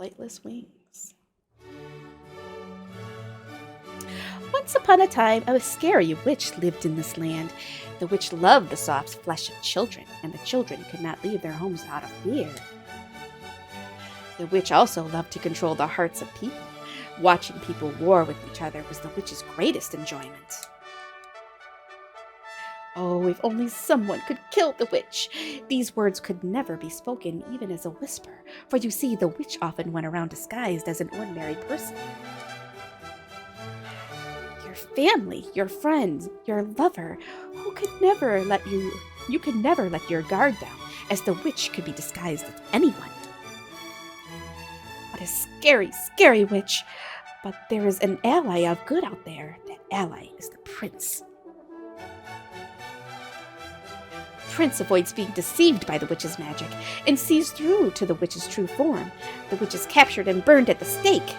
Flightless wings. Once upon a time, a scary witch lived in this land. The witch loved the soft flesh of children, and the children could not leave their homes out of fear. The witch also loved to control the hearts of people. Watching people war with each other was the witch's greatest enjoyment. Oh, if only someone could kill the witch! These words could never be spoken even as a whisper, for you see, the witch often went around disguised as an ordinary person. Your family, your friends, your lover, you could never let your guard down, as the witch could be disguised as anyone. What a scary, scary witch! But there is an ally of good out there. That ally is the prince. Prince avoids being deceived by the witch's magic and sees through to the witch's true form. The witch is captured and burned at the stake.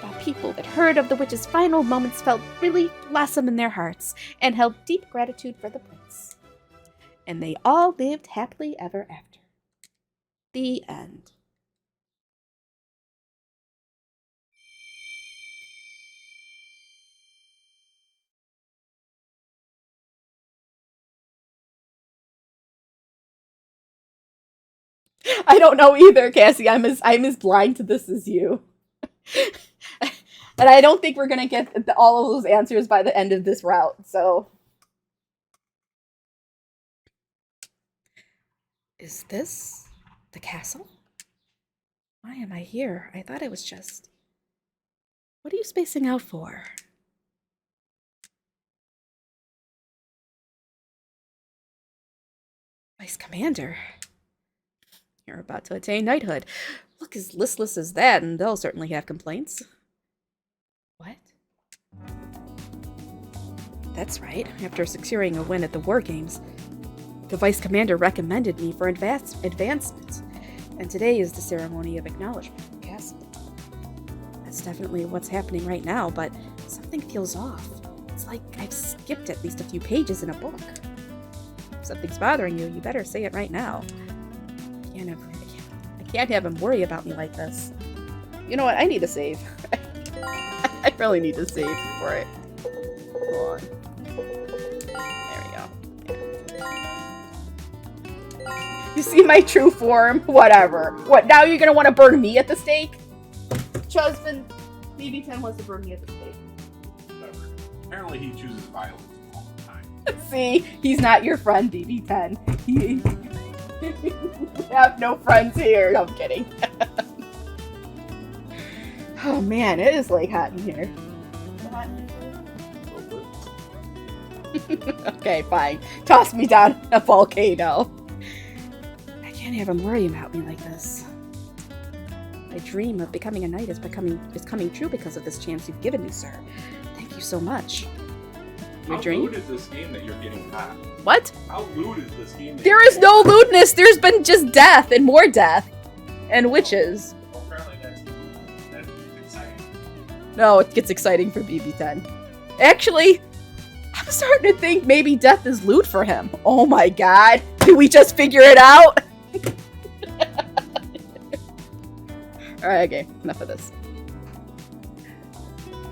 The people that heard of the witch's final moments felt really blossom in their hearts and held deep gratitude for the prince. And they all lived happily ever after. The end. I don't know either, Cassie. I'm as blind to this as you. And I don't think we're gonna get all of those answers by the end of this route, so. Is this the castle? Why am I here? I thought it was just... What are you spacing out for? Vice Commander. You're about to attain knighthood. Look as listless as that, and they'll certainly have complaints. What? That's right. After securing a win at the War Games, the Vice Commander recommended me for advancement, and today is the ceremony of acknowledgement in the castle. That's definitely what's happening right now, but something feels off. It's like I've skipped at least a few pages in a book. If something's bothering you, you better say it right now. I can't have him worry about me like this. You know what? I need to save. I really need to save for it. Hold on. There we go. You see my true form? Whatever. What, now you're gonna want to burn me at the stake? Husband, BB10 wants to burn me at the stake. Whatever. Apparently he chooses violence all the time. See? He's not your friend, BB10. We have no friends here. No, I'm kidding. Oh man, it is like hot in here. Okay, fine. Toss me down a volcano. I can't have him worry about me like this. My dream of becoming a knight is coming true because of this chance you've given me, sir. Thank you so much. Your dream? How lewd is this game that you're getting back? What? How lewd is this game? There is no lewdness. There's been just death and more death. And witches. Well, apparently that's exciting. No, it gets exciting for BB10. Actually, I'm starting to think maybe death is loot for him. Oh my god. Did we just figure it out? Alright, okay. Enough of this.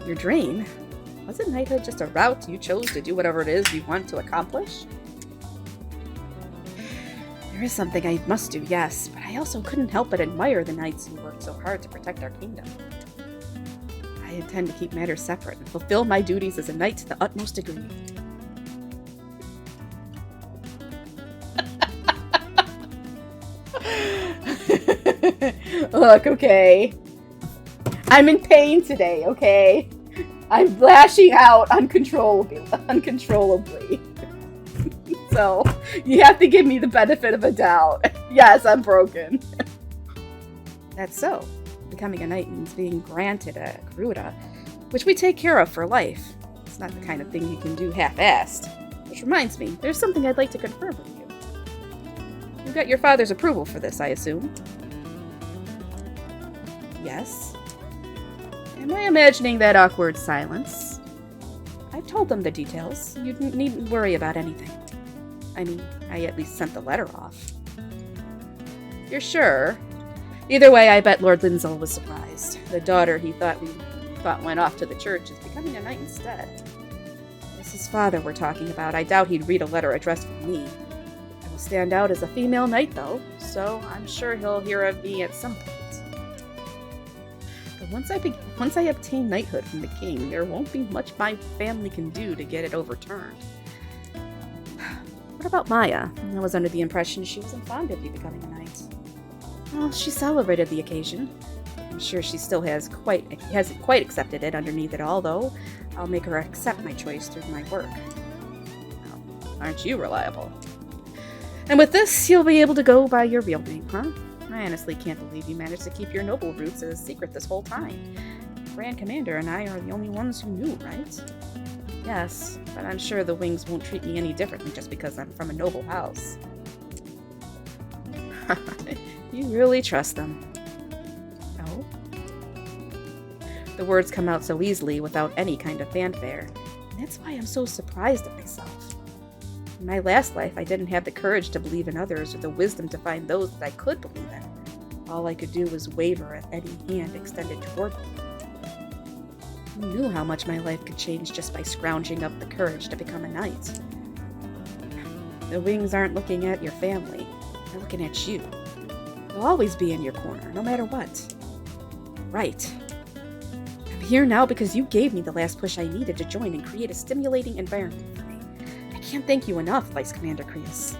Your dream? Wasn't knighthood just a route you chose to do whatever it is you want to accomplish? There is something I must do, yes, but I also couldn't help but admire the knights who worked so hard to protect our kingdom. I intend to keep matters separate and fulfill my duties as a knight to the utmost degree. Look, okay. I'm in pain today, okay? I'm lashing out uncontrollably. So, you have to give me the benefit of a doubt. Yes, I'm broken. That's so. Becoming a knight means being granted a Chudah, which we take care of for life. It's not the kind of thing you can do half-assed. Which reminds me, there's something I'd like to confirm with you. You got your father's approval for this, I assume? Yes. Am I imagining that awkward silence? I've told them the details. You needn't worry about anything. I mean, I at least sent the letter off. You're sure? Either way, I bet Lord Lindsell was surprised. The daughter he thought went off to the church is becoming a knight instead. It's his father we're talking about. I doubt he'd read a letter addressed from me. I will stand out as a female knight, though, so I'm sure he'll hear of me at some point. But once I obtain knighthood from the king, there won't be much my family can do to get it overturned. What about Maya? I was under the impression she wasn't fond of you becoming a knight. Well, she celebrated the occasion. I'm sure she still hasn't quite accepted it underneath it all, though. I'll make her accept my choice through my work. Well, aren't you reliable? And with this, you'll be able to go by your real name, huh? I honestly can't believe you managed to keep your noble roots a secret this whole time. Grand Commander and I are the only ones who knew, right? Yes, but I'm sure the Wings won't treat me any differently just because I'm from a noble house. You really trust them. No? The words come out so easily without any kind of fanfare, and that's why I'm so surprised at myself. In my last life, I didn't have the courage to believe in others or the wisdom to find those that I could believe in. All I could do was waver at any hand extended toward me. Who knew how much my life could change just by scrounging up the courage to become a knight? The Wings aren't looking at your family, they're looking at you. They'll always be in your corner, no matter what. Right. I'm here now because you gave me the last push I needed to join and create a stimulating environment for me. I can't thank you enough, Vice Commander Crius.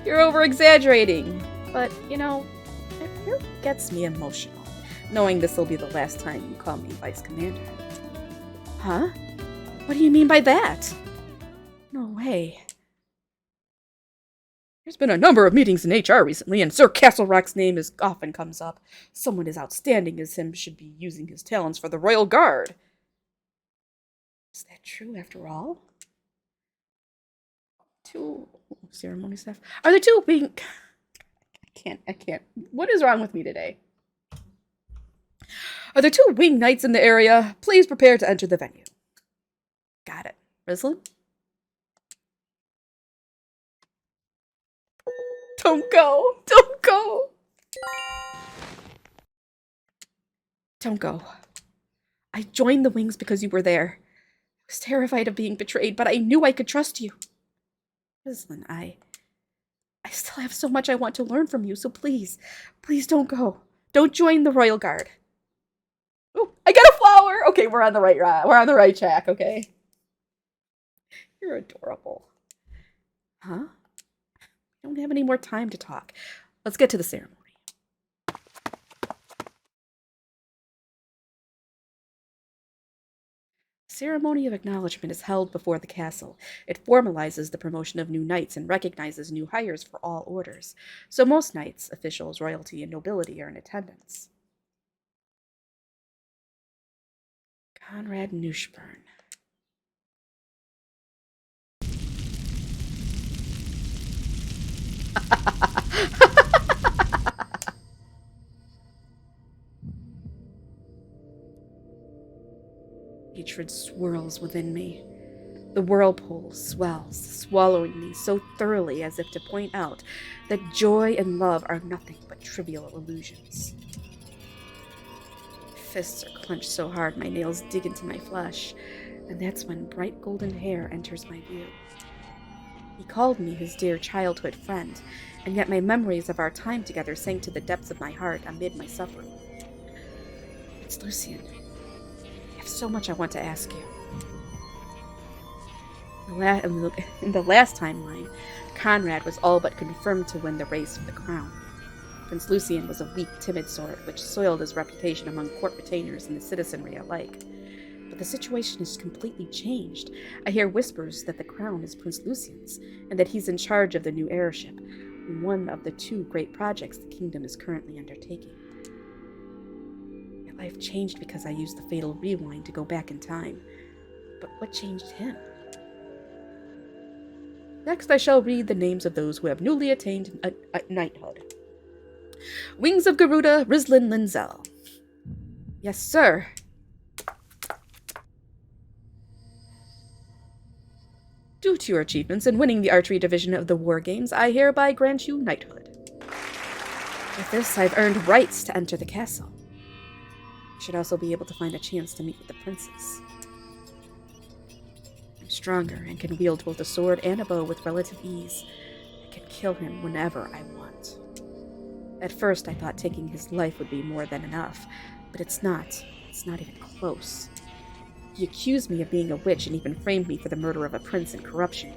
You're over-exaggerating. But, it really gets me emotional, knowing this will be the last time you call me Vice Commander. Huh? What do you mean by that? No way. There's been a number of meetings in HR recently, and Sir Castlerock's name often comes up. Someone as outstanding as him should be using his talents for the Royal Guard. Is that true after all? Two ceremony staff. Are there two being... I can't. What is wrong with me today? Are there 2 winged knights in the area? Please prepare to enter the venue. Got it. Rislin? Don't go. Don't go. Don't go. I joined the Wings because you were there. I was terrified of being betrayed, but I knew I could trust you. Rislin, I still have so much I want to learn from you, so please don't go. Don't join the Royal Guard. Oh, I got a flower! Okay, we're on the right track, okay? You're adorable. Huh? We don't have any more time to talk. Let's get to the ceremony. Ceremony of acknowledgement is held before the castle. It formalizes the promotion of new knights and recognizes new hires for all orders. So most knights, officials, royalty, and nobility are in attendance. Conrad Neuschburn. Hatred swirls within me. The whirlpool swells, swallowing me so thoroughly as if to point out that joy and love are nothing but trivial illusions. My fists are clenched so hard my nails dig into my flesh, and that's when bright golden hair enters my view. He called me his dear childhood friend, and yet my memories of our time together sank to the depths of my heart amid my suffering. It's Lucian. I have so much I want to ask you. In the last timeline, Conrad was all but confirmed to win the race for the crown. Prince Lucian was a weak, timid sort, which soiled his reputation among court retainers and the citizenry alike. But the situation has completely changed. I hear whispers that the crown is Prince Lucian's, and that he's in charge of the new heirship, one of the 2 great projects the kingdom is currently undertaking. My life changed because I used the fatal rewind to go back in time. But what changed him? Next, I shall read the names of those who have newly attained knighthood. Wings of Garuda, Rislin Lindsell. Yes, sir. Due to your achievements in winning the archery division of the War Games, I hereby grant you knighthood. With this, I've earned rights to enter the castle. I should also be able to find a chance to meet with the princess. I'm stronger and can wield both a sword and a bow with relative ease. I can kill him whenever I want. At first, I thought taking his life would be more than enough, but it's not. It's not even close. He accused me of being a witch and even framed me for the murder of a prince and corruption.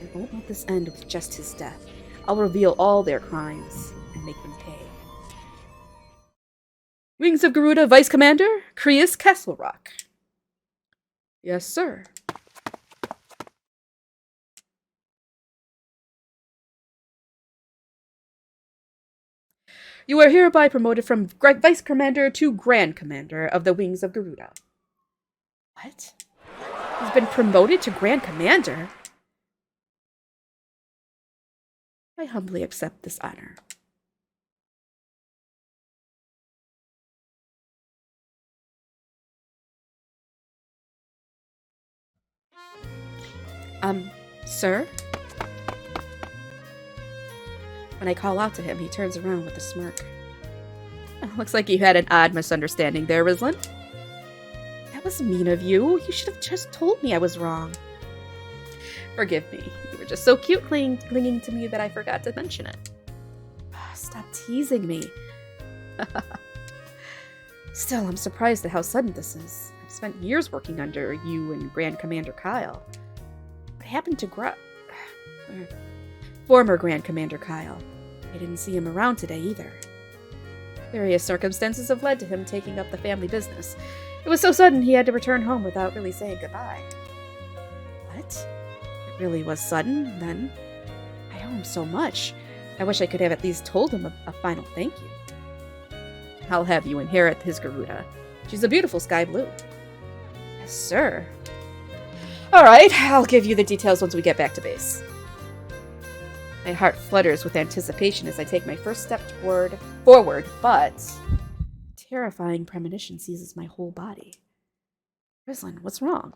I won't let this end with just his death. I'll reveal all their crimes and make them pay. Wings of Garuda, Vice Commander, Crius, Castle Rock. Yes, sir. You are hereby promoted from Vice Commander to Grand Commander of the Wings of Garuda. What? He's been promoted to Grand Commander? I humbly accept this honor. Sir? When I call out to him, he turns around with a smirk. Looks like you had an odd misunderstanding there, Rislin. That was mean of you. You should have just told me I was wrong. Forgive me. You were just so cute clinging to me that I forgot to mention it. Stop teasing me. Still, I'm surprised at how sudden this is. I've spent years working under you and Grand Commander Kyle. What happened to former Grand Commander Kyle? I didn't see him around today either. Various circumstances have led to him taking up the family business. It was so sudden he had to return home without really saying goodbye. What? It really was sudden, then? I owe him so much. I wish I could have at least told him a final thank you. I'll have you inherit his Garuda. She's a beautiful sky blue. Yes, sir. Alright, I'll give you the details once we get back to base. My heart flutters with anticipation as I take my first step forward, but a terrifying premonition seizes my whole body. Rislin, what's wrong?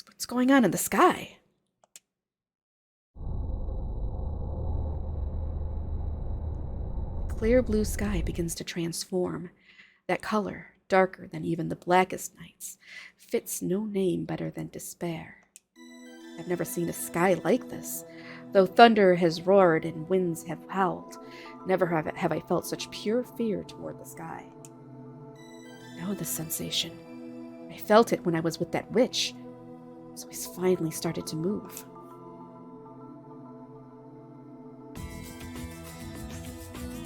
What's going on in the sky? The clear blue sky begins to transform. That color, darker than even the blackest nights, fits no name better than despair. I've never seen a sky like this. Though thunder has roared and winds have howled, never have I felt such pure fear toward the sky. I know this sensation. I felt it when I was with that witch. So he's finally started to move.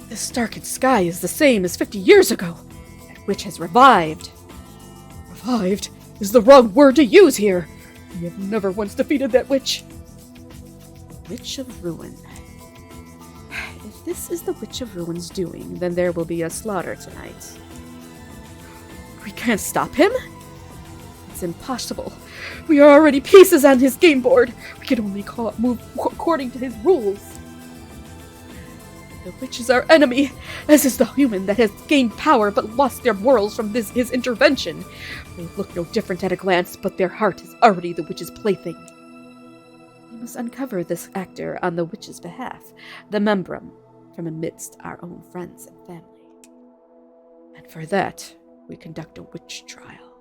This darkened sky is the same as 50 years ago. That witch has revived. Revived is the wrong word to use here. We have never once defeated that witch. The Witch of Ruin. If this is the Witch of Ruin's doing, then there will be a slaughter tonight. We can't stop him? It's impossible. We are already pieces on his game board. We can only move according to his rules. The witch is our enemy, as is the human that has gained power but lost their morals from his intervention. They look no different at a glance, but their heart is already the witch's plaything. We must uncover this actor on the witch's behalf, the membrum, from amidst our own friends and family. And for that, we conduct a witch trial.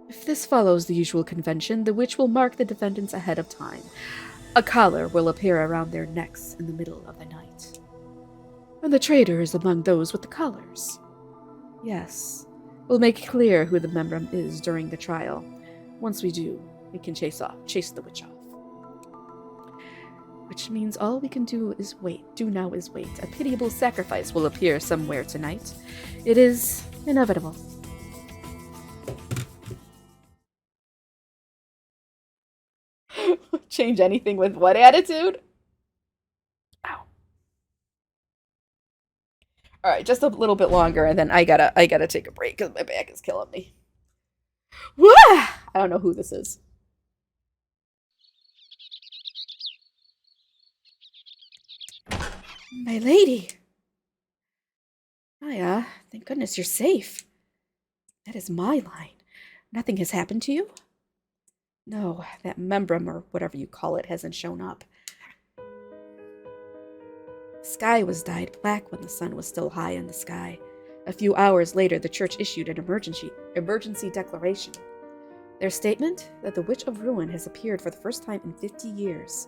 If this follows the usual convention, the witch will mark the defendants ahead of time. A collar will appear around their necks in the middle of the night. And the traitor is among those with the collars. Yes, we'll make clear who the membrum is during the trial. Once we do, we can chase the witch off. Which means all we can do now is wait. A pitiable sacrifice will appear somewhere tonight. It is inevitable. Change anything with what attitude? Ow. Alright, just a little bit longer and then I gotta take a break because my back is killing me. Wah! I don't know who this is. My lady. Hiya. Thank goodness you're safe. That is my line. Nothing has happened to you? No, that membrum, or whatever you call it, hasn't shown up. The sky was dyed black when the sun was still high in the sky. A few hours later, the church issued an emergency declaration. Their statement that the Witch of Ruin has appeared for the first time in 50 years.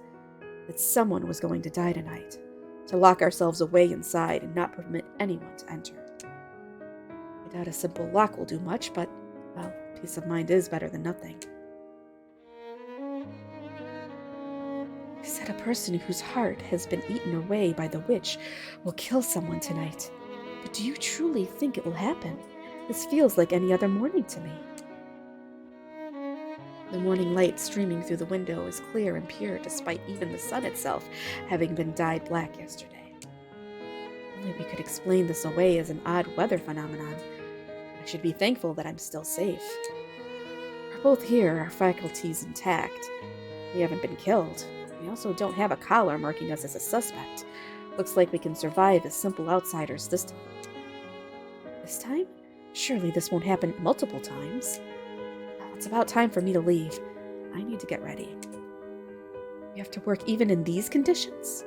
That someone was going to die tonight. To lock ourselves away inside and not permit anyone to enter. I doubt a simple lock will do much, but, well, peace of mind is better than nothing. They said a person whose heart has been eaten away by the witch will kill someone tonight. But do you truly think it will happen? This feels like any other morning to me. The morning light streaming through the window is clear and pure despite even the sun itself having been dyed black yesterday. Only we could explain this away as an odd weather phenomenon. I should be thankful that I'm still safe. We're both here, our faculties intact. We haven't been killed. We also don't have a collar marking us as a suspect. Looks like we can survive as simple outsiders this time. This time? Surely this won't happen multiple times. It's about time for me to leave. I need to get ready. You have to work even in these conditions?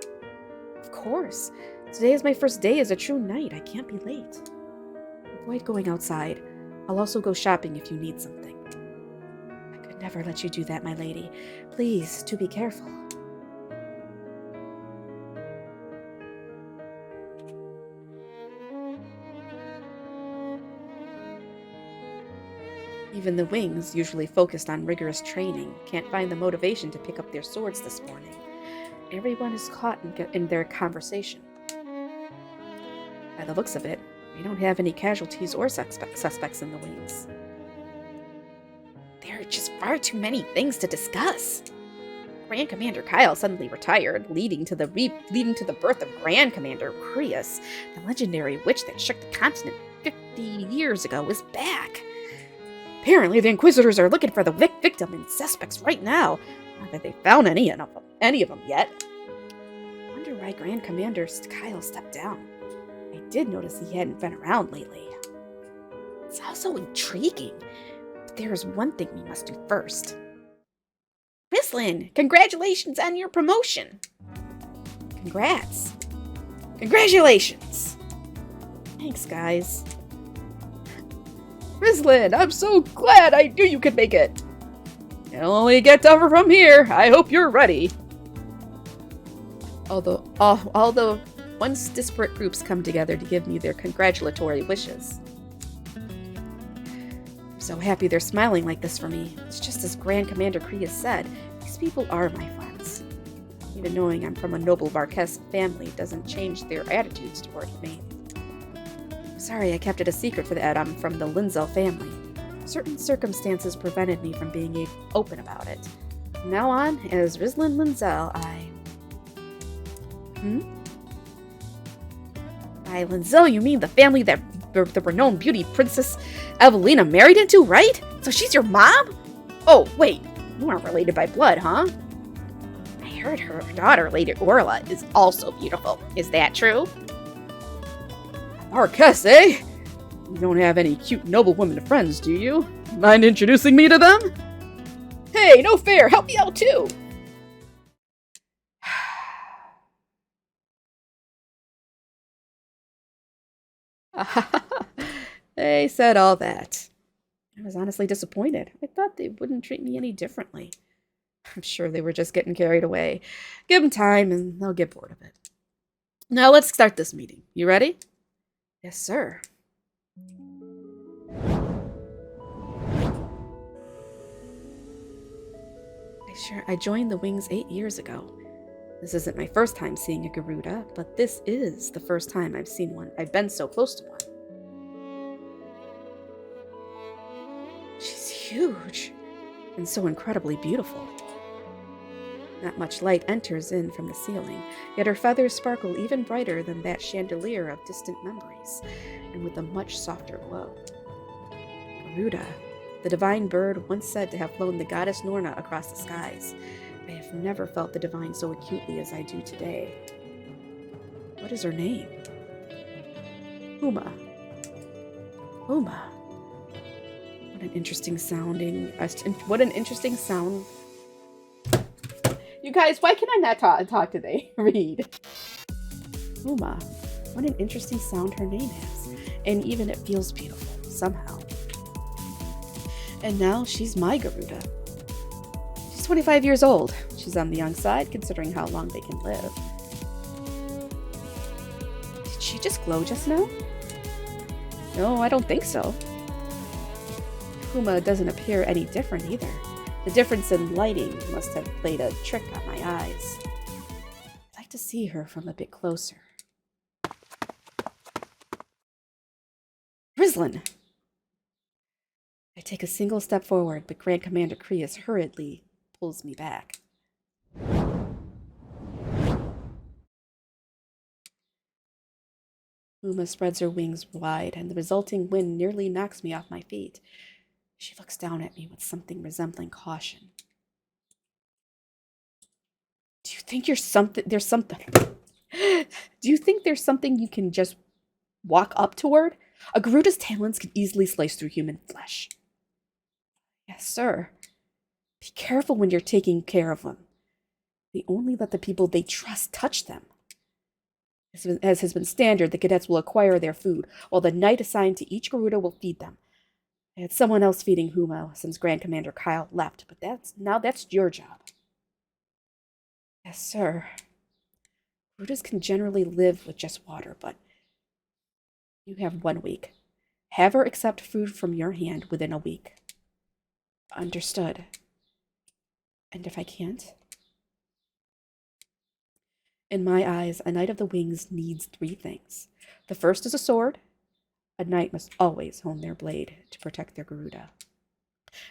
Of course. Today is my first day as a true knight. I can't be late. Avoid going outside. I'll also go shopping if you need something. I could never let you do that, my lady. Please, do be careful. Even the wings, usually focused on rigorous training, can't find the motivation to pick up their swords this morning. Everyone is caught in their conversation. By the looks of it, we don't have any casualties or suspects in the wings. There are just far too many things to discuss. Grand Commander Kyle suddenly retired, leading to the birth of Grand Commander Crius, the legendary witch that shook the continent 50 years ago, is back. Apparently, the Inquisitors are looking for the victim and suspects right now. Not that they found any of them yet. I wonder why Grand Commander Kyle stepped down. I did notice he hadn't been around lately. It's also intriguing. But there is one thing we must do first. Rislin, congratulations on your promotion. Congrats. Congratulations. Thanks, guys. Rislin, I'm so glad. I knew you could make it. It'll only get tougher from here. I hope you're ready. Although once disparate groups come together to give me their congratulatory wishes. I'm so happy they're smiling like this for me. It's just as Grand Commander Crius said, these people are my friends. Even knowing I'm from a noble Marquess family doesn't change their attitudes toward me. Sorry I kept it a secret that I'm from the Linzel family. Certain circumstances prevented me from being open about it. From now on, as Rislin Linzel, By Linzel, you mean the family that the renowned beauty Princess Evelina married into, right? So she's your mom? Oh, wait, you aren't related by blood, huh? I heard her daughter, Lady Orla, is also beautiful. Is that true? Marquess, eh? You don't have any cute noblewomen friends, do you? Mind introducing me to them? Hey, no fair, help me out too! They said all that. I was honestly disappointed. I thought they wouldn't treat me any differently. I'm sure they were just getting carried away. Give them time and they'll get bored of it. Now let's start this meeting. You ready? Yes, sir. I joined the Wings 8 years ago. This isn't my first time seeing a Garuda, but this is the first time I've seen one. I've been so close to one. She's huge and so incredibly beautiful. Not much light enters in from the ceiling, yet her feathers sparkle even brighter than that chandelier of distant memories, and with a much softer glow. Garuda, the divine bird once said to have flown the goddess Norna across the skies. I have never felt the divine so acutely as I do today. What is her name? Uma. Uma. What an interesting sound. You guys, why can I not talk today? Read. Uma. What an interesting sound her name has. And even it feels beautiful, somehow. And now she's my Garuda. She's 25 years old. She's on the young side, considering how long they can live. Did she just glow just now? No, I don't think so. Uma doesn't appear any different either. The difference in lighting must have played a trick on my eyes. I'd like to see her from a bit closer. Rislin! I take a single step forward, but Grand Commander Crius hurriedly pulls me back. Uma spreads her wings wide, and the resulting wind nearly knocks me off my feet. She looks down at me with something resembling caution. Do you think there's something you can just walk up toward? A Garuda's talons can easily slice through human flesh. Yes, sir. Be careful when you're taking care of them. They only let the people they trust touch them. As has been standard, the cadets will acquire their food, while the knight assigned to each Garuda will feed them. I had someone else feeding Huma since Grand Commander Kyle left, but that's your job. Yes, sir. Garudas can generally live with just water, but you have 1 week. Have her accept food from your hand within a week. Understood. And if I can't? In my eyes, a Knight of the Wings needs 3 things. The first is a sword. A knight must always hone their blade to protect their Garuda.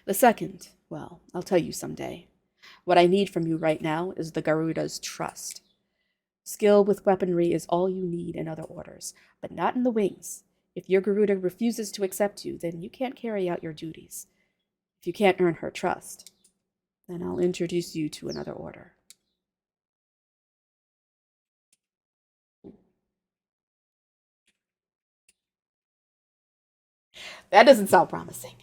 The second, well, I'll tell you someday. What I need from you right now is the Garuda's trust. Skill with weaponry is all you need in other orders, but not in the Wings. If your Garuda refuses to accept you, then you can't carry out your duties. If you can't earn her trust, then I'll introduce you to another order. That doesn't sound promising.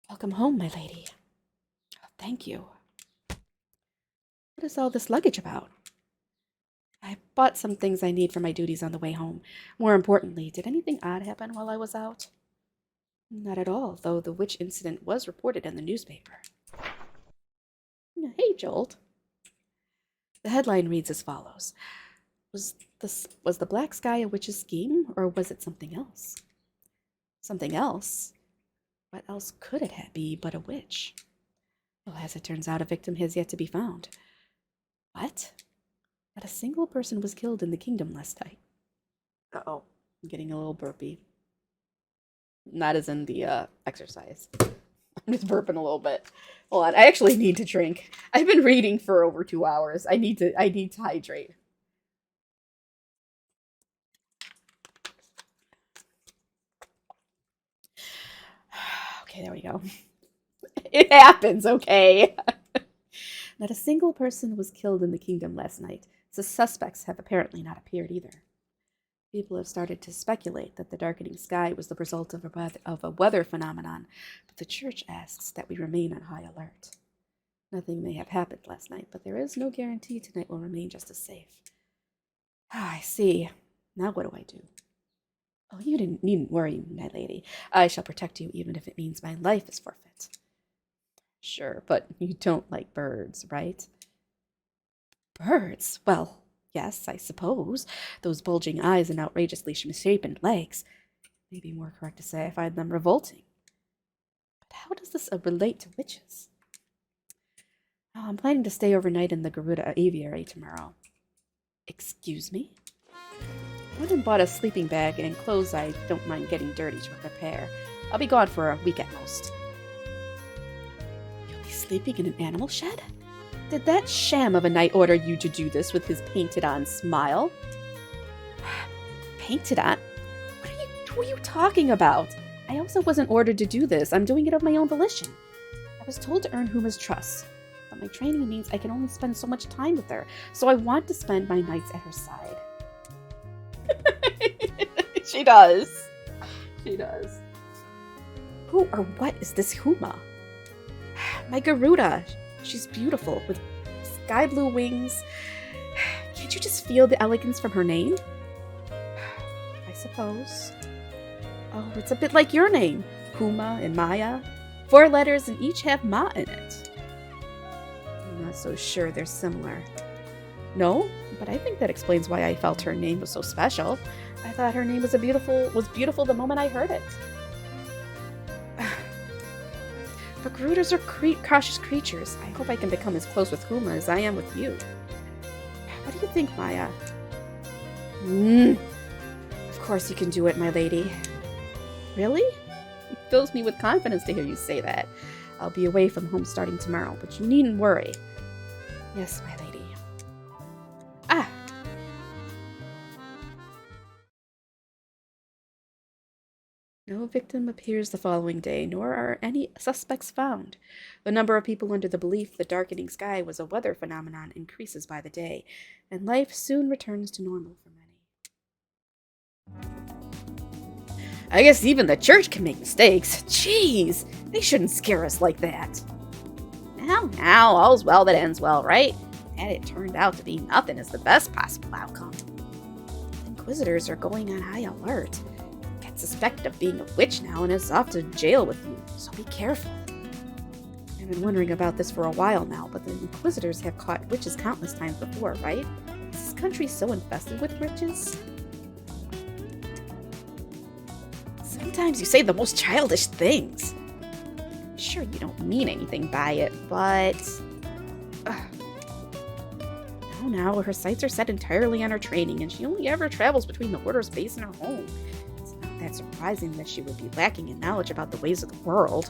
Welcome home, my lady. Oh, thank you. What is all this luggage about? I bought some things I need for my duties on the way home. More importantly, did anything odd happen while I was out? Not at all, though the witch incident was reported in the newspaper. Hey, Jolt. The headline reads as follows. Was the black sky a witch's scheme, or was it something else? Something else? What else could it be but a witch? Well, as it turns out, a victim has yet to be found. What? Not a single person was killed in the kingdom last night. Uh-oh, I'm getting a little burpy. Not as in the exercise. I'm just burping a little bit. Hold on, I actually need to drink. I've been reading for over 2 hours. I need to hydrate. Okay, there we go. It happens, okay? Not a single person was killed in the kingdom last night. The suspects have apparently not appeared either. People have started to speculate that the darkening sky was the result of a weather phenomenon, but the church asks that we remain on high alert. Nothing may have happened last night, but there is no guarantee tonight will remain just as safe. I see. Now what do I do? Oh, you needn't worry, my lady. I shall protect you even if it means my life is forfeit. Sure, but you don't like birds, right? Birds? Well, yes, I suppose. Those bulging eyes and outrageously misshapen legs. Maybe more correct to say I find them revolting. But how does this relate to witches? Oh, I'm planning to stay overnight in the Garuda aviary tomorrow. Excuse me? I went and bought a sleeping bag and clothes I don't mind getting dirty to prepare. I'll be gone for a week at most. You'll be sleeping in an animal shed? Did that sham of a knight order you to do this with his painted-on smile? Painted-on? What are you talking about? I also wasn't ordered to do this. I'm doing it of my own volition. I was told to earn Huma's trust, but my training means I can only spend so much time with her, so I want to spend my nights at her side. She does. She does. Who or what is this Huma? My Garuda. She's beautiful, with sky blue wings. Can't you just feel the elegance from her name? I suppose. Oh, it's a bit like your name, Huma and Maya. 4 letters and each have Ma in it. I'm not so sure they're similar. No, but I think that explains why I felt her name was so special. I thought her name was beautiful the moment I heard it. But Garudas are cautious creatures. I hope I can become as close with Huma as I am with you. What do you think, Maya? Of course you can do it, my lady. Really? It fills me with confidence to hear you say that. I'll be away from home starting tomorrow, but you needn't worry. Yes, my lady. Ah! No victim appears the following day, nor are any suspects found. The number of people under the belief the darkening sky was a weather phenomenon increases by the day, and life soon returns to normal for many. I guess even the church can make mistakes. Jeez, they shouldn't scare us like that. Now, all's well that ends well, right? And it turned out to be nothing is the best possible outcome. Inquisitors are going on high alert. Get suspected of being a witch now and is off to jail with you, so be careful. I've been wondering about this for a while now, but the Inquisitors have caught witches countless times before, right? Is this country so infested with witches? Sometimes you say the most childish things. I'm sure you don't mean anything by it, but... Now, her sights are set entirely on her training, and she only ever travels between the Order's base and her home. It's not that surprising that she would be lacking in knowledge about the ways of the world.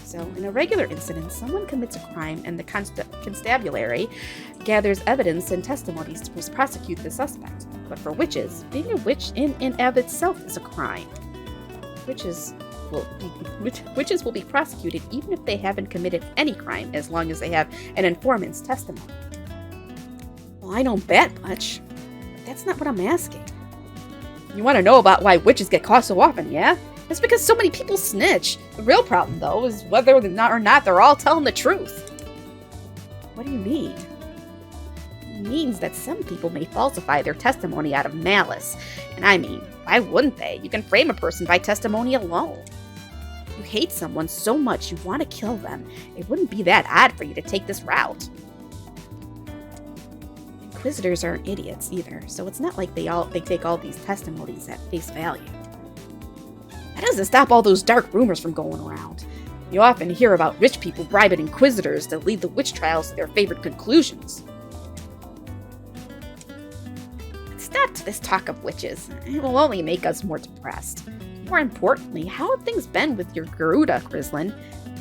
So, in a regular incident, someone commits a crime and the constabulary gathers evidence and testimonies to prosecute the suspect. But for witches, being a witch in and of itself is a crime. Witches will be prosecuted even if they haven't committed any crime, as long as they have an informant's testimony. Well, I don't bet much, but that's not what I'm asking. You want to know about why witches get caught so often, yeah? It's because so many people snitch. The real problem, though, is whether or not they're all telling the truth. What do you mean? It means that some people may falsify their testimony out of malice. And I mean, why wouldn't they? You can frame a person by testimony alone. If you hate someone so much you want to kill them, it wouldn't be that odd for you to take this route. Inquisitors aren't idiots either, so it's not like they take all these testimonies at face value. That doesn't stop all those dark rumors from going around. You often hear about rich people bribing inquisitors to lead the witch trials to their favorite conclusions. Stop this talk of witches. It will only make us more depressed. More importantly, how have things been with your Garuda, Grislin?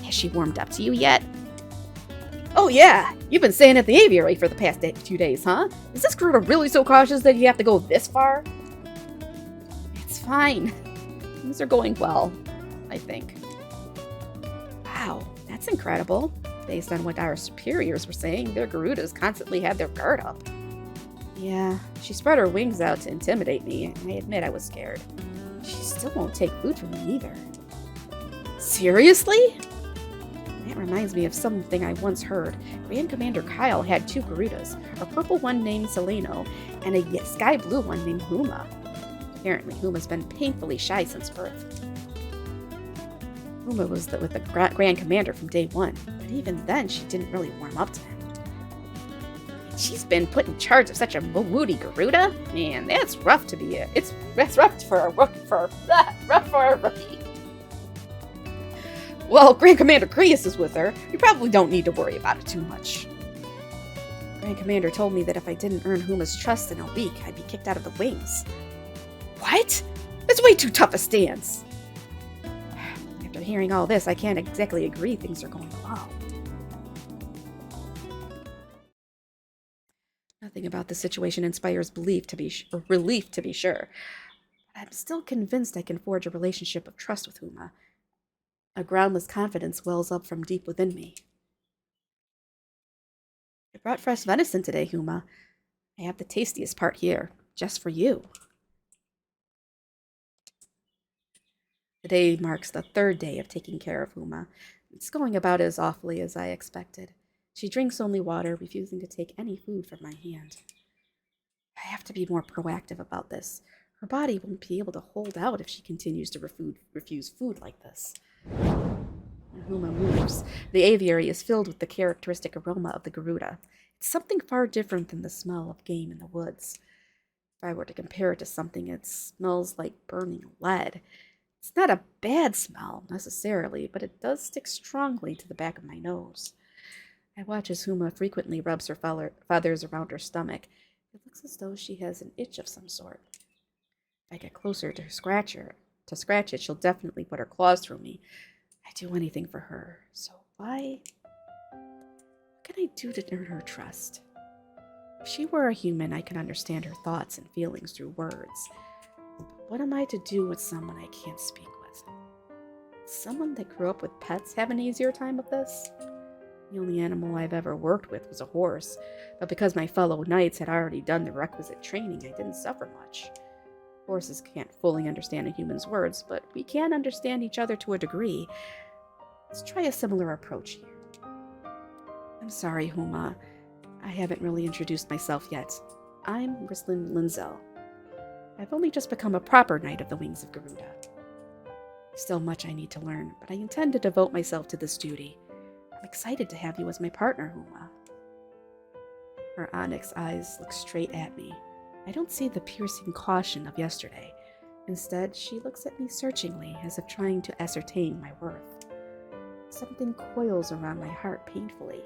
Has she warmed up to you yet? Oh yeah, you've been staying at the aviary for the past 2 days, huh? Is this Garuda really so cautious that you have to go this far? It's fine. Things are going well, I think. Wow, that's incredible. Based on what our superiors were saying, their Garudas constantly had their guard up. Yeah, she spread her wings out to intimidate me, and I admit I was scared. She still won't take food from me either. Seriously? That reminds me of something I once heard. Grand Commander Kyle had 2 Garudas, a purple one named Seleno, and a sky blue one named Huma. Apparently, Huma's been painfully shy since birth. Huma was with the Grand Commander from day 1, but even then she didn't really warm up to him. She's been put in charge of such a moody Garuda? Man, that's rough to be that's rough for a rookie. Well, Grand Commander Crius is with her. You probably don't need to worry about it too much. Grand Commander told me that if I didn't earn Huma's trust in a week, I'd be kicked out of the wings. What? That's way too tough a stance. After hearing all this, I can't exactly agree things are going well. Nothing about the situation inspires relief to be sure. But I'm still convinced I can forge a relationship of trust with Huma. A groundless confidence wells up from deep within me. I brought fresh venison today, Huma. I have the tastiest part here, just for you. Today marks the 3rd day of taking care of Huma. It's going about as awfully as I expected. She drinks only water, refusing to take any food from my hand. I have to be more proactive about this. Her body won't be able to hold out if she continues to refuse food like this. Huma moves. The aviary is filled with the characteristic aroma of the Garuda. It's something far different than the smell of game in the woods. If I were to compare it to something, it smells like burning lead. It's not a bad smell, necessarily, but it does stick strongly to the back of my nose. I watch as Huma frequently rubs her feathers around her stomach. It looks as though she has an itch of some sort. If I get closer to scratch it, she'll definitely put her claws through me. I'd do anything for her, so what can I do to earn her trust? If she were a human, I could understand her thoughts and feelings through words. But what am I to do with someone I can't speak with? Someone that grew up with pets have an easier time of this? The only animal I've ever worked with was a horse, but because my fellow knights had already done the requisite training, I didn't suffer much. Horses can't fully understand a human's words, but we can understand each other to a degree. Let's try a similar approach here. I'm sorry, Huma. I haven't really introduced myself yet. I'm Rislin Linzel. I've only just become a proper Knight of the Wings of Garuda. Still much I need to learn, but I intend to devote myself to this duty. I'm excited to have you as my partner, Huma. Her onyx eyes look straight at me. I don't see the piercing caution of yesterday. Instead, she looks at me searchingly, as if trying to ascertain my worth. Something coils around my heart painfully.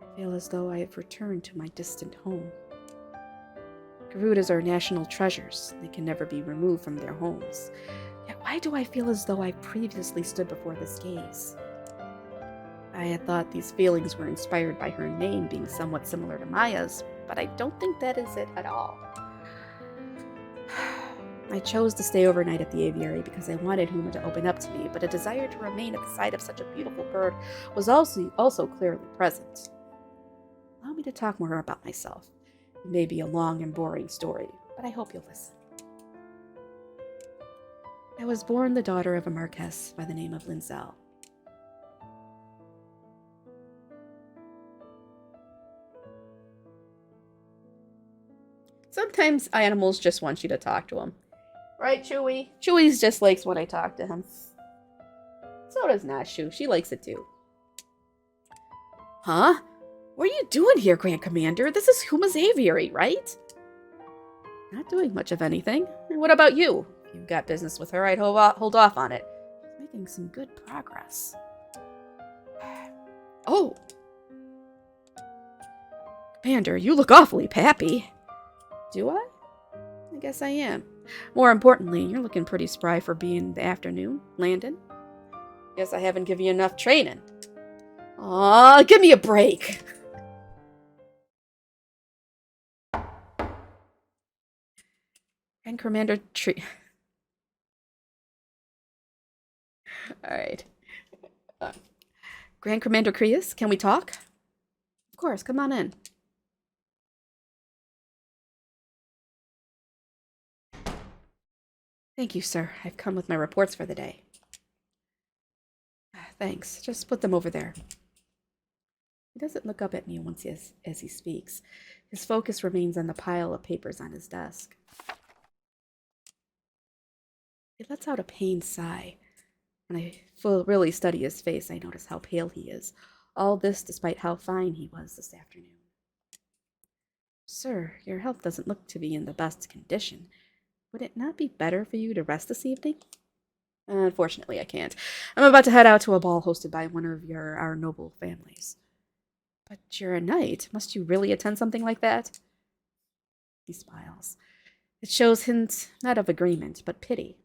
I feel as though I have returned to my distant home. Garudas are national treasures. They can never be removed from their homes. Yet why do I feel as though I previously stood before this gaze? I had thought these feelings were inspired by her name being somewhat similar to Maya's, but I don't think that is it at all. I chose to stay overnight at the aviary because I wanted Huma to open up to me, but a desire to remain at the side of such a beautiful bird was also clearly present. Allow me to talk more about myself. It may be a long and boring story, but I hope you'll listen. I was born the daughter of a marquess by the name of Linzel. Sometimes animals just want you to talk to them. Right, Chewy? Chewy just likes when I talk to him. So does Nashu. She likes it too. Huh? What are you doing here, Grand Commander? This is Huma's aviary, right? Not doing much of anything. And what about you? If you've got business with her, I'd hold off on it. She's making some good progress. Oh! Commander, you look awfully pappy. Do I? I guess I am. More importantly, you're looking pretty spry for being the afternoon, Landon. Guess I haven't given you enough training. Aw, give me a break. And Commander Alright. Grand Commander Crius, can we talk? Of course, come on in. Thank you, sir. I've come with my reports for the day. Thanks. Just put them over there. He doesn't look up at me once as he speaks. His focus remains on the pile of papers on his desk. He lets out a pained sigh. When I really study his face, I notice how pale he is. All this despite how fine he was this afternoon. Sir, your health doesn't look to be in the best condition. Would it not be better for you to rest this evening? Unfortunately, I can't. I'm about to head out to a ball hosted by one of our noble families. But you're a knight. Must you really attend something like that? He smiles. It shows hints not of agreement, but pity,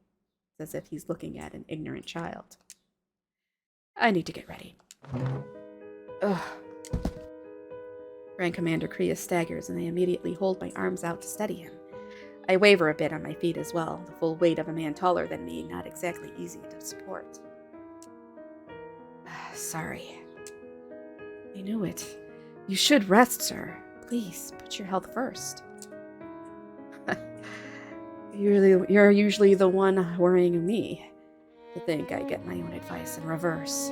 as if he's looking at an ignorant child. I need to get ready. Ugh. Grand Commander Crius staggers, and I immediately hold my arms out to steady him. I waver a bit on my feet as well, the full weight of a man taller than me, not exactly easy to support. Sorry. I knew it. You should rest, sir. Please, put your health first. You're usually the one worrying me. To think I get my own advice in reverse.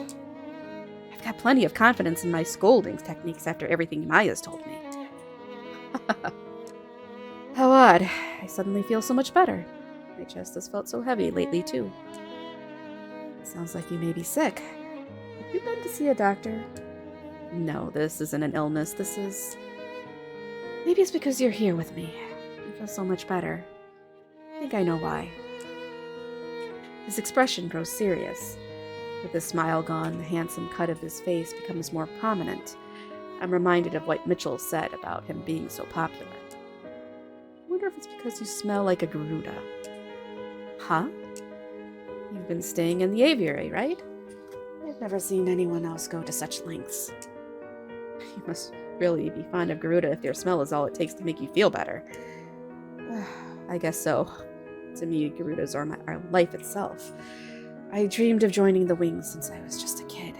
I've got plenty of confidence in my scolding techniques after everything Maya's told me. How odd. I suddenly feel so much better. My chest has felt so heavy lately, too. Sounds like you may be sick. Have you been to see a doctor? No, this isn't an illness. This is... Maybe it's because you're here with me. I feel so much better. I think I know why. His expression grows serious. With his smile gone, the handsome cut of his face becomes more prominent. I'm reminded of what Mitchell said about him being so popular. I wonder if it's because you smell like a Garuda. Huh? You've been staying in the aviary, right? I've never seen anyone else go to such lengths. You must really be fond of Garuda if their smell is all it takes to make you feel better. I guess so. To me, Garudas are life itself. I dreamed of joining the wings since I was just a kid.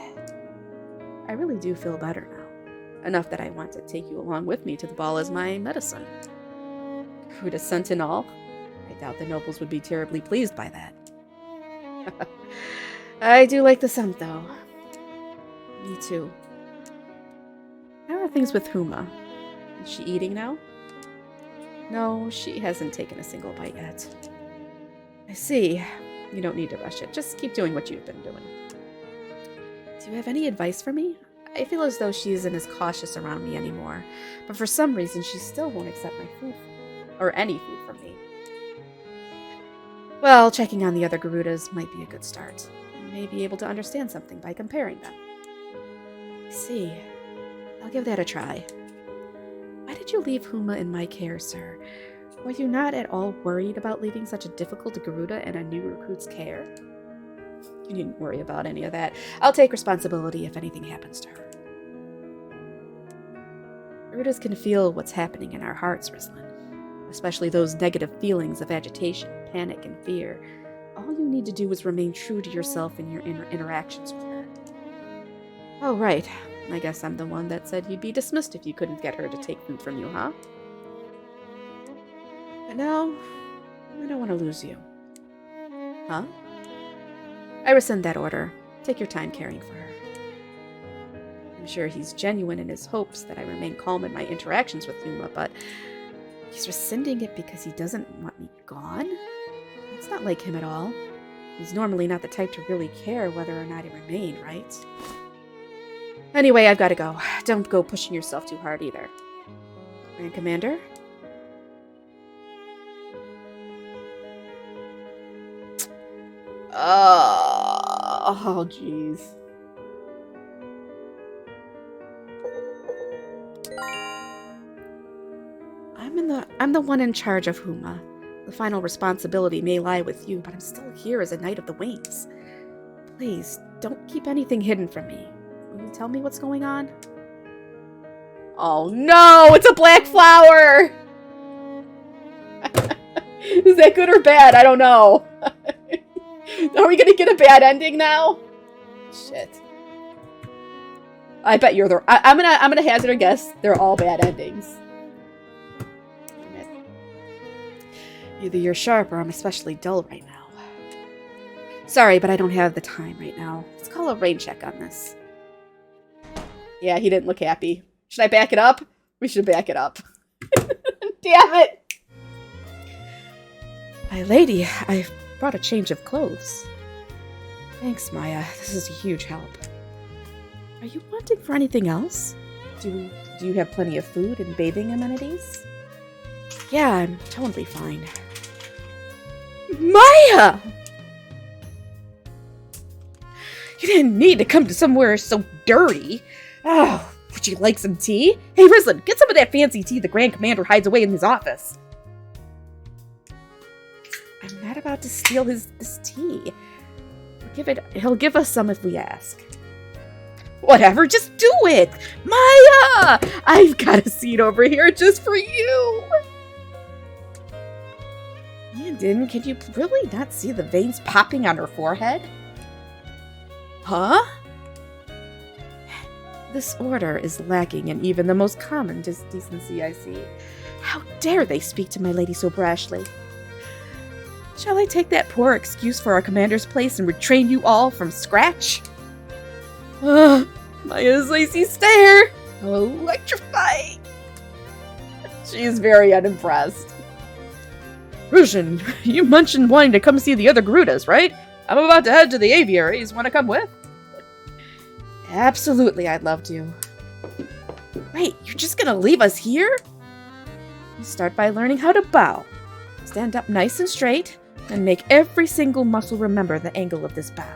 I really do feel better now. Enough that I want to take you along with me to the ball as my medicine. Garuda scent and all. I doubt the nobles would be terribly pleased by that. I do like the scent, though. Me too. How are things with Huma? Is she eating now? No, she hasn't taken a single bite yet. I see. You don't need to rush it. Just keep doing what you've been doing. Do you have any advice for me? I feel as though she isn't as cautious around me anymore, but for some reason she still won't accept my food, or any food from me. Well, checking on the other Garudas might be a good start. You may be able to understand something by comparing them. I see. I'll give that a try. Why did you leave Huma in my care, sir? Were you not at all worried about leaving such a difficult Garuda in a new recruit's care? You needn't worry about any of that. I'll take responsibility if anything happens to her. Garudas can feel what's happening in our hearts, Rislin. Especially those negative feelings of agitation, panic, and fear. All you need to do is remain true to yourself in your interactions with her. Oh, right. I guess I'm the one that said you'd be dismissed if you couldn't get her to take food from you, huh? But now, I don't want to lose you. Huh? I rescind that order. Take your time caring for her. I'm sure he's genuine in his hopes that I remain calm in my interactions with Huma, but he's rescinding it because he doesn't want me gone? It's not like him at all. He's normally not the type to really care whether or not I remain, right? Anyway, I've got to go. Don't go pushing yourself too hard either. Grand Commander? Oh, jeez. I'm the one in charge of Huma. The final responsibility may lie with you, but I'm still here as a Knight of the Wings. Please, don't keep anything hidden from me. Will you tell me what's going on? Oh no, it's a black flower! Is that good or bad? I don't know. Are we gonna get a bad ending now? Shit. I bet you're the... I'm gonna hazard a guess. They're all bad endings. Either you're sharp or I'm especially dull right now. Sorry, but I don't have the time right now. Let's call a rain check on this. Yeah, he didn't look happy. Should I back it up? We should back it up. Damn it! My lady, I've brought a change of clothes. Thanks, Maya. This is a huge help. Are you wanting for anything else? Do you have plenty of food and bathing amenities? Yeah, I'm totally fine. Maya! You didn't need to come to somewhere so dirty. Oh, would you like some tea? Hey, Rislin, get some of that fancy tea the Grand Commander hides away in his office. I'm not about to steal this tea. He'll give us some if we ask. Whatever, just do it! Maya! I've got a seat over here just for you! Landon, can you really not see the veins popping on her forehead? Huh? This order is lacking in even the most common decency I see. How dare they speak to my lady so brashly? Shall I take that poor excuse for our commander's place and retrain you all from scratch? Maya's icy stare. Electrifying. She's very unimpressed. Rujin, you mentioned wanting to come see the other Garudas, right? I'm about to head to the aviaries. Want to come with? Absolutely, I'd love to. Wait, you're just gonna leave us here? Start by learning how to bow. Stand up nice and straight, and make every single muscle remember the angle of this bow.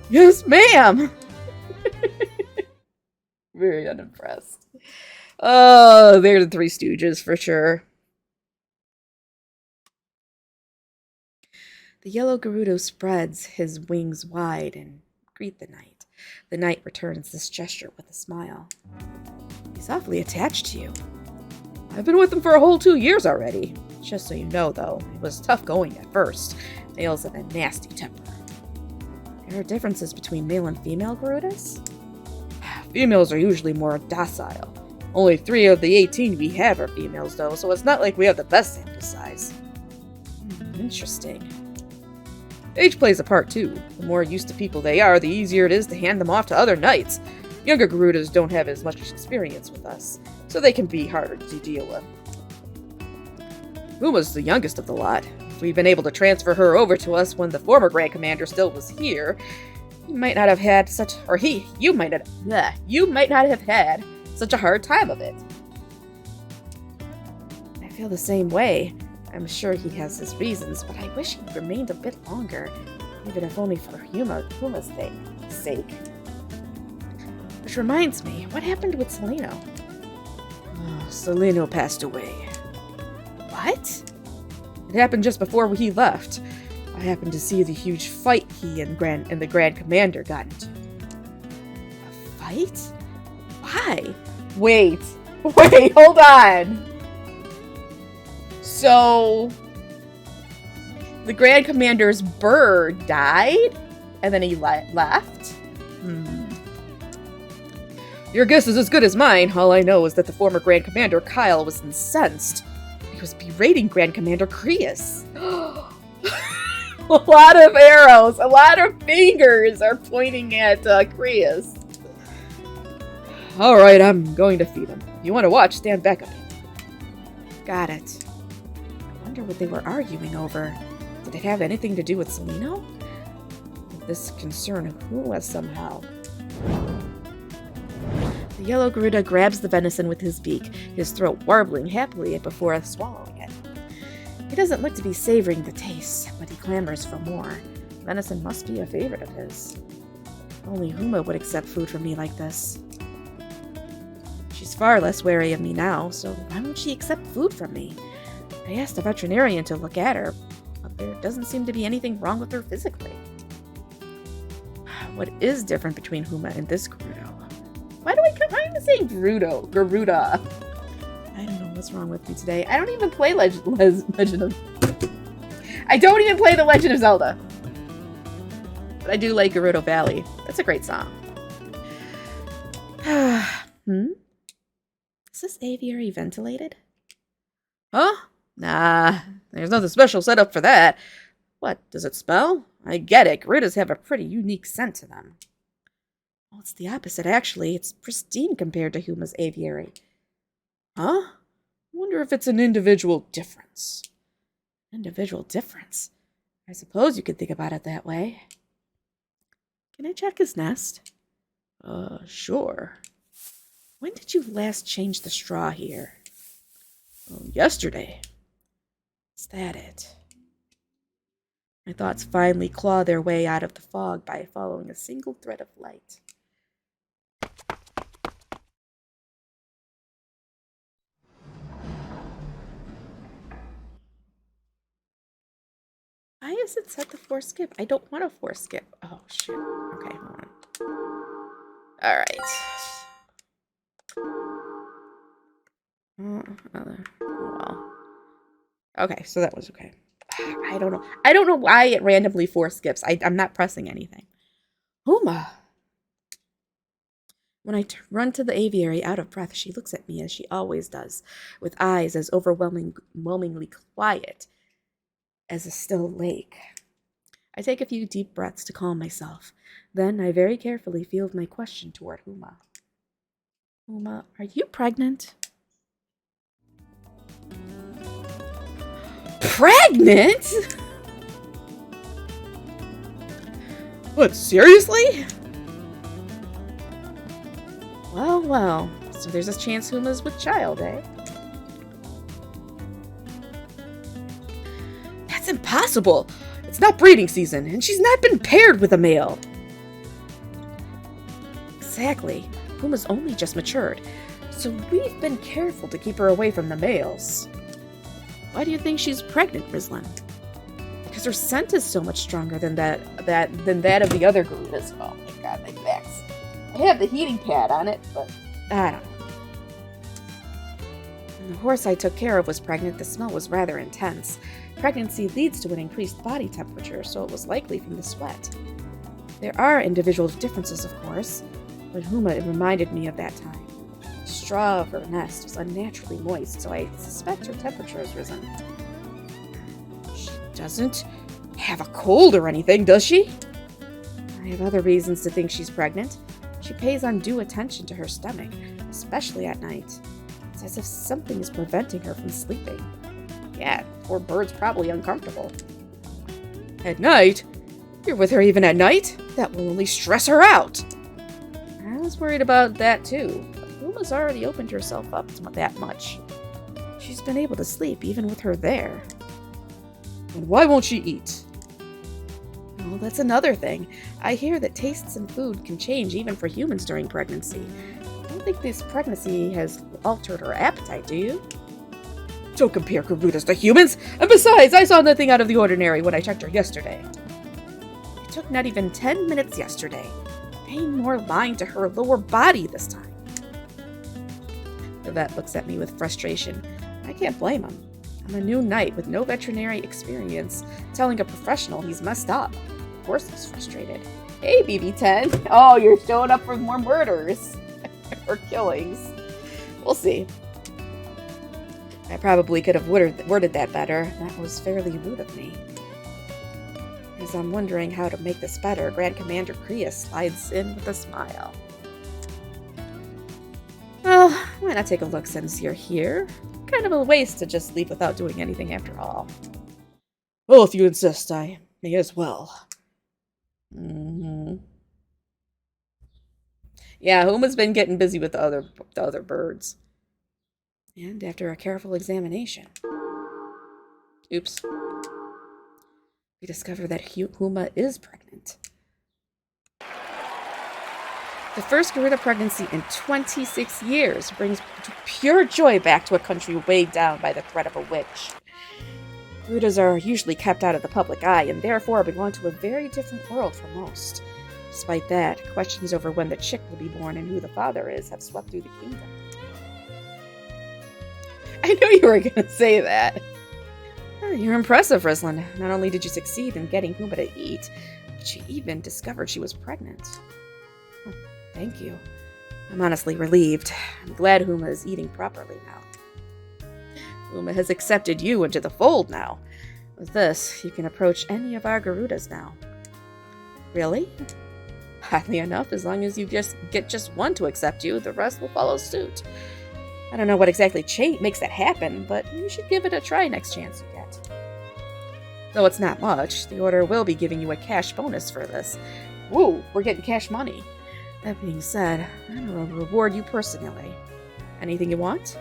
Yes, ma'am! Very unimpressed. Oh, they're the Three Stooges for sure. The yellow Gerudo spreads his wings wide and greet the knight. The knight returns this gesture with a smile. He's awfully attached to you. I've been with him for a whole 2 years already. Just so you know, though, it was tough going at first. Males have a nasty temper. There are differences between male and female Garudas? Females are usually more docile. Only 3 of the 18 we have are females, though, so it's not like we have the best sample size. Interesting. Age plays a part, too. The more used to people they are, the easier it is to hand them off to other knights. Younger Garudas don't have as much experience with us, so they can be harder to deal with. Uma's the youngest of the lot. If we'd been able to transfer her over to us when the former Grand Commander still was here, you might not have had such a hard time of it. I feel the same way. I'm sure he has his reasons, but I wish he'd remained a bit longer, even if only for Huma's sake. Which reminds me, what happened with Celino? Oh, Celino passed away. What? It happened just before he left. I happened to see the huge fight he and the Grand Commander got into. A fight? Why? Wait, hold on. So, the Grand Commander's bird died, and then he left? Your guess is as good as mine. All I know is that the former Grand Commander, Kyle, was incensed. He was berating Grand Commander Crius. A lot of arrows, a lot of fingers are pointing at Crius. Alright, I'm going to feed him. If you want to watch, stand back up. Got it. I wonder what they were arguing over. Did it have anything to do with Celino? Did this concern Hua somehow? The yellow Garuda grabs the venison with his beak, his throat warbling happily before swallowing it. He doesn't look to be savoring the taste, but he clamors for more. Venison must be a favorite of his. Only Huma would accept food from me like this. She's far less wary of me now, so why won't she accept food from me? I asked a veterinarian to look at her, but there doesn't seem to be anything wrong with her physically. What is different between Huma and this Gerudo? Why am I saying Garuda? I don't know what's wrong with me today. I don't even play I don't even play The Legend of Zelda. But I do like Gerudo Valley. That's a great song. Is this aviary ventilated? Huh? Nah, there's nothing special set up for that. What, does it smell? I get it. Garudas have a pretty unique scent to them. Well, it's the opposite, actually. It's pristine compared to Huma's aviary. Huh? I wonder if it's an individual difference. Individual difference? I suppose you could think about it that way. Can I check his nest? Sure. When did you last change the straw here? Oh, yesterday. Is that it? My thoughts finally claw their way out of the fog by following a single thread of light. Why is it set to force skip? I don't want to force skip. Oh, shoot. Okay, hold on. Alright. Well. Okay, so that was okay. I don't know. I don't know why it randomly force skips. I'm not pressing anything. Huma. When I run to the aviary out of breath, she looks at me as she always does, with eyes as overwhelmingly quiet as a still lake. I take a few deep breaths to calm myself. Then I very carefully field my question toward Huma. Huma, are you pregnant? Pregnant? What, seriously? Well. So there's a chance Huma's with child, eh? That's impossible! It's not breeding season, and she's not been paired with a male. Exactly. Huma's only just matured, so we've been careful to keep her away from the males. Why do you think she's pregnant, Rizlan? Because her scent is so much stronger than that of the other Garudas. Oh my god, my backs. I have the heating pad on it, but I don't know. When the horse I took care of was pregnant, the smell was rather intense. Pregnancy leads to an increased body temperature, so it was likely from the sweat. There are individual differences, of course, but Huma reminded me of that time. The straw of her nest was unnaturally moist, so I suspect her temperature has risen. She doesn't have a cold or anything, does she? I have other reasons to think she's pregnant. She pays undue attention to her stomach, especially at night. It's as if something is preventing her from sleeping. Yeah, poor bird's probably uncomfortable. At night? You're with her even at night? That will only stress her out. I was worried about that too, but Huma's already opened herself up that much. She's been able to sleep even with her there. And why won't she eat? Well, that's another thing. I hear that tastes in food can change even for humans during pregnancy. I don't think this pregnancy has altered her appetite, do you? Don't compare Garudas to humans! And besides, I saw nothing out of the ordinary when I checked her yesterday. It took not even 10 minutes yesterday. Paying more line to her lower body this time. The vet looks at me with frustration. I can't blame him. I'm a new knight with no veterinary experience, telling a professional he's messed up. Of course he's frustrated. Hey, BB-10. Oh, you're showing up for more murders. or killings. We'll see. I probably could have worded that better. That was fairly rude of me. As I'm wondering how to make this better, Grand Commander Crius slides in with a smile. Well, why not take a look since you're here? Kind of a waste to just leave without doing anything after all. Well, if you insist, I may as well. Yeah, Huma's been getting busy with the other birds. And after a careful examination... Oops. We discover that Huma is pregnant. The first Garuda pregnancy in 26 years brings pure joy back to a country weighed down by the threat of a witch. Garudas are usually kept out of the public eye and therefore belong to a very different world from most. Despite that, questions over when the chick will be born and who the father is have swept through the kingdom. I knew you were going to say that. You're impressive, Rizlan. Not only did you succeed in getting Huma to eat, but you even discovered she was pregnant. Thank you. I'm honestly relieved. I'm glad Huma is eating properly now. Huma has accepted you into the fold now. With this, you can approach any of our Garudas now. Really? Oddly enough, as long as you get just one to accept you, the rest will follow suit. I don't know what exactly makes that happen, but you should give it a try next chance you get. Though it's not much, the Order will be giving you a cash bonus for this. Woo, we're getting cash money. That being said, I will reward you personally. Anything you want?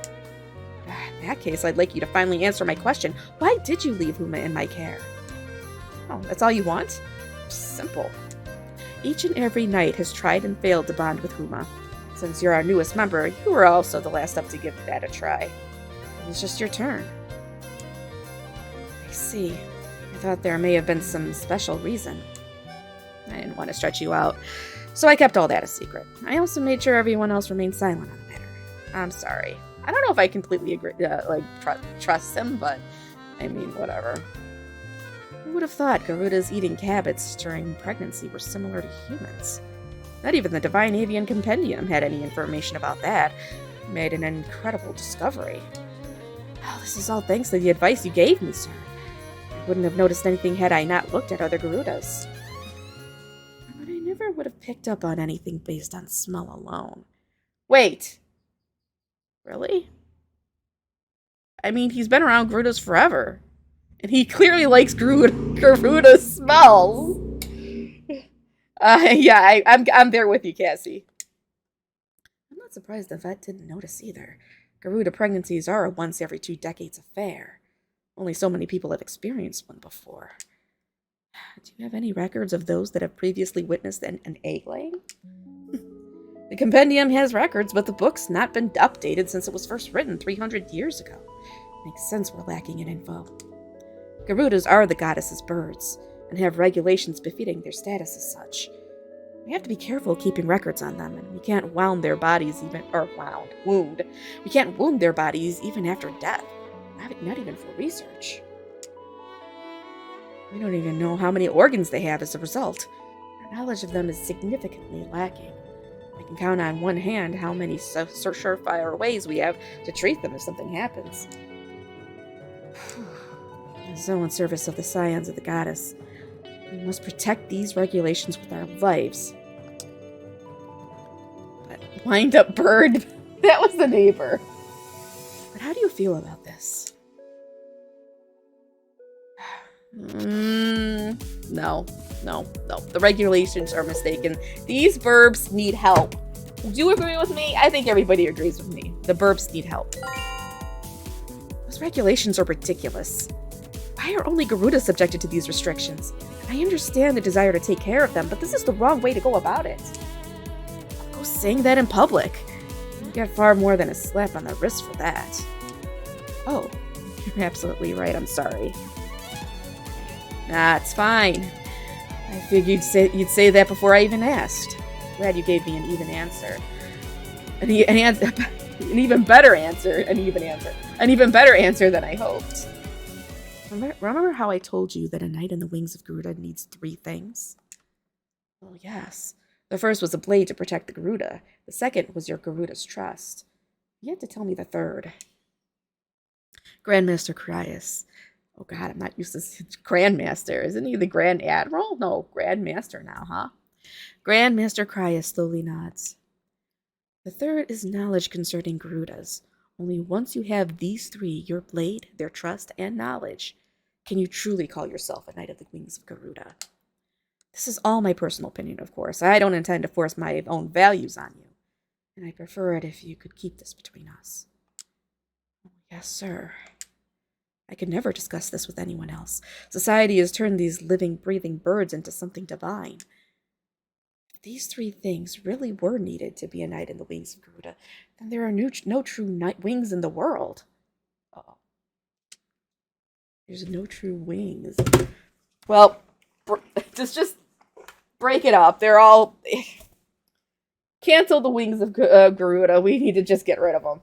In that case, I'd like you to finally answer my question. Why did you leave Huma in my care? Oh, that's all you want? Simple. Each and every knight has tried and failed to bond with Huma. Since you're our newest member, you were also the last up to give that a try. It was just your turn. I see. I thought there may have been some special reason. I didn't want to stretch you out, so I kept all that a secret. I also made sure everyone else remained silent on the matter. I'm sorry. I don't know if I completely agree, trust him, but I mean, whatever. Who would have thought Garuda's eating habits during pregnancy were similar to humans? Not even the Divine Avian Compendium had any information about that. You made an incredible discovery. Oh, this is all thanks to the advice you gave me, sir. wouldn't have noticed anything had I not looked at other Garudas. But I never would have picked up on anything based on smell alone. Wait. Really? I mean, he's been around Garudas forever. And he clearly likes Garuda smells. Yeah, I'm there with you, Cassie. I'm not surprised the vet didn't notice either. Garuda pregnancies are a once every 2 decades affair. Only so many people have experienced one before. Do you have any records of those that have previously witnessed an egg laying? The compendium has records, but the book's not been updated since it was first written 300 years ago. Makes sense we're lacking in info. Garudas are the goddess's birds, and have regulations befitting their status as such. We have to be careful keeping records on them, and we can't wound their bodies wound. We can't wound their bodies even after death, not even for research. We don't even know how many organs they have as a result. Our knowledge of them is significantly lacking. I can count on one hand how many surefire ways we have to treat them if something happens. So in service of the scions of the goddess, we must protect these regulations with our lives. But wind up bird, that was the neighbor. But how do you feel about this? No. The regulations are mistaken. These burbs need help. Do you agree with me? I think everybody agrees with me. The burbs need help. Those regulations are ridiculous. Why are only Garudas subjected to these restrictions? I understand the desire to take care of them, but this is the wrong way to go about it. Go saying that in public. You get far more than a slap on the wrist for that. Oh, you're absolutely right. I'm sorry. Nah, it's fine. I figured you'd say that before I even asked. Glad you gave me an even answer. An even better answer than I hoped. Remember how I told you that a knight in the wings of Garuda needs 3 things? Well, yes. The first was a blade to protect the Garuda. The second was your Garuda's trust. You had to tell me the third. Grandmaster Crius. Oh god, I'm not used to Grandmaster. Isn't he the Grand Admiral? No, Grandmaster now, huh? Grandmaster Crius slowly nods. The third is knowledge concerning Garudas. Only once you have these 3, your blade, their trust, and knowledge, can you truly call yourself a Knight of the Wings of Garuda. This is all my personal opinion, of course. I don't intend to force my own values on you, and I'd prefer it if you could keep this between us. Oh, yes, sir. I could never discuss this with anyone else. Society has turned these living, breathing birds into something divine. If these 3 things really were needed to be a knight in the wings of Garuda, then there are no true knight wings in the world. Uh-oh. There's no true wings. Well, just break it up. They're all... Cancel the wings of Garuda. We need to just get rid of them.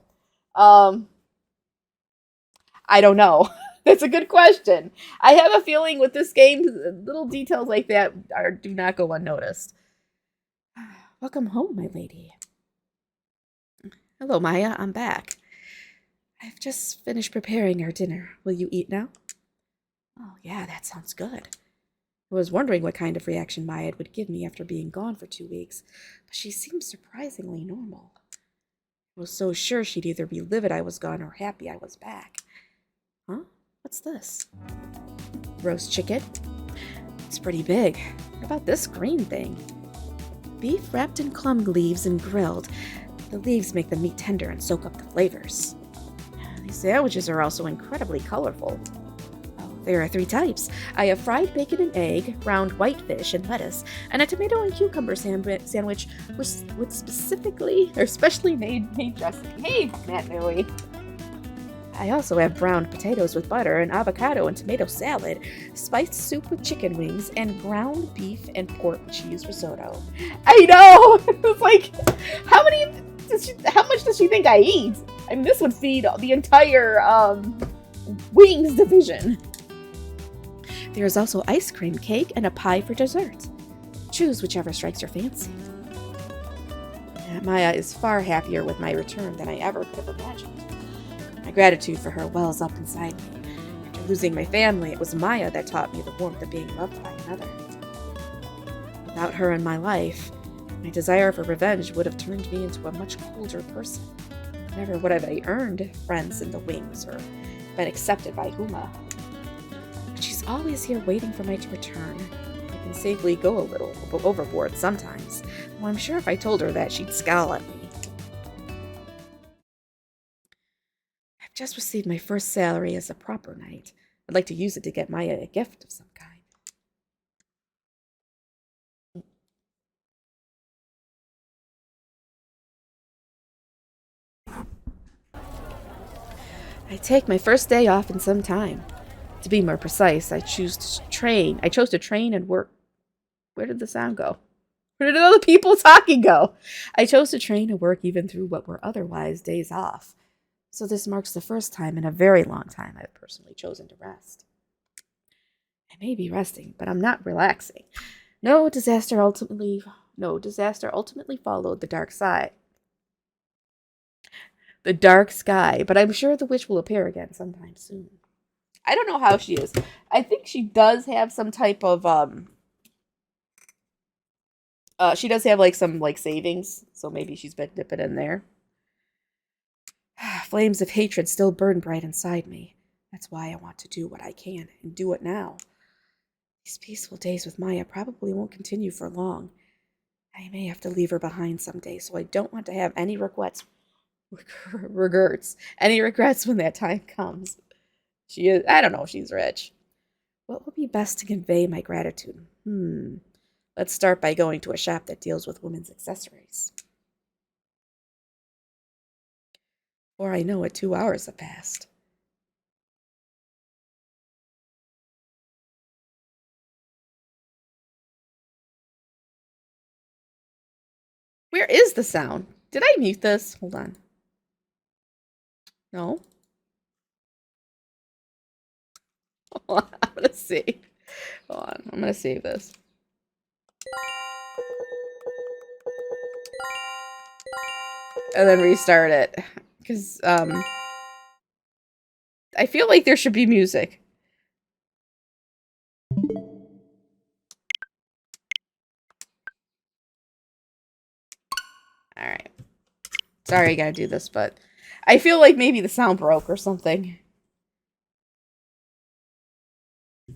I don't know. That's a good question. I have a feeling with this game, little details like that do not go unnoticed. Welcome home, my lady. Hello, Maya. I'm back. I've just finished preparing our dinner. Will you eat now? Oh, yeah, that sounds good. I was wondering what kind of reaction Maya would give me after being gone for 2 weeks, but she seemed surprisingly normal. I was so sure she'd either be livid I was gone or happy I was back. Huh? What's this? Roast chicken? It's pretty big. What about this green thing? Beef wrapped in plum leaves and grilled. The leaves make the meat tender and soak up the flavors. These sandwiches are also incredibly colorful. Oh, there are 3 types. I have fried bacon and egg, browned white fish and lettuce, and a tomato and cucumber sandwich with specially made dressing. Hey, Matt Noe. I also have browned potatoes with butter, an avocado and tomato salad, spiced soup with chicken wings, and ground beef and pork cheese risotto. I know! It's like, how much does she think I eat? I mean, this would feed the entire, wings division. There is also ice cream, cake, and a pie for dessert. Choose whichever strikes your fancy. Maya is far happier with my return than I ever could have imagined. My gratitude for her wells up inside me. After Losing my family, it was Maya that taught me the warmth of being loved by another. Without her in my life, my desire for revenge would have turned me into a much colder person. Never would have I earned friends in the wings or been accepted by Huma. But she's always here waiting for me to return. I can safely go a little overboard sometimes. Well, I'm sure if I told her that, she'd scowl at me. I've just received my first salary as a proper knight. I'd like to use it to get Maya a gift of some kind. I take my first day off in some time. To be more precise, I chose to train and work. Where did the sound go? Where did all the people talking go? I chose to train and work even through what were otherwise days off. So this marks the first time in a very long time I've personally chosen to rest. I may be resting, but I'm not relaxing. No disaster ultimately followed the dark side. The dark sky, but I'm sure the witch will appear again sometime soon. I don't know how she is. I think she does have some type of she does have like some like savings, so maybe she's been dipping in there. Flames of hatred still burn bright inside me. That's why I want to do what I can and do it now. These peaceful days with Maya probably won't continue for long. I may have to leave her behind someday, so I don't want to have any regrets when that time comes. I don't know if she's rich. What would be best to convey my gratitude? Let's start by going to a shop that deals with women's accessories. Before I know it, 2 hours have passed. Where is the sound? Did I mute this? Hold on. No? Hold on, I'm gonna see. Hold on, I'm gonna save this. And then restart it. Because, I feel like there should be music. Alright. Sorry I gotta do this, but I feel like maybe the sound broke or something.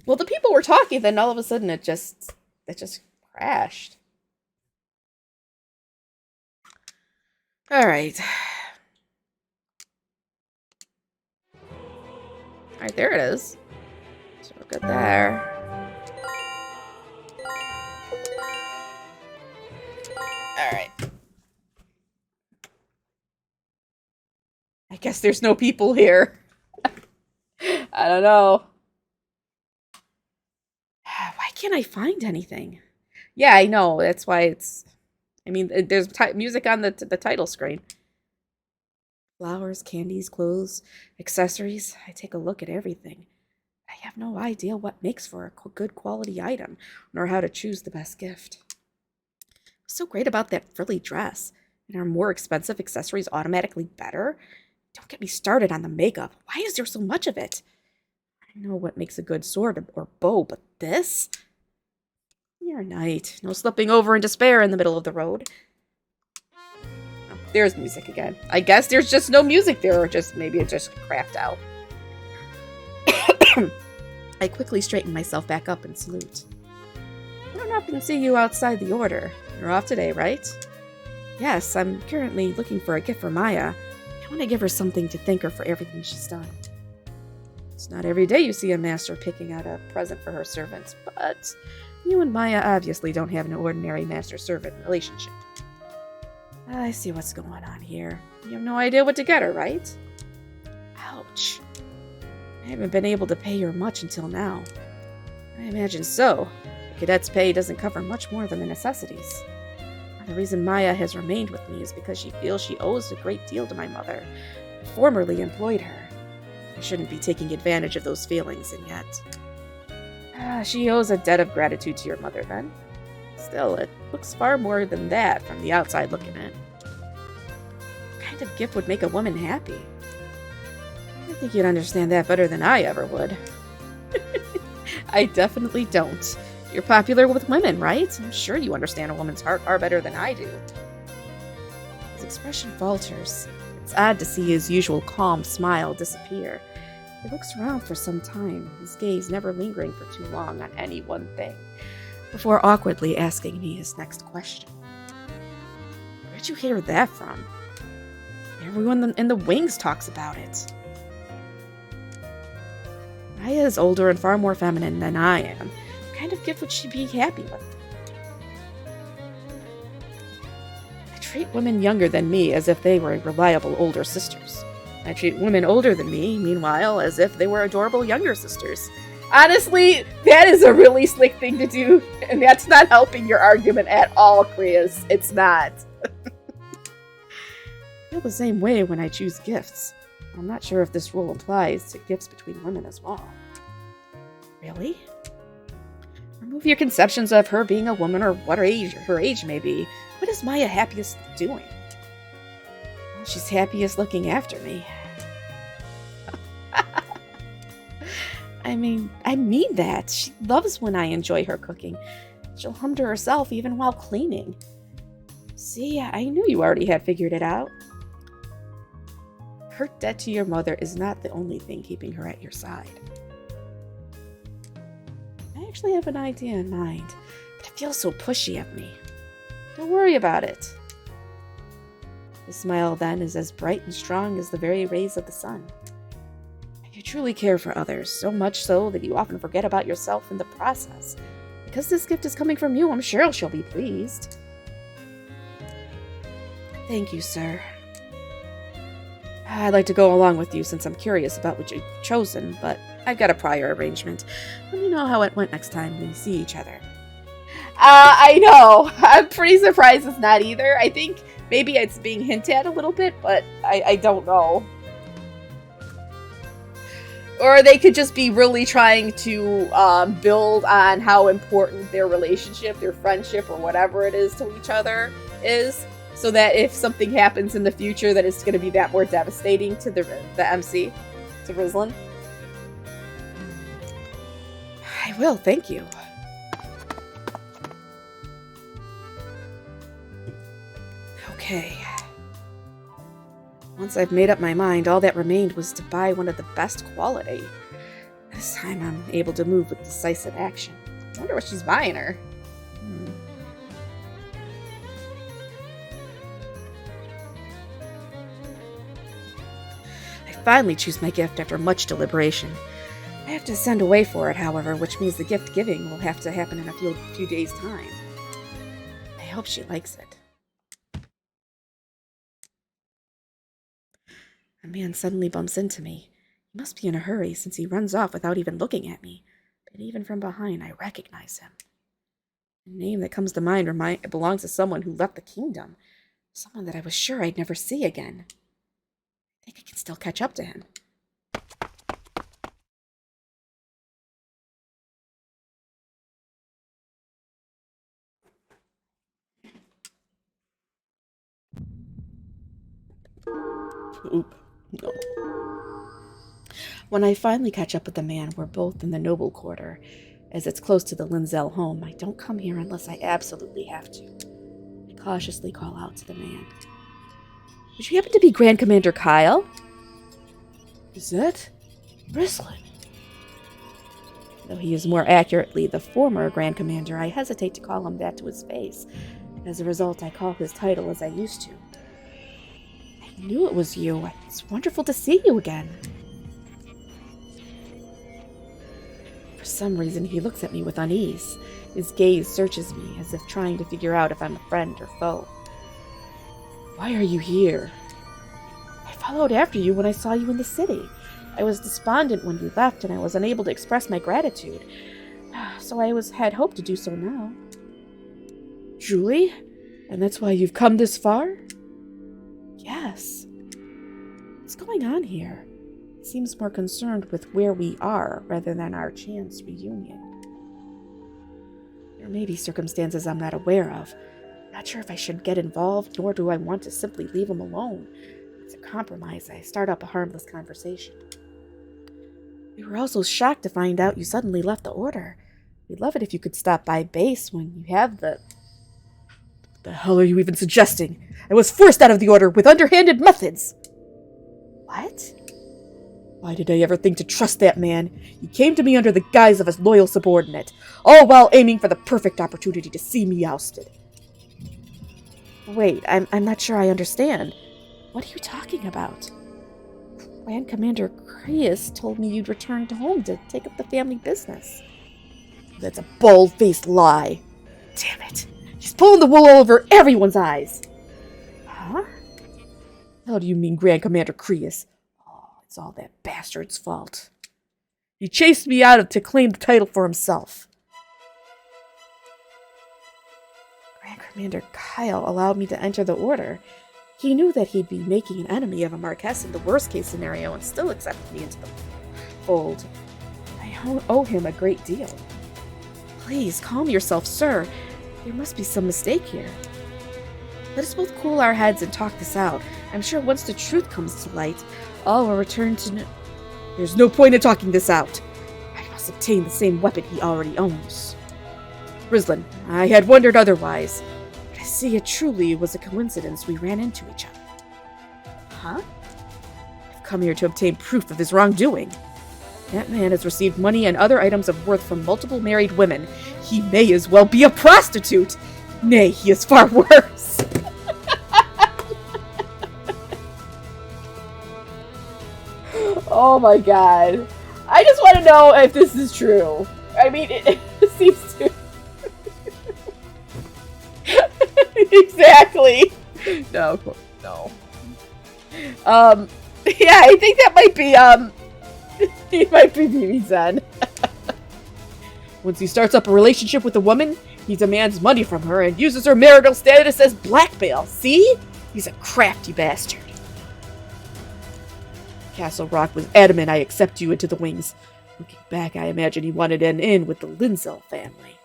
Well, the people were talking, then all of a sudden it just crashed. Alright. Alright, there it is. So we're good there. Alright. I guess there's no people here. I don't know. Why can't I find anything? Yeah, I know. That's why it's... I mean, there's music on the title screen. Flowers, candies, clothes, accessories. I take a look at everything. I have no idea what makes for a good quality item, nor how to choose the best gift. What's so great about that frilly dress? And are more expensive accessories automatically better? Don't get me started on the makeup. Why is there so much of it? I know what makes a good sword or bow, but this? You're a knight. No slipping over in despair in the middle of the road. Oh, there's music again. I guess there's just no music there, or just maybe it just crapped out. I quickly straighten myself back up and salute. I don't often see you outside the order. You're off today, right? Yes, I'm currently looking for a gift for Maya. I want to give her something to thank her for everything she's done. It's not every day you see a master picking out a present for her servants, but you and Maya obviously don't have an ordinary master-servant relationship. I see what's going on here. You have no idea what to get her, right? Ouch. I haven't been able to pay her much until now. I imagine so. The cadet's pay doesn't cover much more than the necessities. The reason Maya has remained with me is because she feels she owes a great deal to my mother, who formerly employed her. I shouldn't be taking advantage of those feelings, and yet... she owes a debt of gratitude to your mother, then. Still, it looks far more than that from the outside looking in. What kind of gift would make a woman happy? I think you'd understand that better than I ever would. I definitely don't. You're popular with women, right? I'm sure you understand a woman's heart far better than I do. His expression falters. It's odd to see his usual calm smile disappear. He looks around for some time, his gaze never lingering for too long on any one thing, before awkwardly asking me his next question. Where'd you hear that from? Everyone in the wings talks about it. Maya is older and far more feminine than I am. What kind of gift would she be happy with? I treat women younger than me as if they were reliable older sisters. I treat women older than me, meanwhile, as if they were adorable younger sisters. Honestly, that is a really slick thing to do, and that's not helping your argument at all, Crius. It's not. I feel the same way when I choose gifts. I'm not sure if this rule applies to gifts between women as well. Really? Remove your conceptions of her being a woman or what her age may be. What is Maya happiest doing? Well, she's happiest looking after me. I mean that. She loves when I enjoy her cooking. She'll hum to herself even while cleaning. See, I knew you already had figured it out. Her debt to your mother is not the only thing keeping her at your side. I actually have an idea in mind, but it feels so pushy of me. Don't worry about it. His smile then is as bright and strong as the very rays of the sun. You truly care for others, so much so that you often forget about yourself in the process. Because this gift is coming from you, I'm sure she'll be pleased. Thank you, sir. I'd like to go along with you since I'm curious about what you've chosen, but I've got a prior arrangement. Let me know how it went next time we see each other. I know. I'm pretty surprised it's not either. I think maybe it's being hinted at a little bit, but I don't know. Or they could just be really trying to build on how important their relationship, their friendship, or whatever it is to each other is. So that if something happens in the future, that it's going to be that more devastating to the MC, to Rizlin. I will, thank you. Okay. Once I've made up my mind, all that remained was to buy one of the best quality. This time I'm able to move with decisive action. I wonder what she's buying her. I finally choose my gift after much deliberation. I have to send away for it, however, which means the gift giving will have to happen in a few days' time. I hope she likes it. A man suddenly bumps into me. He must be in a hurry since he runs off without even looking at me. But even from behind, I recognize him. The name that comes to mind belongs to someone who left the kingdom. Someone that I was sure I'd never see again. I think I can still catch up to him. Oop. No. When I finally catch up with the man, we're both in the noble quarter. As it's close to the Linzell home, I don't come here unless I absolutely have to. I cautiously call out to the man. Would you happen to be Grand Commander Kyle? Is that Rislin? Though he is more accurately the former Grand Commander, I hesitate to call him that to his face. As a result, I call his title as I used to. I knew it was you. It's wonderful to see you again. For some reason, he looks at me with unease. His gaze searches me, as if trying to figure out if I'm a friend or foe. Why are you here? I followed after you when I saw you in the city. I was despondent when you left, and I was unable to express my gratitude. So I had hoped to do so now. Truly? And that's why you've come this far? Yes. What's going on here? It seems more concerned with where we are rather than our chance reunion. There may be circumstances I'm not aware of. I'm not sure if I should get involved, nor do I want to simply leave him alone. As a compromise, I start up a harmless conversation. We were also shocked to find out you suddenly left the order. We'd love it if you could stop by base when you have the... The hell are you even suggesting? I was forced out of the order with underhanded methods! What? Why did I ever think to trust that man? He came to me under the guise of a loyal subordinate, all while aiming for the perfect opportunity to see me ousted. Wait, I'm not sure I understand. What are you talking about? Grand Commander Crius told me you'd returned home to take up the family business. That's a bald-faced lie. Damn it. He's pulling the wool over everyone's eyes. Huh? How do you mean Grand Commander Crius? Oh, it's all that bastard's fault. He chased me out to claim the title for himself. Grand Commander Kyle allowed me to enter the order. He knew that he'd be making an enemy of a Marquess in the worst-case scenario and still accepted me into the fold. I owe him a great deal. Please, calm yourself, sir. There must be some mistake here. Let us both cool our heads and talk this out. I'm sure once the truth comes to light, all will return to... There's no point in talking this out. I must obtain the same weapon he already owns. Rislin, I had wondered otherwise. But I see it truly was a coincidence we ran into each other. Huh? I've come here to obtain proof of his wrongdoing. That man has received money and other items of worth from multiple married women. He may as well be a prostitute. Nay, he is far worse. Oh my god. I just want to know if this is true. I mean, it seems to... Exactly. No. Yeah, I think that might be, he might be BB-10. Once he starts up a relationship with a woman, he demands money from her and uses her marital status as blackmail. See? He's a crafty bastard. Castle Rock was adamant I accept you into the wings. Looking back, I imagine he wanted an in with the Linzel family.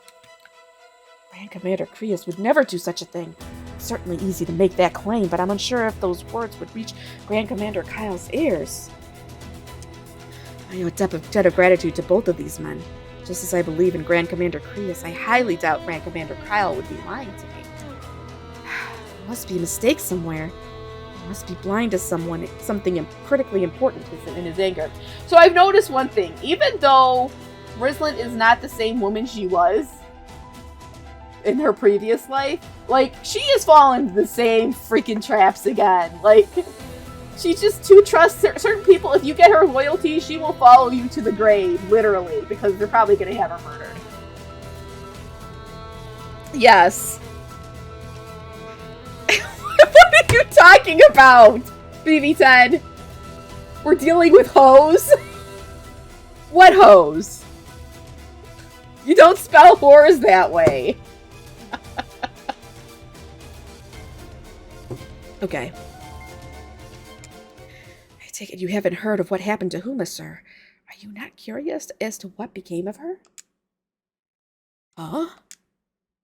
Grand Commander Crius would never do such a thing. It's certainly easy to make that claim, but I'm unsure if those words would reach Grand Commander Kyle's ears. I owe a debt of gratitude to both of these men. Just as I believe in Grand Commander Crius, I highly doubt Grand Commander Kyle would be lying to me. There must be a mistake somewhere. He must be blind to something critically important in his anger. So I've noticed one thing. Even though Rislin is not the same woman she was in her previous life, like, she has fallen into the same freaking traps again. Like, she's just too trusts certain people. If you get her loyalty, she will follow you to the grave, literally, because they're probably going to have her murdered. Yes. What are you talking about, BB-10? We're dealing with hoes? What hoes? You don't spell whores that way. Okay. I take it you haven't heard of what happened to Huma, sir. Are you not curious as to what became of her? Huh?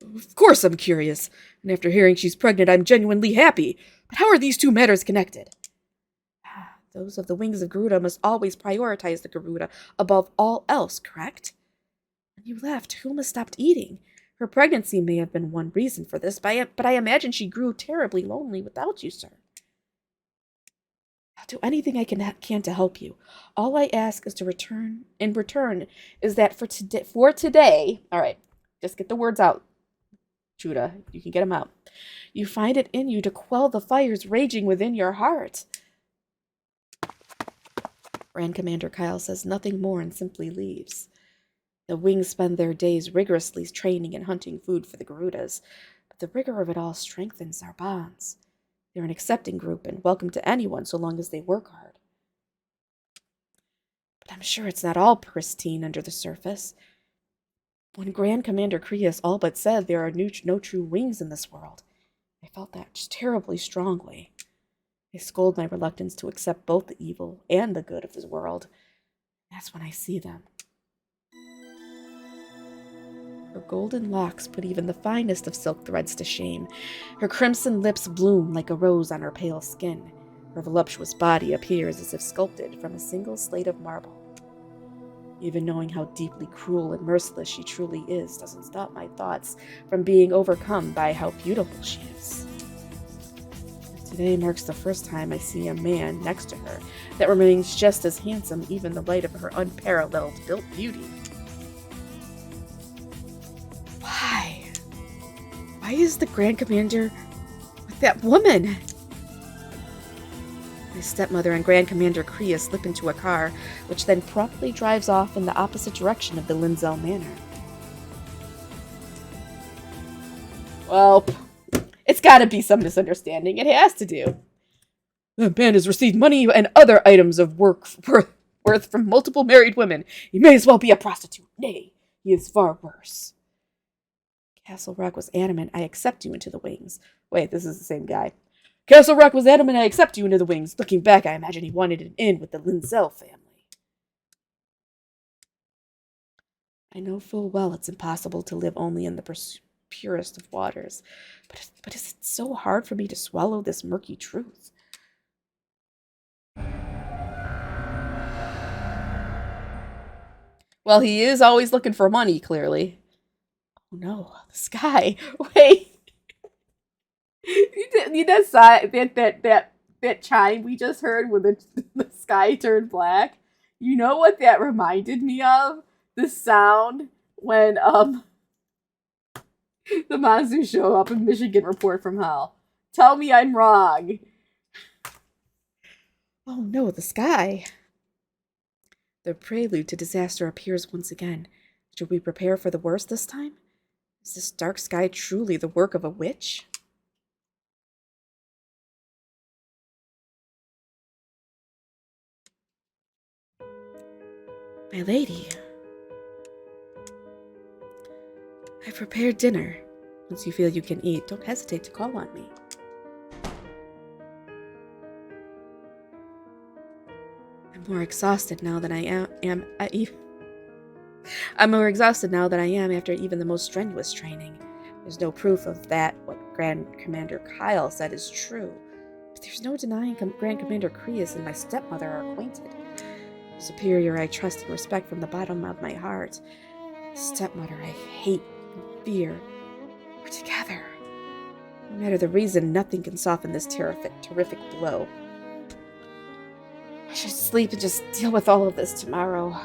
Of course I'm curious. And after hearing she's pregnant, I'm genuinely happy. But how are these two matters connected? Those of the wings of Garuda must always prioritize the Garuda above all else, correct? When you left, Huma stopped eating. Her pregnancy may have been one reason for this, but I imagine she grew terribly lonely without you, sir. I'll do anything I can to help you. All I ask is in return is that for today, all right, just get the words out, Chudah, you can get them out. You find it in you to quell the fires raging within your heart. Grand Commander Kyle says nothing more and simply leaves. The wings spend their days rigorously training and hunting food for the Garudas, but the rigor of it all strengthens our bonds. They're an accepting group and welcome to anyone so long as they work hard. But I'm sure it's not all pristine under the surface. When Grand Commander Crius all but said there are no true wings in this world, I felt that just terribly strongly. I scold my reluctance to accept both the evil and the good of this world. That's when I see them. Her golden locks put even the finest of silk threads to shame. Her crimson lips bloom like a rose on her pale skin. Her voluptuous body appears as if sculpted from a single slate of marble. Even knowing how deeply cruel and merciless she truly is doesn't stop my thoughts from being overcome by how beautiful she is. Today marks the first time I see a man next to her that remains just as handsome even in the light of her unparalleled built beauty. Why? Why is the Grand Commander with that woman? My stepmother and Grand Commander Crius slip into a car, which then promptly drives off in the opposite direction of the Lindsell Manor. Well, it's gotta be some misunderstanding. It has to do. The man has received money and other items of worth from multiple married women. He may as well be a prostitute. Nay, he is far worse. Castle Rock was adamant I accept you into the wings. Wait, this is the same guy. Castle Rock was adamant I accept you into the wings. Looking back, I imagine he wanted an in with the Lindsell family. I know full well it's impossible to live only in the purest of waters, but is it so hard for me to swallow this murky truth? Well, he is always looking for money, clearly. Oh no, the sky. Wait. That chime we just heard when the sky turned black. You know what that reminded me of? The sound when the monsters show up in Michigan Report from Hell. Tell me I'm wrong. Oh no, the sky. The prelude to disaster appears once again. Should we prepare for the worst this time? Is this dark sky truly the work of a witch? My lady, I prepared dinner. Once you feel you can eat, don't hesitate to call on me. I'm more exhausted now than I am. I'm more exhausted now than I am after even the most strenuous training. There's no proof of that. What Grand Commander Kyle said is true. But there's no denying Grand Commander Crius and my stepmother are acquainted. Superior I trust and respect from the bottom of my heart. Stepmother I hate and fear. We're together. No matter the reason, nothing can soften this terrific blow. I should sleep and just deal with all of this tomorrow.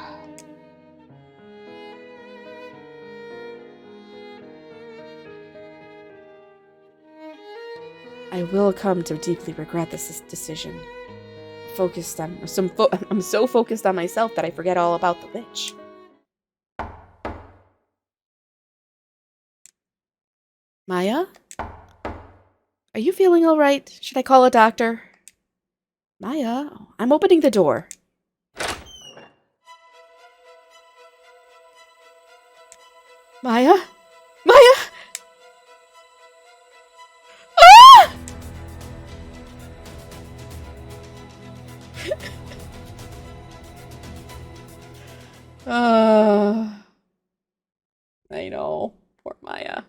I will come to deeply regret this decision. I'm so focused on myself that I forget all about the witch. Maya? Are you feeling all right? Should I call a doctor? Maya, I'm opening the door. Maya? Maya? I know. Poor Maya.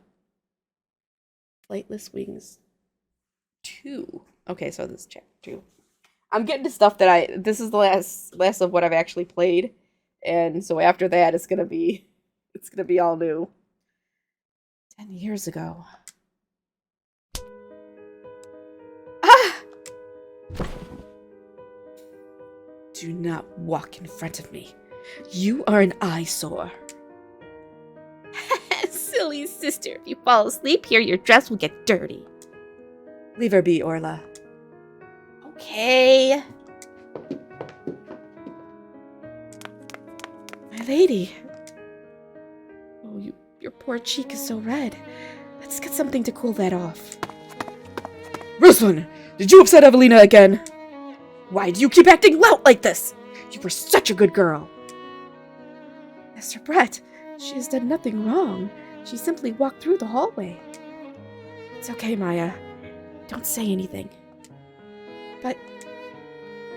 Flightless Wings 2. Okay, so this is chapter 2. I'm getting to stuff that this is the last of what I've actually played. And so after that, it's gonna be all new. 10 years ago. Ah! Do not walk in front of me. You are an eyesore. Silly sister, if you fall asleep here, your dress will get dirty. Leave her be, Orla. Okay. My lady. Oh, your poor cheek is so red. Let's get something to cool that off. Ruslan, did you upset Evelina again? Why do you keep acting loud like this? You were such a good girl. Mr. Brett, she has done nothing wrong. She simply walked through the hallway. It's okay, Maya. Don't say anything. But...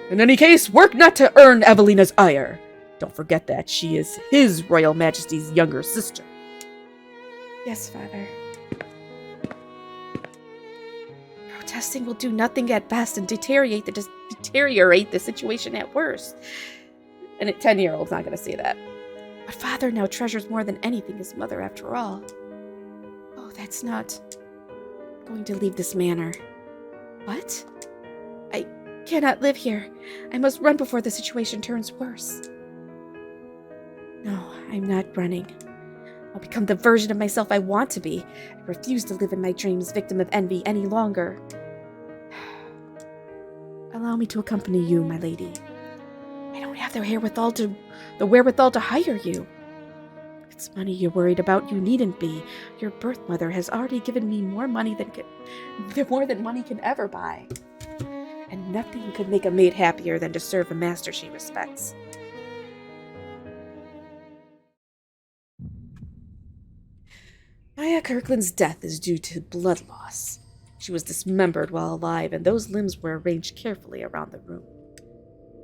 in any case, work not to earn Evelina's ire. Don't forget that she is His Royal Majesty's younger sister. Yes, Father. Protesting will do nothing at best and deteriorate the situation at worst. And a 10-year-old's not going to say that. But father now treasures more than anything his mother after all. Oh, that's not going to leave this manor. What? I cannot live here. I must run before the situation turns worse. No, I'm not running. I'll become the version of myself I want to be. I refuse to live in my dreams, victim of envy, any longer. Allow me to accompany you, my lady. I don't have the wherewithal to hire you. If it's money you're worried about, you needn't be. Your birth mother has already given me more than money can ever buy. And nothing could make a maid happier than to serve a master she respects. Maya Kirkland's death is due to blood loss. She was dismembered while alive, and those limbs were arranged carefully around the room.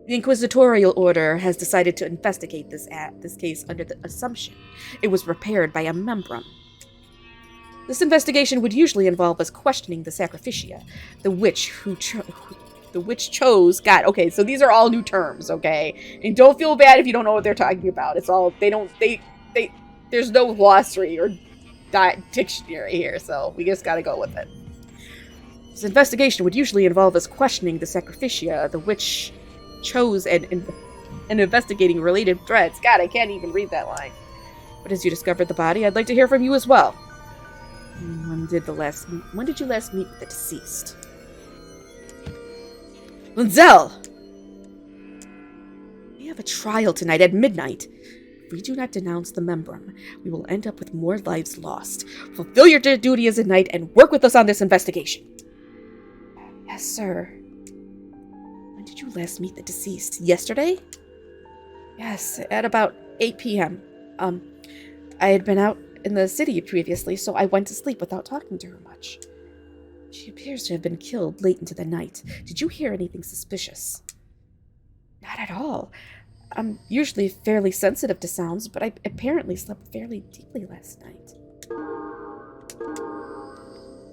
The Inquisitorial Order has decided to investigate this case under the assumption it was prepared by a membrum. This investigation would usually involve us questioning the Sacrificia, the witch chose. God, okay, so these are all new terms, okay? And don't feel bad if you don't know what they're talking about. It's all, there's no glossary or dictionary here, so we just gotta go with it. This investigation would usually involve us questioning the Sacrificia, the witch chose, and investigating related threats. God, I can't even read that line. But as you discovered the body, I'd like to hear from you as well. When did you last meet with the deceased? Linzel! We have a trial tonight at midnight. If we do not denounce the membrum, we will end up with more lives lost. Fulfill your duty as a knight and work with us on this investigation. Yes, sir. When did you last meet the deceased? Yesterday? Yes, at about 8 p.m. I had been out in the city previously, so I went to sleep without talking to her much. She appears to have been killed late into the night. Did you hear anything suspicious? Not at all. I'm usually fairly sensitive to sounds, but I apparently slept fairly deeply last night.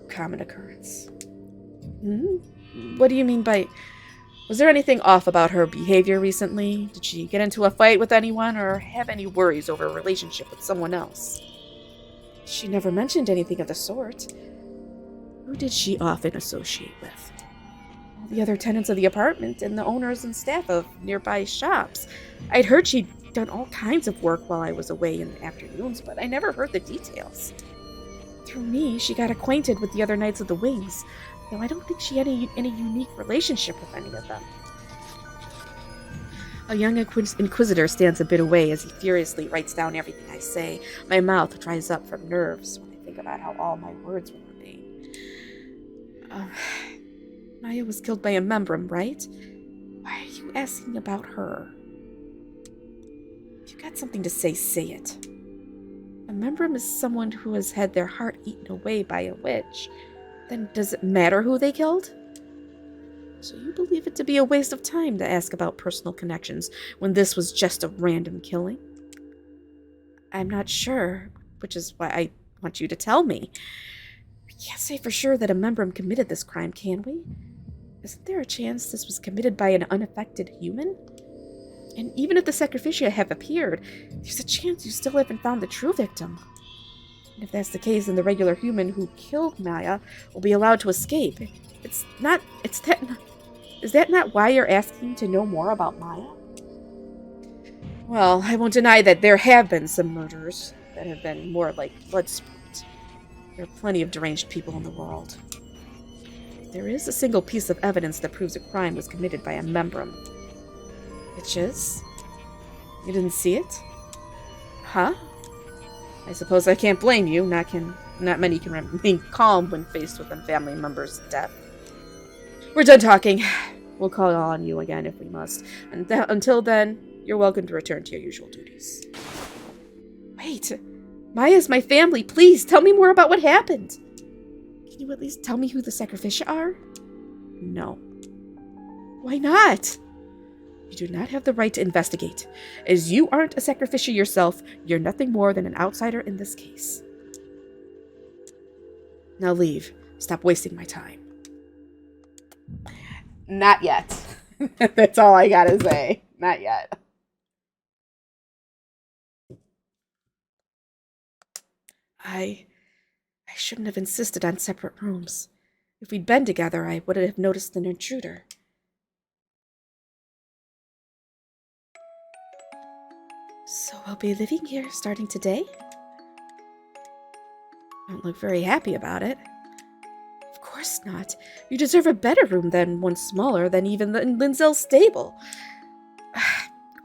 Common occurrence. What do you mean by... Was there anything off about her behavior recently? Did she get into a fight with anyone or have any worries over a relationship with someone else? She never mentioned anything of the sort. Who did she often associate with? All the other tenants of the apartment and the owners and staff of nearby shops. I'd heard she'd done all kinds of work while I was away in the afternoons, but I never heard the details. Through me, she got acquainted with the other Knights of the Wings, though I don't think she had any unique relationship with any of them. A young inquisitor stands a bit away as he furiously writes down everything I say. My mouth dries up from nerves when I think about how all my words will remain. Maya was killed by a membrum, right? Why are you asking about her? If you got something to say, say it. A membrum is someone who has had their heart eaten away by a witch. Then does it matter who they killed? So you believe it to be a waste of time to ask about personal connections when this was just a random killing? I'm not sure, which is why I want you to tell me. We can't say for sure that a membrum committed this crime, can we? Isn't there a chance this was committed by an unaffected human? And even if the Sacrificia have appeared, there's a chance you still haven't found the true victim. And if that's the case, then the regular human who killed Maya will be allowed to escape. Is that not why you're asking to know more about Maya? Well, I won't deny that there have been some murders that have been more like blood sport. There are plenty of deranged people in the world. There is a single piece of evidence that proves a crime was committed by a membrum. Which is? You didn't see it? Huh? I suppose I can't blame you. Not many can remain calm when faced with a family member's death. We're done talking. We'll call on you again if we must. And until then, you're welcome to return to your usual duties. Wait. Maya's my family. Please, tell me more about what happened. Can you at least tell me who the Sacrificia are? No. Why not? You do not have the right to investigate. As you aren't a Sacrificia yourself, you're nothing more than an outsider in this case. Now leave. Stop wasting my time. Not yet. That's all I gotta say. Not yet. I shouldn't have insisted on separate rooms. If we'd been together, I would have noticed an intruder. So I'll be living here starting today? Don't look very happy about it. Of course not. You deserve a better room than one smaller than even Linzel's stable.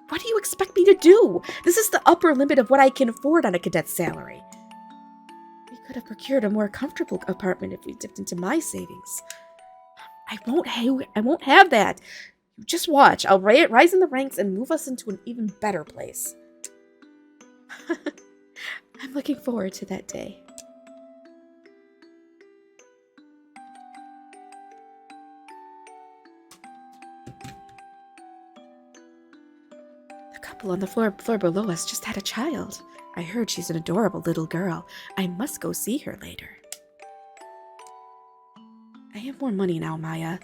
What do you expect me to do? This is the upper limit of what I can afford on a cadet's salary. We could have procured a more comfortable apartment if we dipped into my savings. I won't have that. You just watch. I'll rise in the ranks and move us into an even better place. I'm looking forward to that day. The couple on the floor below us just had a child. I heard she's an adorable little girl. I must go see her later. I have more money now, Maya.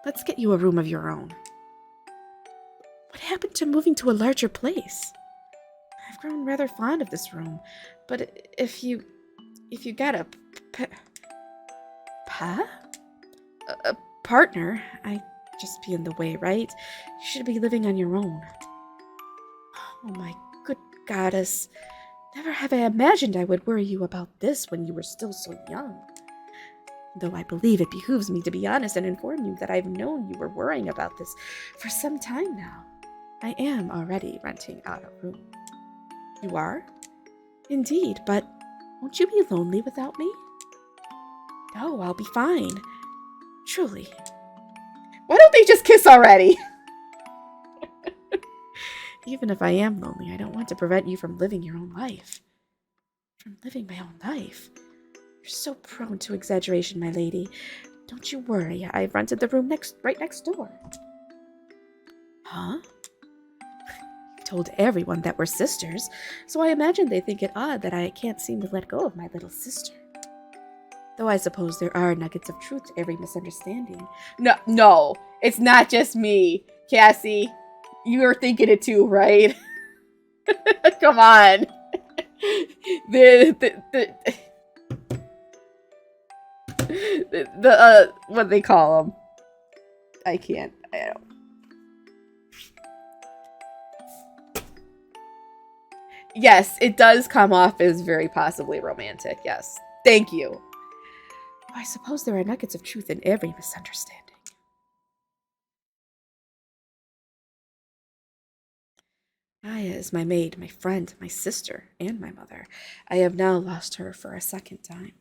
Let's get you a room of your own. What happened to moving to a larger place? I've grown rather fond of this room, but if you got a partner, I'd just be in the way, right? You should be living on your own. Oh my good goddess. Never have I imagined I would worry you about this when you were still so young. Though I believe it behooves me to be honest and inform you that I've known you were worrying about this for some time now. I am already renting out a room. You are? Indeed, but won't you be lonely without me? No, I'll be fine. Truly. Why don't they just kiss already? Even if I am lonely, I don't want to prevent you from living your own life. From living my own life? You're so prone to exaggeration, my lady. Don't you worry, I've rented the room right next door. Huh? Told everyone that we're sisters, so I imagine they think it odd that I can't seem to let go of my little sister. Though I suppose there are nuggets of truth to every misunderstanding. No, it's not just me, Cassie. You're thinking it too, right? Come on. What they call them? I don't. Yes, it does come off as very possibly romantic, yes. Thank you. I suppose there are nuggets of truth in every misunderstanding. Aya is my maid, my friend, my sister, and my mother. I have now lost her for a second time.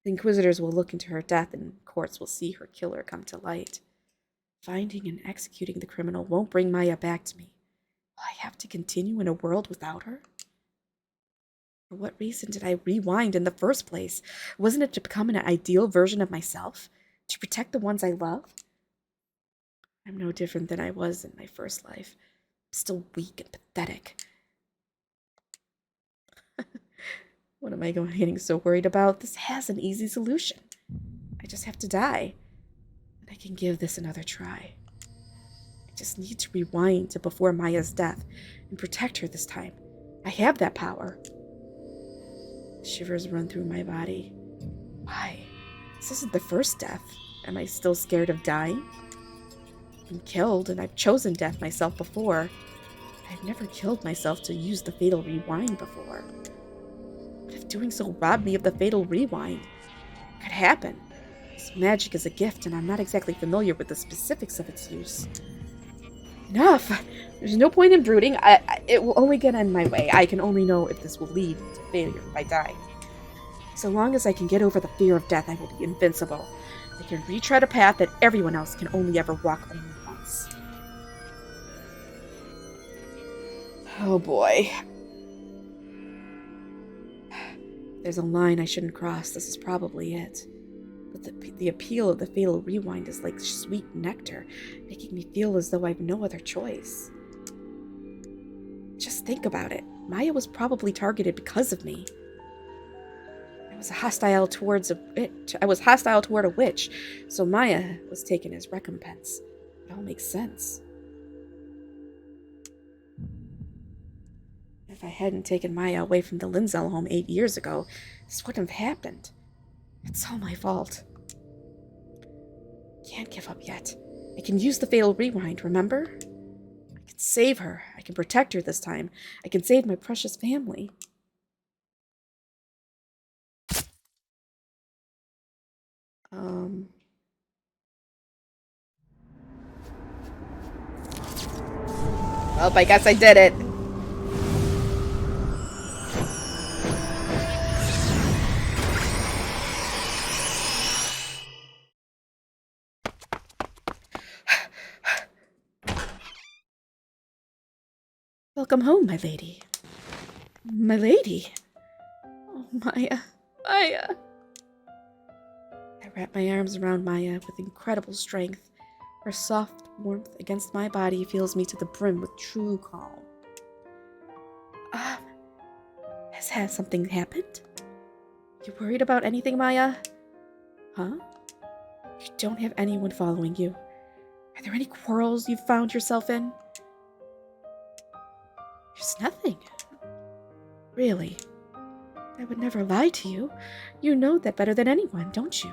The Inquisitors will look into her death, and courts will see her killer come to light. Finding and executing the criminal won't bring Maya back to me. Will I have to continue in a world without her? For what reason did I rewind in the first place? Wasn't it to become an ideal version of myself? To protect the ones I love? I'm no different than I was in my first life. I'm still weak and pathetic. What am I getting so worried about? This has an easy solution. I just have to die. And I can give this another try. I just need to rewind to before Maya's death and protect her this time. I have that power. Shivers run through my body. Why? This isn't the first death. Am I still scared of dying? I've been killed, and I've chosen death myself before. I've never killed myself to use the fatal rewind before. What if doing so robbed me of the fatal rewind? It could happen. This magic is a gift, and I'm not exactly familiar with the specifics of its use. Enough! There's no point in brooding. It will only get in my way. I can only know if this will lead to failure by dying. So long as I can get over the fear of death, I will be invincible. I can retread a path that everyone else can only ever walk only once. Oh boy. There's a line I shouldn't cross. This is probably it. But the appeal of the fatal rewind is like sweet nectar, making me feel as though I've no other choice. Just think about it. Maya was probably targeted because of me. I was hostile toward a witch, so Maya was taken as recompense. It all makes sense. If I hadn't taken Maya away from the Linzel home 8 years ago, this wouldn't have happened. It's all my fault. Can't give up yet. I can use the fatal rewind, remember? I can save her. I can protect her this time. I can save my precious family. Well, I guess I did it. Welcome home, my lady. My lady? Oh, Maya. Maya. I wrap my arms around Maya with incredible strength. Her soft warmth against my body fills me to the brim with true calm. Has something happened? You worried about anything, Maya? Huh? You don't have anyone following you. Are there any quarrels you've found yourself in? There's nothing. Really? I would never lie to you. You know that better than anyone, don't you?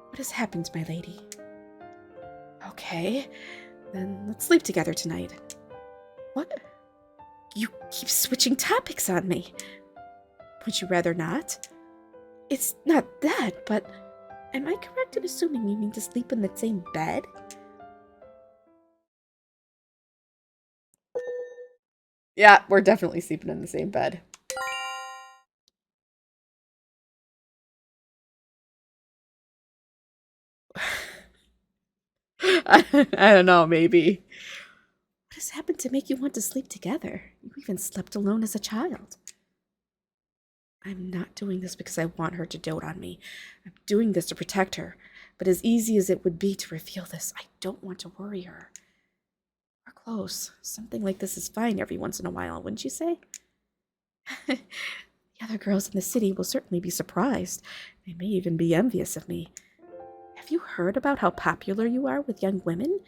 What has happened, my lady? Okay, then let's sleep together tonight. What? You keep switching topics on me. Would you rather not? It's not that, but am I correct in assuming you mean to sleep in the same bed? Yeah, we're definitely sleeping in the same bed. I don't know, maybe. What has happened to make you want to sleep together? You even slept alone as a child. I'm not doing this because I want her to dote on me. I'm doing this to protect her. But as easy as it would be to reveal this, I don't want to worry her. We're close. Something like this is fine every once in a while, wouldn't you say? The other girls in the city will certainly be surprised. They may even be envious of me. Have you heard about how popular you are with young women?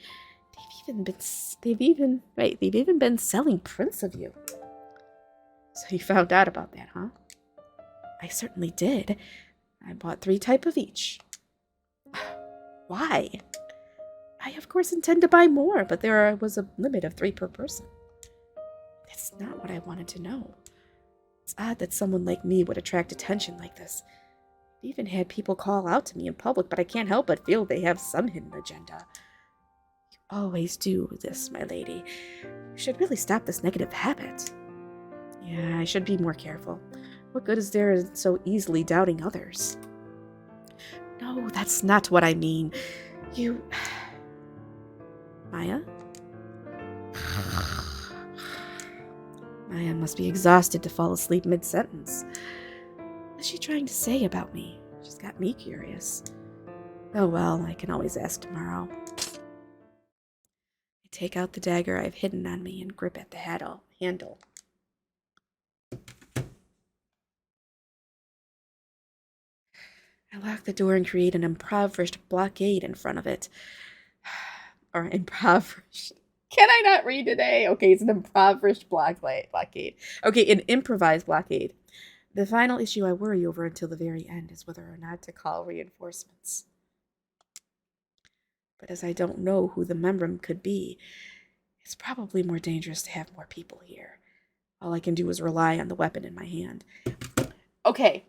They've even been selling prints of you. So you found out about that, huh? I certainly did. I bought 3 types of each. Why? I of course intend to buy more, but there was a limit of 3 per person. That's not what I wanted to know. It's odd that someone like me would attract attention like this. I've even had people call out to me in public, but I can't help but feel they have some hidden agenda. You always do this, my lady. You should really stop this negative habit. Yeah, I should be more careful. What good is there in so easily doubting others? No, that's not what I mean. You... Maya? Maya must be exhausted to fall asleep mid-sentence. What is she trying to say about me? She's got me curious. Oh well, I can always ask tomorrow. I take out the dagger I've hidden on me and grip at the handle. I lock the door and create an impoverished blockade in front of it. Or impoverished. Can I not read today? Okay, it's an impoverished blockade. Okay, an improvised blockade. The final issue I worry over until the very end is whether or not to call reinforcements. But as I don't know who the member could be, it's probably more dangerous to have more people here. All I can do is rely on the weapon in my hand. Okay.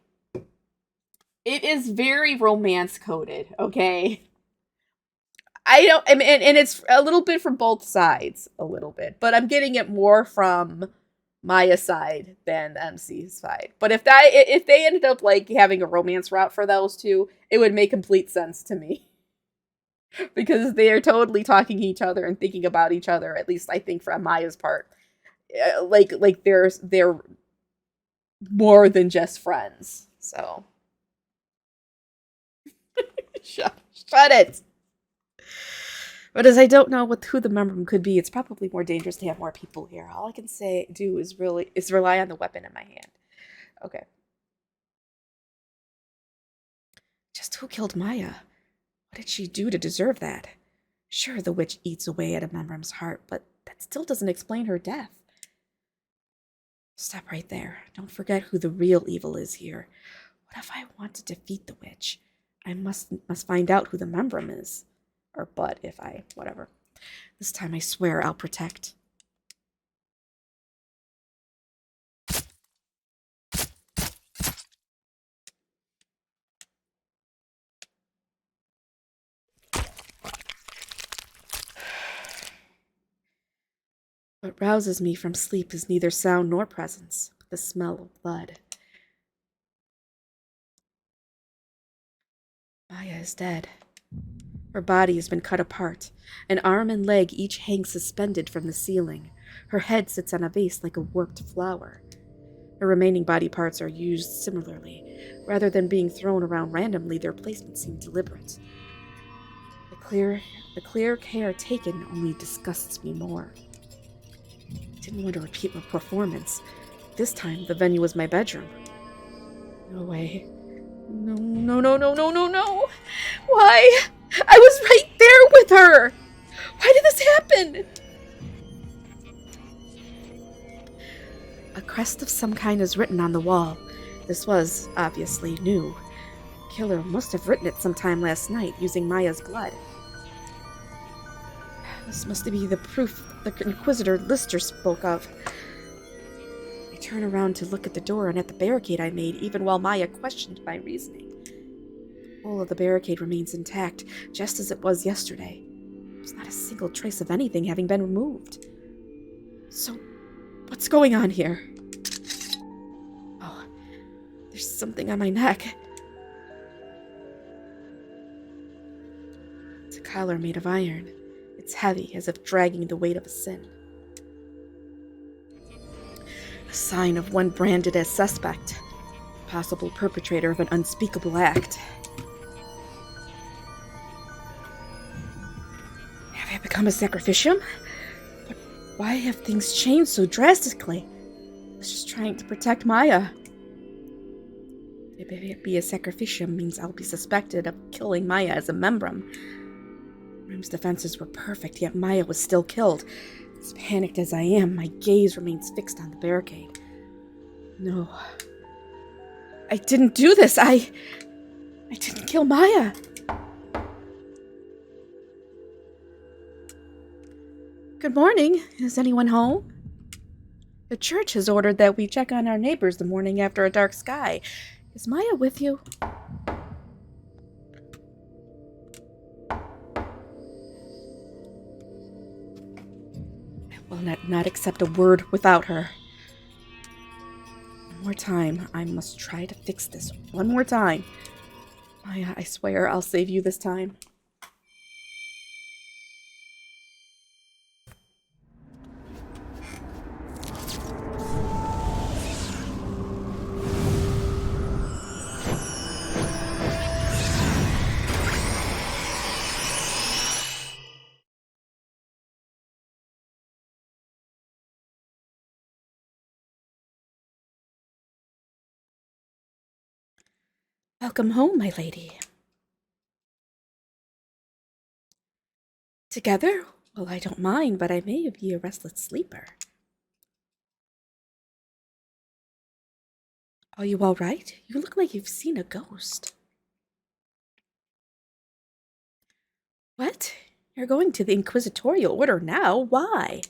It is very romance coded, okay? And it's a little bit from both sides, a little bit. But I'm getting it more from Maya's side than MC's side. But if they ended up like having a romance route for those two, it would make complete sense to me. Because they are totally talking to each other and thinking about each other, at least I think from Maya's part. Like they're more than just friends. So shut it. But as I don't know who the member could be, it's probably more dangerous to have more people here. All I can do is rely on the weapon in my hand. Okay. Just who killed Maya? What did she do to deserve that? Sure, the witch eats away at a member's heart, but that still doesn't explain her death. Stop right there. Don't forget who the real evil is here. What if I want to defeat the witch? I must find out who the membrum is. Or but if I, whatever. This time I swear I'll protect. What rouses me from sleep is neither sound nor presence, but the smell of blood. Maya is dead. Her body has been cut apart. An arm and leg each hang suspended from the ceiling. Her head sits on a vase like a warped flower. The remaining body parts are used similarly. Rather than being thrown around randomly, their placement seemed deliberate. The clear care taken only disgusts me more. I didn't want to repeat my performance. This time, the venue was my bedroom. No way. No. Why? I was right there with her! Why did this happen? A crest of some kind is written on the wall. This was, obviously, new. The killer must have written it sometime last night, using Maya's blood. This must be the proof the Inquisitor Lister spoke of. I turn around to look at the door and at the barricade I made, even while Maya questioned my reasoning. The whole of the barricade remains intact, just as it was yesterday. There's not a single trace of anything having been removed. So, what's going on here? Oh, there's something on my neck. It's a collar made of iron. It's heavy, as if dragging the weight of a sin. A sign of one branded as suspect, possible perpetrator of an unspeakable act. Have I become a sacrificium? But why have things changed so drastically? I was just trying to protect Maya. If be a sacrificium means I'll be suspected of killing Maya as a membrum. Room's defenses were perfect, yet Maya was still killed. As panicked as I am, my gaze remains fixed on the barricade. No. I didn't do this. I didn't kill Maya. Good morning. Is anyone home? The church has ordered that we check on our neighbors the morning after a dark sky. Is Maya with you? I will not accept a word without her. One more time. I must try to fix this. One more time. Maya, I swear I'll save you this time. Welcome home, my lady. Together? Well, I don't mind, but I may be a restless sleeper. Are you all right? You look like you've seen a ghost. What? You're going to the inquisitorial order now? Why?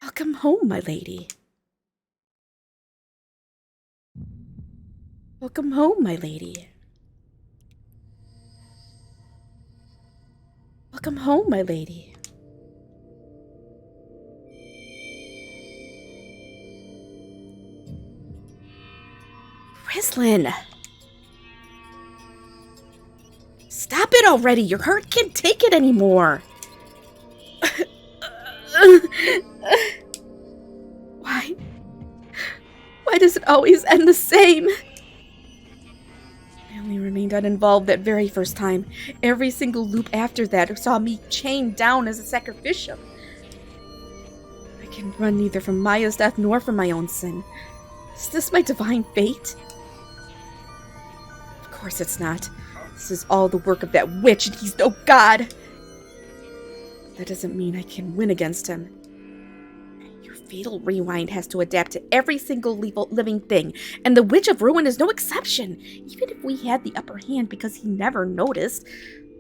Welcome home, my lady. Welcome home, my lady. Welcome home, my lady. Rislin! Stop it already! Your heart can't take it anymore! Why? Why does it always end the same? I only remained uninvolved that very first time. Every single loop after that saw me chained down as a sacrificium. I can run neither from Maya's death nor from my own sin. Is this my divine fate? Of course it's not. This is all the work of that witch, and he's no god. That doesn't mean I can win against him. Fatal Rewind has to adapt to every single living thing, and the Witch of Ruin is no exception, even if we had the upper hand because he never noticed.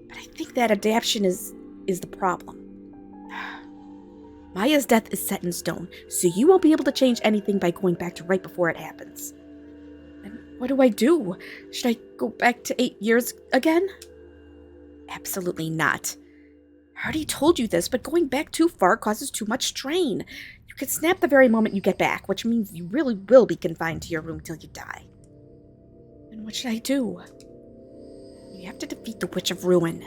But I think that adaptation is the problem. Maya's death is set in stone, so you won't be able to change anything by going back to right before it happens. And what do I do? Should I go back to 8 years again? Absolutely not. I already told you this, but going back too far causes too much strain. You could snap the very moment you get back, which means you really will be confined to your room till you die. And what should I do? You have to defeat the Witch of Ruin.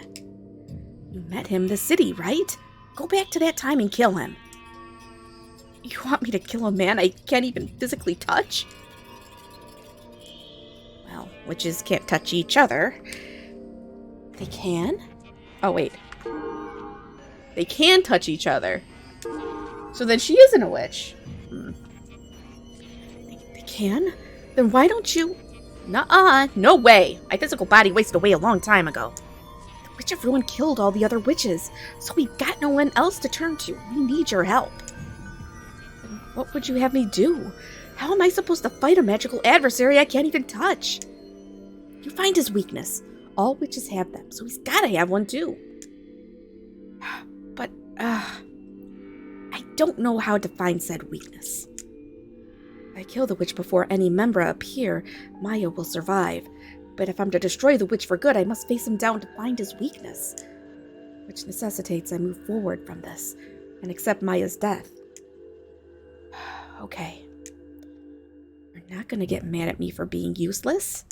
You met him in the city, right? Go back to that time and kill him. You want me to kill a man I can't even physically touch? Well, witches can't touch each other. They can? Oh, wait. They can touch each other. So then she isn't a witch. They can? Then why don't you... Nuh-uh. No way. My physical body wasted away a long time ago. The Witch of Ruin killed all the other witches, so we've got no one else to turn to. We need your help. Then what would you have me do? How am I supposed to fight a magical adversary I can't even touch? You find his weakness. All witches have them, so he's gotta have one too. But, I don't know how to find said weakness. If I kill the witch before any member appear, Maya will survive. But if I'm to destroy the witch for good, I must face him down to find his weakness. Which necessitates I move forward from this, and accept Maya's death. Okay. You're not gonna get mad at me for being useless?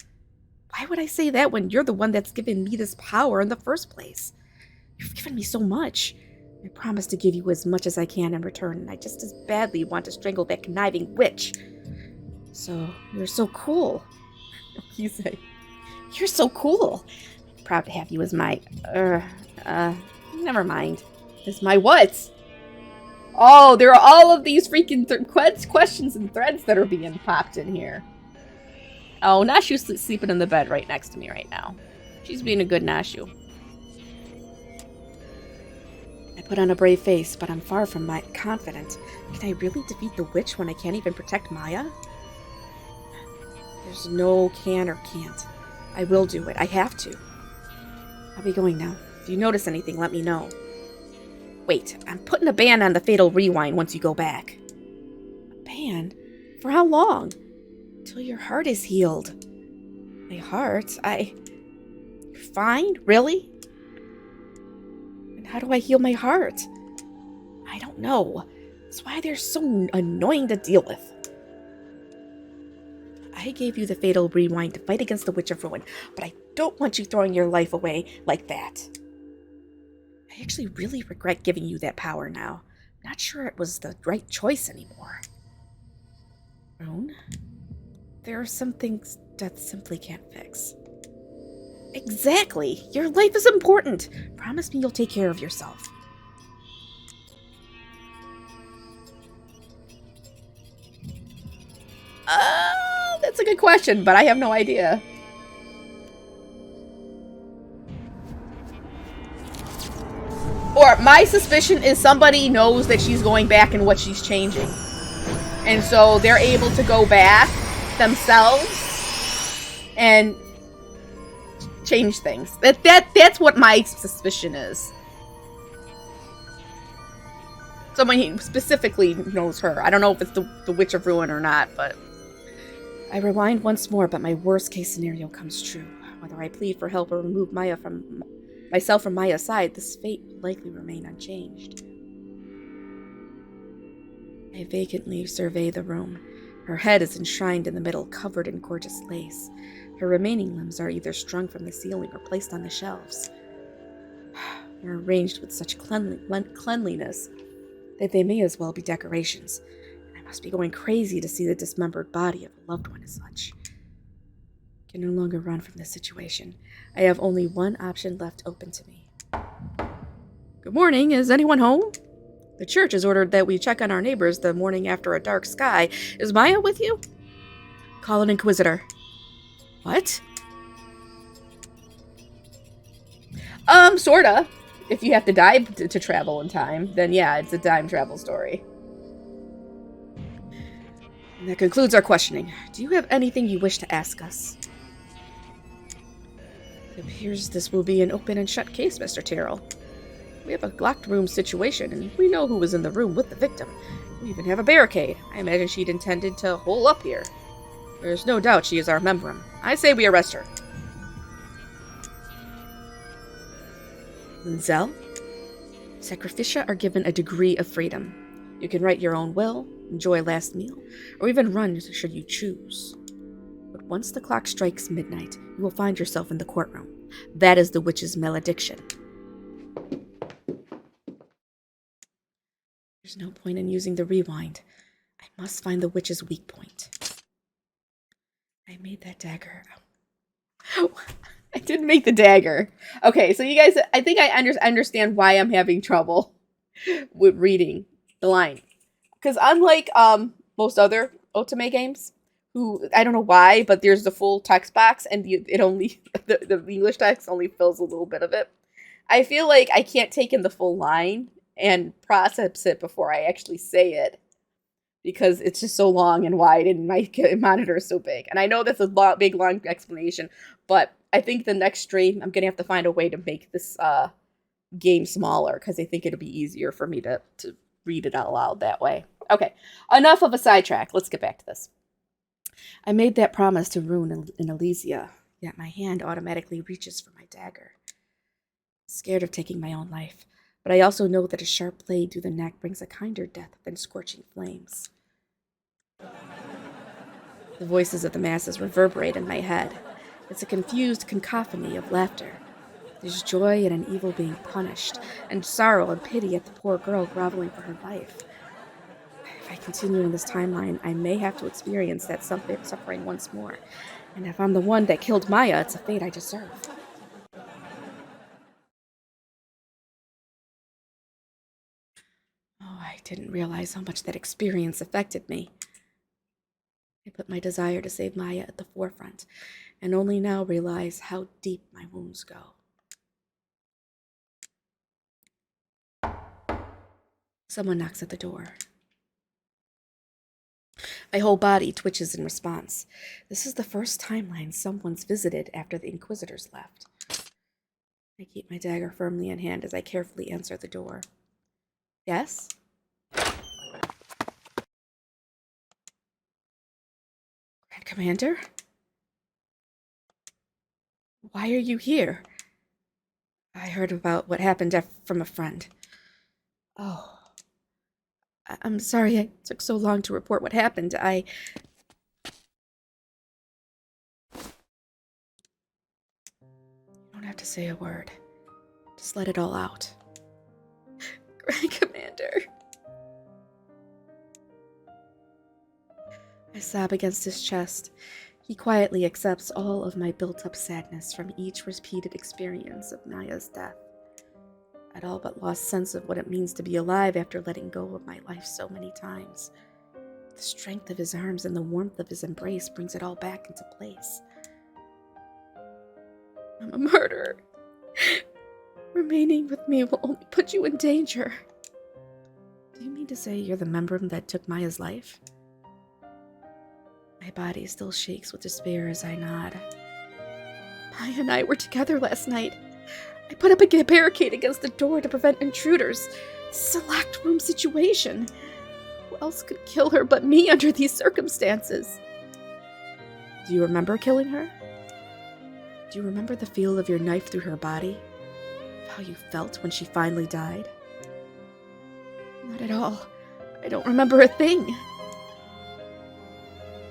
Why would I say that when you're the one that's given me this power in the first place? You've given me so much. I promise to give you as much as I can in return, and I just as badly want to strangle that conniving witch. So, you're so cool. You say, you're so cool. Proud to have you as my, never mind. As my what? Oh, there are all of these freaking questions and threads that are being popped in here. Oh, Nashu's sleeping in the bed right next to me right now. She's being a good Nashu. I put on a brave face, but I'm far from confident. Can I really defeat the witch when I can't even protect Maya? There's no can or can't. I will do it. I have to. I'll be going now. If you notice anything, let me know. Wait, I'm putting a ban on the Fatal Rewind once you go back. A ban? For how long? Till your heart is healed. My heart? You're fine? Really? And how do I heal my heart? I don't know. That's why they're so annoying to deal with. I gave you the Fatal Rewind to fight against the Witch of Ruin, but I don't want you throwing your life away like that. I actually really regret giving you that power now. I'm not sure it was the right choice anymore. Rune? There are some things death simply can't fix. Exactly! Your life is important! Promise me you'll take care of yourself. That's a good question, but I have no idea. Or my suspicion is somebody knows that she's going back and what she's changing. And so they're able to go back themselves and change things. That's what my suspicion is. Someone specifically knows her. I don't know if it's the Witch of Ruin or not, but... I rewind once more, but my worst case scenario comes true. Whether I plead for help or remove myself from Maya's side, this fate will likely remain unchanged. I vacantly survey the room. Her head is enshrined in the middle, covered in gorgeous lace. Her remaining limbs are either strung from the ceiling or placed on the shelves. They're arranged with such cleanliness that they may as well be decorations. I must be going crazy to see the dismembered body of a loved one as such. I can no longer run from this situation. I have only one option left open to me. Good morning. Is anyone home? The church has ordered that we check on our neighbors the morning after a dark sky. Is Maya with you? Call an inquisitor. What? Sorta. If you have to die to travel in time, then yeah, it's a time travel story. And that concludes our questioning. Do you have anything you wish to ask us? It appears this will be an open and shut case, Mr. Tyrrell. We have a locked room situation, and we know who was in the room with the victim. We even have a barricade. I imagine she'd intended to hole up here. There's no doubt she is our membrum. I say we arrest her. Linzel? Sacrificia are given a degree of freedom. You can write your own will, enjoy last meal, or even run should you choose. But once the clock strikes midnight, you will find yourself in the courtroom. That is the witch's malediction. There's no point in using the rewind. I must find the witch's weak point. I made that dagger. Oh, I didn't make the dagger. Okay, so you guys, I think I understand why I'm having trouble with reading the line. Because unlike most other Otome games, who, I don't know why, but there's the full text box, and the English text only fills a little bit of it. I feel like I can't take in the full line and process it before I actually say it, because it's just so long and wide, and my monitor is so big. And I know that's a big, long explanation, but I think the next stream, I'm going to have to find a way to make this game smaller, because I think it'll be easier for me to read it out loud that way. Okay, enough of a sidetrack. Let's get back to this. I made that promise to Rune in Elysia, yet my hand automatically reaches for my dagger. Scared of taking my own life, but I also know that a sharp blade through the neck brings a kinder death than scorching flames. The voices of the masses reverberate in my head. It's a confused cacophony of laughter. There's joy at an evil being punished, and sorrow and pity at the poor girl groveling for her life. If I continue in this timeline, I may have to experience that suffering once more. And if I'm the one that killed Maya, it's a fate I deserve. Oh, I didn't realize how much that experience affected me. I put my desire to save Maya at the forefront, and only now realize how deep my wounds go. Someone knocks at the door. My whole body twitches in response. This is the first timeline someone's visited after the Inquisitors left. I keep my dagger firmly in hand as I carefully answer the door. Yes? Grand Commander? Why are you here? I heard about what happened from a friend. Oh. I'm sorry it took so long to report what happened. You don't have to say a word. Just let it all out. Grand Commander. I sob against his chest. He quietly accepts all of my built-up sadness from each repeated experience of Maya's death. I'd all but lost sense of what it means to be alive after letting go of my life so many times. The strength of his arms and the warmth of his embrace brings it all back into place. I'm a murderer. Remaining with me will only put you in danger. Do you mean to say you're the membrum that took Maya's life? My body still shakes with despair as I nod. Maya and I were together last night. I put up a barricade against the door to prevent intruders. This is a locked room situation. Who else could kill her but me under these circumstances? Do you remember killing her? Do you remember the feel of your knife through her body? How you felt when she finally died? Not at all. I don't remember a thing.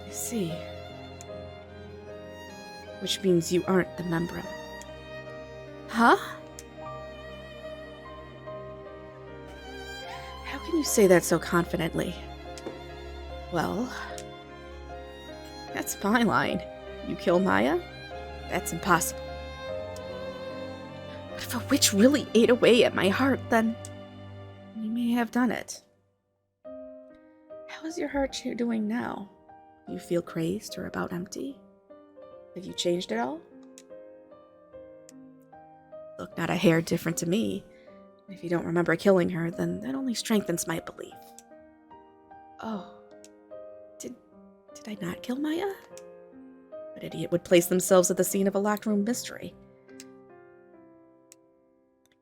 I see. Which means you aren't the membrum. Huh? How can you say that so confidently? Well, that's my line. You kill Maya? That's impossible. But if a witch really ate away at my heart, then you may have done it. How is your heart doing now? Do you feel crazed or about empty? Have you changed at all? Look, not a hair different to me. If you don't remember killing her, then that only strengthens my belief. Oh, Did I not kill Maya? What idiot would place themselves at the scene of a locked room mystery?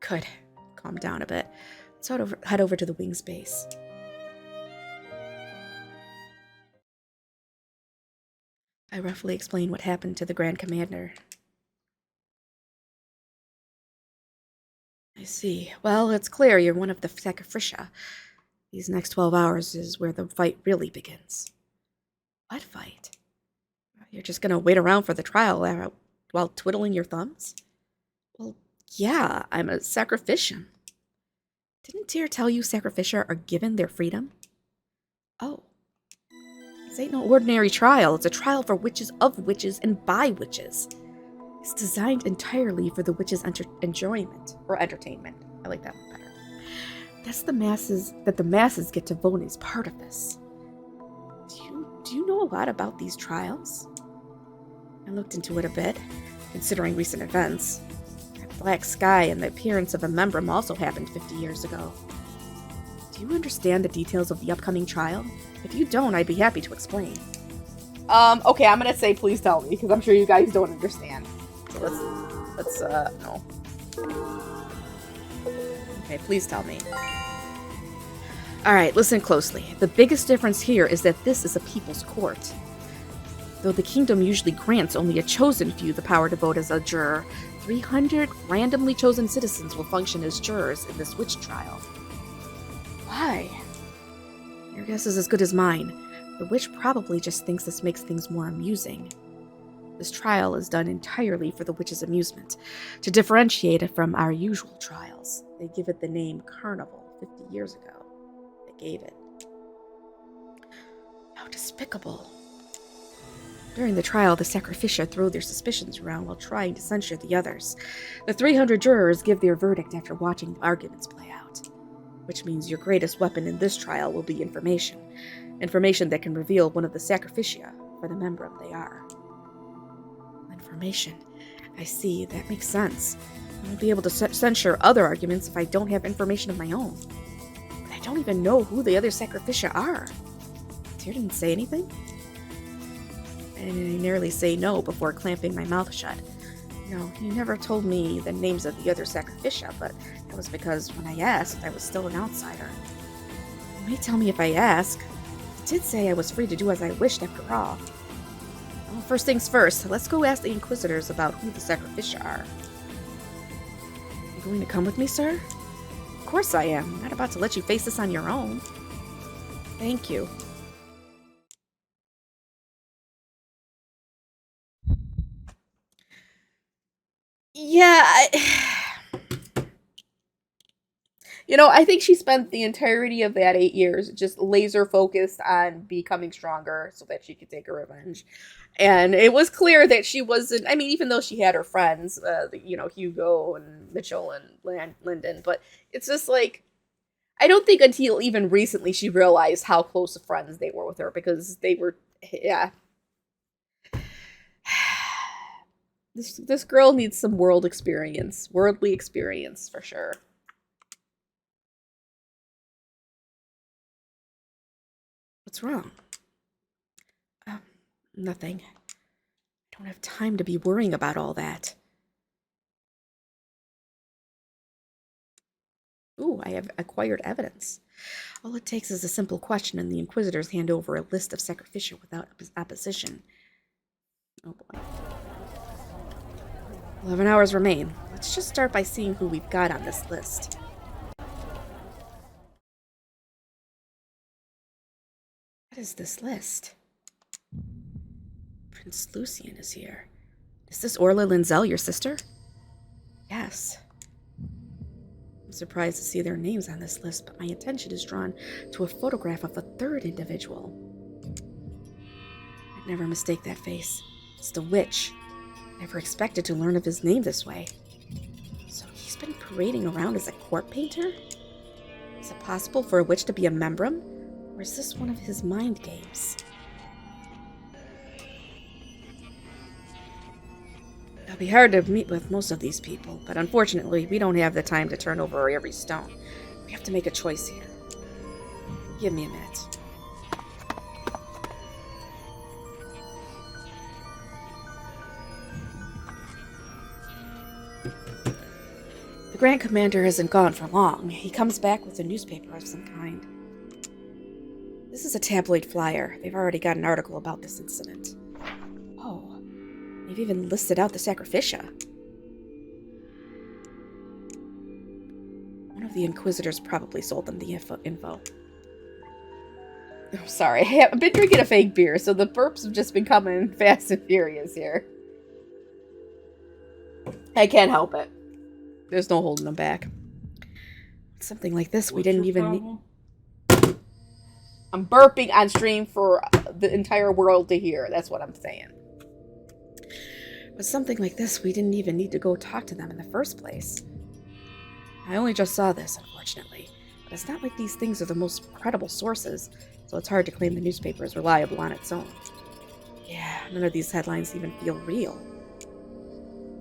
Good. Calm down a bit. Let's head over to the wing's base. I roughly explained what happened to the Grand Commander. I see. Well, it's clear you're one of the Sacrificia. These next 12 hours is where the fight really begins. What fight? You're just gonna wait around for the trial while twiddling your thumbs? Well, yeah, I'm a Sacrifician. Didn't Tyr tell you Sacrificia are given their freedom? Oh. This ain't no ordinary trial. It's a trial for witches of witches and by witches. It's designed entirely for the witches' enjoyment or entertainment. I like that one better. That's the masses get to vote as part of this. Do you know a lot about these trials? I looked into it a bit, considering recent events. That black sky and the appearance of a membrum also happened 50 years ago. Do you understand the details of the upcoming trial? If you don't, I'd be happy to explain. Okay, I'm gonna say please tell me, because I'm sure you guys don't understand. So let's no. Okay, please tell me. Alright, listen closely. The biggest difference here is that this is a people's court. Though the kingdom usually grants only a chosen few the power to vote as a juror, 300 randomly chosen citizens will function as jurors in this witch trial. Why? Your guess is as good as mine. The witch probably just thinks this makes things more amusing. This trial is done entirely for the witch's amusement, to differentiate it from our usual trials. They give it the name Carnival 50 years ago. They gave it. How despicable. During the trial, the Sacrificia throw their suspicions around while trying to censure the others. The 300 jurors give their verdict after watching the arguments play out. Which means your greatest weapon in this trial will be information. Information that can reveal one of the Sacrificia for the membrum they are. Information. I see, that makes sense. I won't be able to censure other arguments if I don't have information of my own. But I don't even know who the other Sacrificia are. Tyr didn't say anything? And I nearly say no before clamping my mouth shut. No, he never told me the names of the other Sacrificia, but that was because when I asked, I was still an outsider. You may tell me if I ask. He did say I was free to do as I wished after all. Well, first things first, let's go ask the Inquisitors about who the Sacrificia are. You going to come with me, sir? Of course I am. I'm not about to let you face this on your own. Thank you. Yeah, I think she spent the entirety of that 8 years just laser focused on becoming stronger so that she could take her revenge. And it was clear that she wasn't, even though she had her friends, Hugo and Mitchell and Lyndon, but it's just like, I don't think until even recently she realized how close of friends they were with her, because they were, yeah. This girl needs some worldly experience for sure. What's wrong? Nothing. I don't have time to be worrying about all that. Ooh, I have acquired evidence. All it takes is a simple question, and the Inquisitors hand over a list of Sacrificia without opposition. Oh boy. 11 hours remain. Let's just start by seeing who we've got on this list. What is this list? Prince Lucian is here. Is this Orla Linzel, your sister? Yes. I'm surprised to see their names on this list, but my attention is drawn to a photograph of a third individual. I'd never mistake that face. It's the witch. Never expected to learn of his name this way. So he's been parading around as a court painter? Is it possible for a witch to be a membrum? Or is this one of his mind games? It'll be hard to meet with most of these people, but unfortunately, we don't have the time to turn over every stone. We have to make a choice here. Give me a minute. The Grand Commander isn't gone for long. He comes back with a newspaper of some kind. This is a tabloid flyer. They've already got an article about this incident. Oh, they've even listed out the sacrificia. One of the Inquisitors probably sold them the info. I'm sorry, I've been drinking a fake beer, so the burps have just been coming fast and furious here. I can't help it. There's no holding them back. Something like this, we didn't even need. I'm burping on stream for the entire world to hear. That's what I'm saying. But something like this, we didn't even need to go talk to them in the first place. I only just saw this, unfortunately. But it's not like these things are the most credible sources, so it's hard to claim the newspaper is reliable on its own. Yeah, none of these headlines even feel real.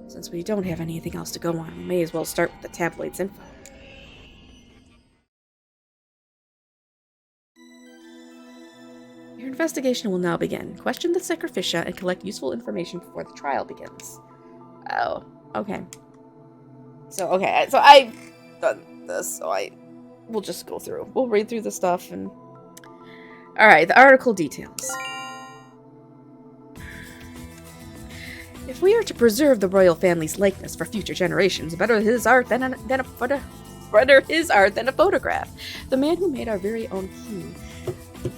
Since we don't have anything else to go on, we may as well start with the tabloid's info. Your investigation will now begin. Question the sacrificia and collect useful information before the trial begins. Oh, okay. So I've done this, so we'll just go through. We'll read through the stuff and... Alright, the article details. If we are to preserve the royal family's likeness for future generations, better his art than a photograph. The man who made our very own king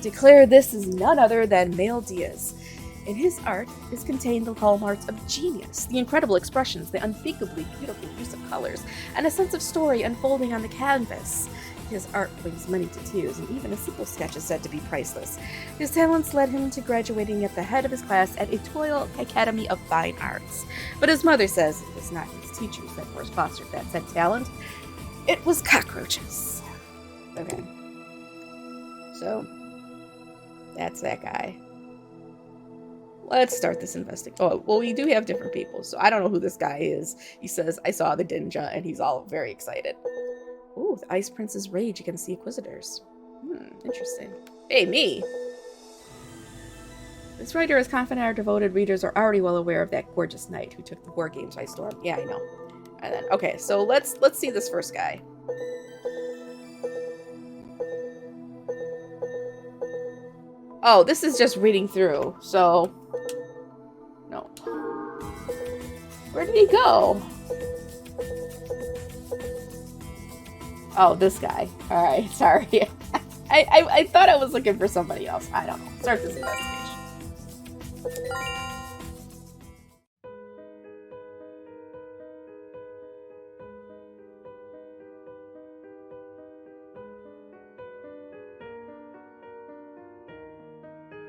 declared this is none other than Male Diaz. In his art is contained the hallmarks of genius, the incredible expressions, the unspeakably beautiful use of colors, and a sense of story unfolding on the canvas. His art brings many to tears, and even a simple sketch is said to be priceless. His talents led him to graduating at the head of his class at Etoile Academy of Fine Arts. But his mother says it was not his teachers that first fostered that said talent. It was cockroaches. Okay. So, that's that guy. Let's start this investigation. Oh, well, we do have different people, so I don't know who this guy is. He says, I saw the Dinja, and he's all very excited. Ooh, the Ice Prince's rage against the Inquisitors. Interesting. Hey, me! This writer is confident our devoted readers are already well aware of that gorgeous knight who took the war games by storm. Yeah, I know. And then, okay, so let's see this first guy. Oh, this is just reading through, so... No. Where did he go? Oh, this guy. Alright, sorry. I thought I was looking for somebody else. I don't know. Start this investigation.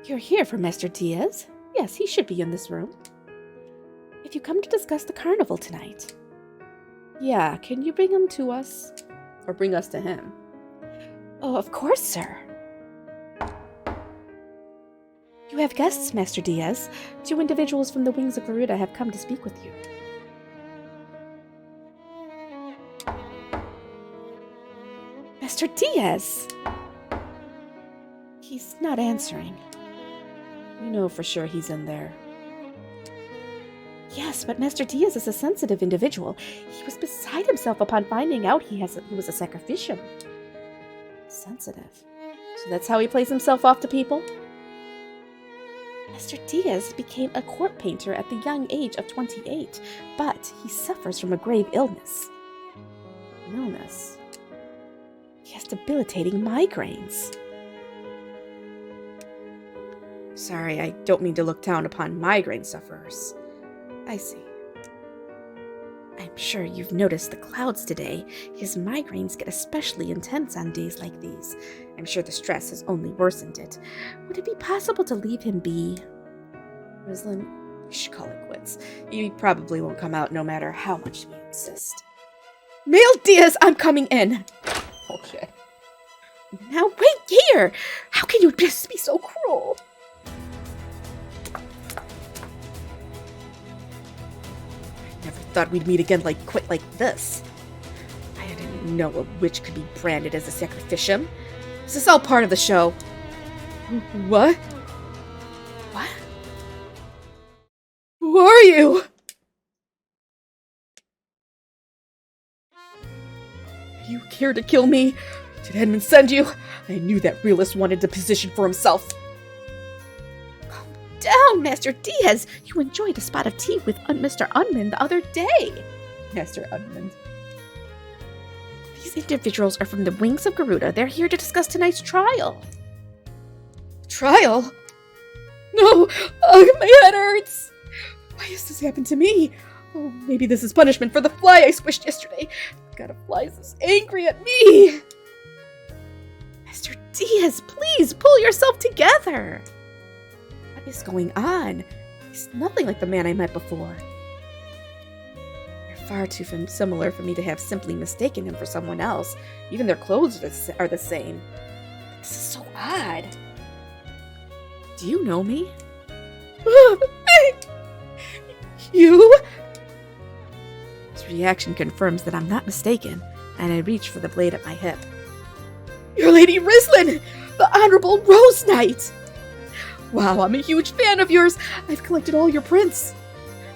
You're here for Master Diaz? Yes, he should be in this room. If you come to discuss the carnival tonight. Yeah, can you bring him to us? Or bring us to him? Oh, of course, sir. You have guests, Master Diaz. 2 individuals from the wings of Garuda have come to speak with you. Master Diaz! He's not answering. You know for sure he's in there. Yes, but Master Diaz is a sensitive individual. He was beside himself upon finding out he was a sacrificium. Sensitive. So that's how he plays himself off to people? Master Diaz became a court painter at the young age of 28, but he suffers from a grave illness. An illness? He has debilitating migraines. Sorry, I don't mean to look down upon migraine sufferers. I see. I'm sure you've noticed the clouds today. His migraines get especially intense on days like these. I'm sure the stress has only worsened it. Would it be possible to leave him be? Rislin, we should call it quits. He probably won't come out no matter how much we insist. Male Diaz, I'm coming in! Oh shit. Now wait here! How can you just be so cruel? Thought we'd meet again quite like this. I didn't know a witch could be branded as a sacrificium. Is this all part of the show? What? What? Who are you? you care to kill me? Did Edmund send you? I knew that realist wanted the position for himself. Calm down, Master Diaz. You enjoyed a spot of tea with Mr. Unman the other day. Master Unman. These individuals are from the wings of Garuda. They're here to discuss tonight's trial. Trial? No! My head hurts! Why has this happened to me? Oh, maybe this is punishment for the fly I squished yesterday. God, a fly is this angry at me! Mr. Diaz, please pull yourself together! What is going on? He's nothing like the man I met before. They're far too similar for me to have simply mistaken him for someone else. Even their clothes are the same. This is so odd. Do you know me? You? His reaction confirms that I'm not mistaken, and I reach for the blade at my hip. You're Lady Rislin, the Honorable Rose Knight! Wow, I'm a huge fan of yours. I've collected all your prints.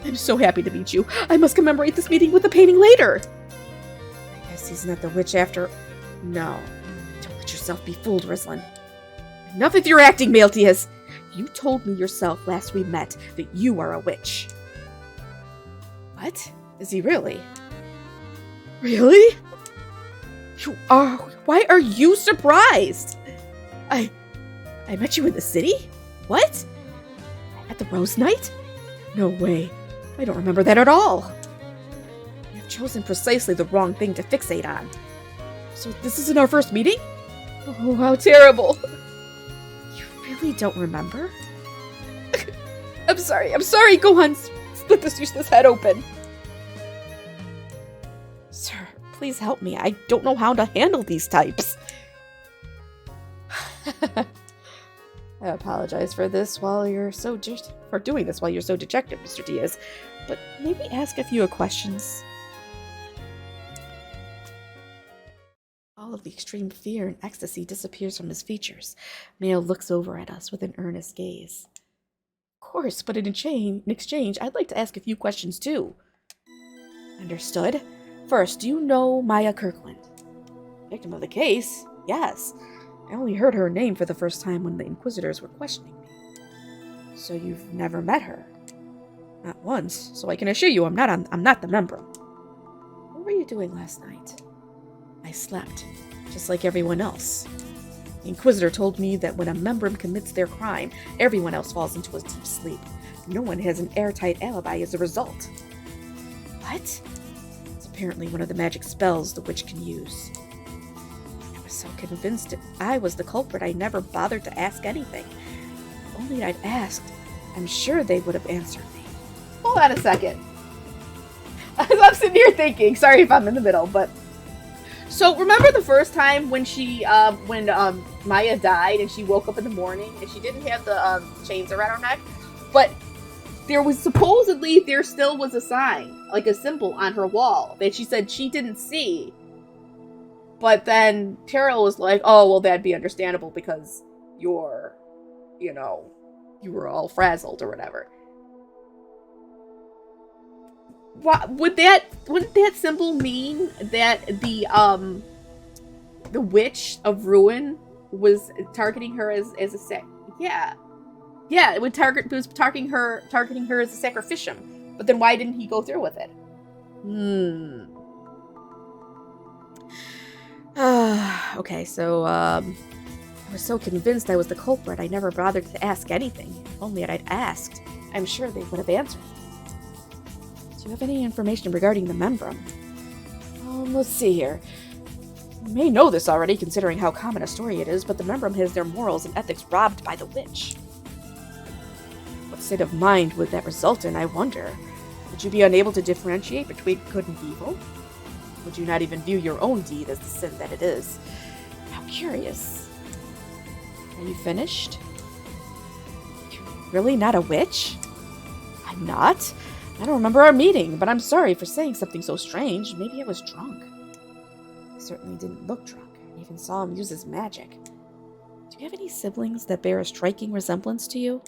I'm so happy to meet you. I must commemorate this meeting with a painting later. I guess he's not the witch after... No, don't let yourself be fooled, Rislin. Enough with your acting, Maltias. You told me yourself last we met that you are a witch. What? Is he really? Really? You are... Why are you surprised? I met you in the city? What? At the Rose Knight? No way. I don't remember that at all. You've chosen precisely the wrong thing to fixate on. So this isn't our first meeting? Oh, how terrible. You really don't remember? I'm sorry, go on, split this useless head open. Sir, please help me. I don't know how to handle these types. I apologize for this while you're so doing this while you're so dejected, Mr. Diaz. But maybe ask a few questions. All of the extreme fear and ecstasy disappears from his features. Mayo looks over at us with an earnest gaze. Of course, but in exchange, I'd like to ask a few questions too. Understood. First, do you know Maya Kirkland? Victim of the case? Yes. I only heard her name for the first time when the Inquisitors were questioning me. So you've never met her? Not once, so I can assure you I'm not the Membrum. What were you doing last night? I slept, just like everyone else. The Inquisitor told me that when a Membrum commits their crime, everyone else falls into a deep sleep. No one has an airtight alibi as a result. What? It's apparently one of the magic spells the witch can use. I was so convinced I was the culprit I never bothered to ask anything. If only I'd asked, I'm sure they would have answered me. Hold on a second. I'm sitting here thinking, sorry if I'm in the middle, but... So, remember the first time when Maya died and she woke up in the morning and she didn't have the chains around her neck? But there still was a sign, like a symbol on her wall that she said she didn't see. But then Terrell was like, oh, well, that'd be understandable because you were all frazzled or whatever. Wouldn't that symbol mean that the witch of Ruin was targeting her as a yeah, it was targeting her as a sacrificium. But then why didn't he go through with it? Okay, so I was so convinced I was the culprit I never bothered to ask anything. If only I'd asked, I'm sure they would have answered. Do you have any information regarding the Membrum? Let's see here. You may know this already, considering how common a story it is, but the Membrum has their morals and ethics robbed by the witch. What state of mind would that result in, I wonder? Would you be unable to differentiate between good and evil? Would you not even view your own deed as the sin that it is? How curious. Are you finished? You're really not a witch? I'm not? I don't remember our meeting, but I'm sorry for saying something so strange. Maybe I was drunk. I certainly didn't look drunk. I even saw him use his magic. Do you have any siblings that bear a striking resemblance to you?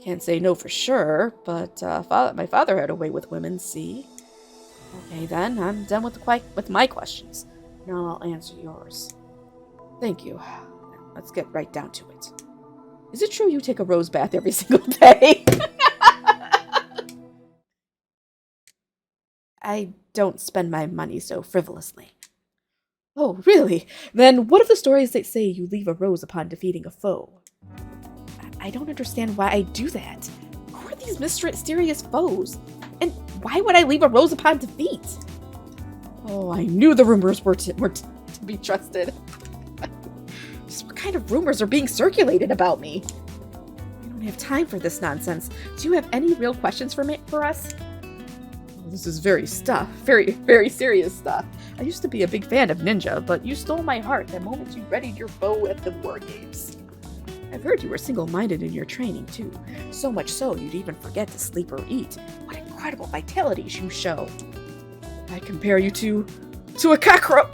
Can't say no for sure, but my father had a way with women, see? Okay then, I'm done with my questions. Now I'll answer yours. Thank you. Let's get right down to it. Is it true you take a rose bath every single day? I don't spend my money so frivolously. Oh, really? Then what of the stories that say you leave a rose upon defeating a foe? I don't understand why I do that. Who are these mysterious foes? And why would I leave a rose upon defeat? Oh, I knew the rumors were to be trusted. Just what kind of rumors are being circulated about me? I don't have time for this nonsense. Do you have any real questions for us? Well, this is very serious stuff. I used to be a big fan of Ninja, but you stole my heart the moment you readied your bow at the war games. I've heard you were single-minded in your training, too. So much so, you'd even forget to sleep or eat. What incredible vitalities you show. I compare you to a cockroach.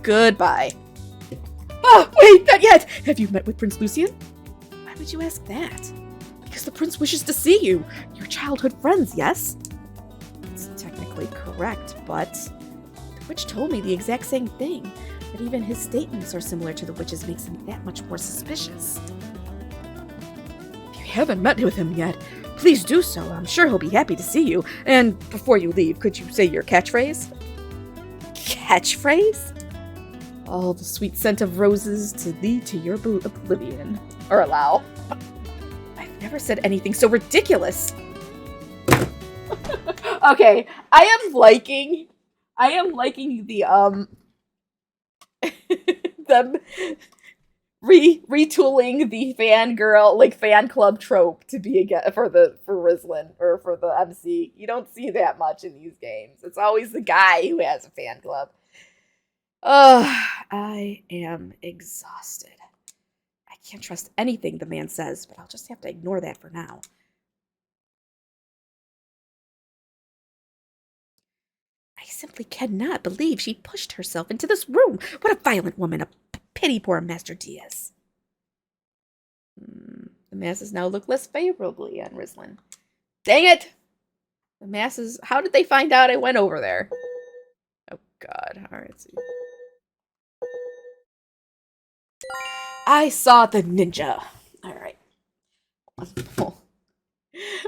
Goodbye. Oh, wait, not yet! Have you met with Prince Lucian? Why would you ask that? Because the prince wishes to see you. Your childhood friends, yes? It's technically correct, but the witch told me the exact same thing. But even his statements are similar to the witch's makes him that much more suspicious. If you haven't met with him yet, please do so. I'm sure he'll be happy to see you. And before you leave, could you say your catchphrase? Catchphrase? All the sweet scent of roses to lead to your oblivion. Or allow. I've never said anything so ridiculous. Okay, I am liking the them retooling the fangirl, like fan club trope to be for Rizlin or for the MC. You don't see that much in these games. It's always the guy who has a fan club. I am exhausted. I can't trust anything the man says, but I'll just have to ignore that for now. I simply cannot believe she pushed herself into this room. What a violent woman. A pity poor Master Diaz. The masses now look less favorably on Rizlin. Dang it! The masses... How did they find out I went over there? Oh, God. Alright, see. I saw the ninja. Alright.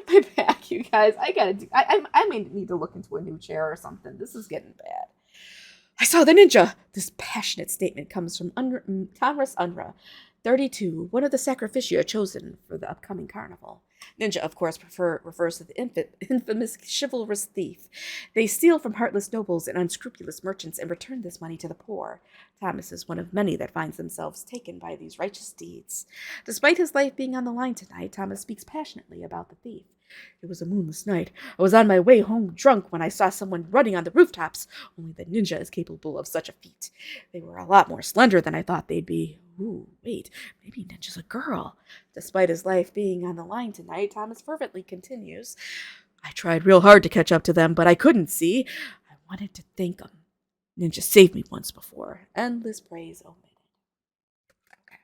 My back, you guys. I may need to look into a new chair or something. This is getting bad. I saw the ninja. This passionate statement comes from Thomas Unra, 32, one of the sacrificia chosen for the upcoming carnival. Ninja, of course, refers to the infamous chivalrous thief. They steal from heartless nobles and unscrupulous merchants and return this money to the poor. Thomas is one of many that finds themselves taken by these righteous deeds. Despite his life being on the line tonight, Thomas speaks passionately about the thief. It was a moonless night. I was on my way home drunk when I saw someone running on the rooftops. Only the ninja is capable of such a feat. They were a lot more slender than I thought they'd be. Ooh, wait, maybe Ninja's a girl. Despite his life being on the line tonight, Thomas fervently continues. I tried real hard to catch up to them, but I couldn't see. I wanted to thank them. Ninja saved me once before. Endless praise omitted. Okay.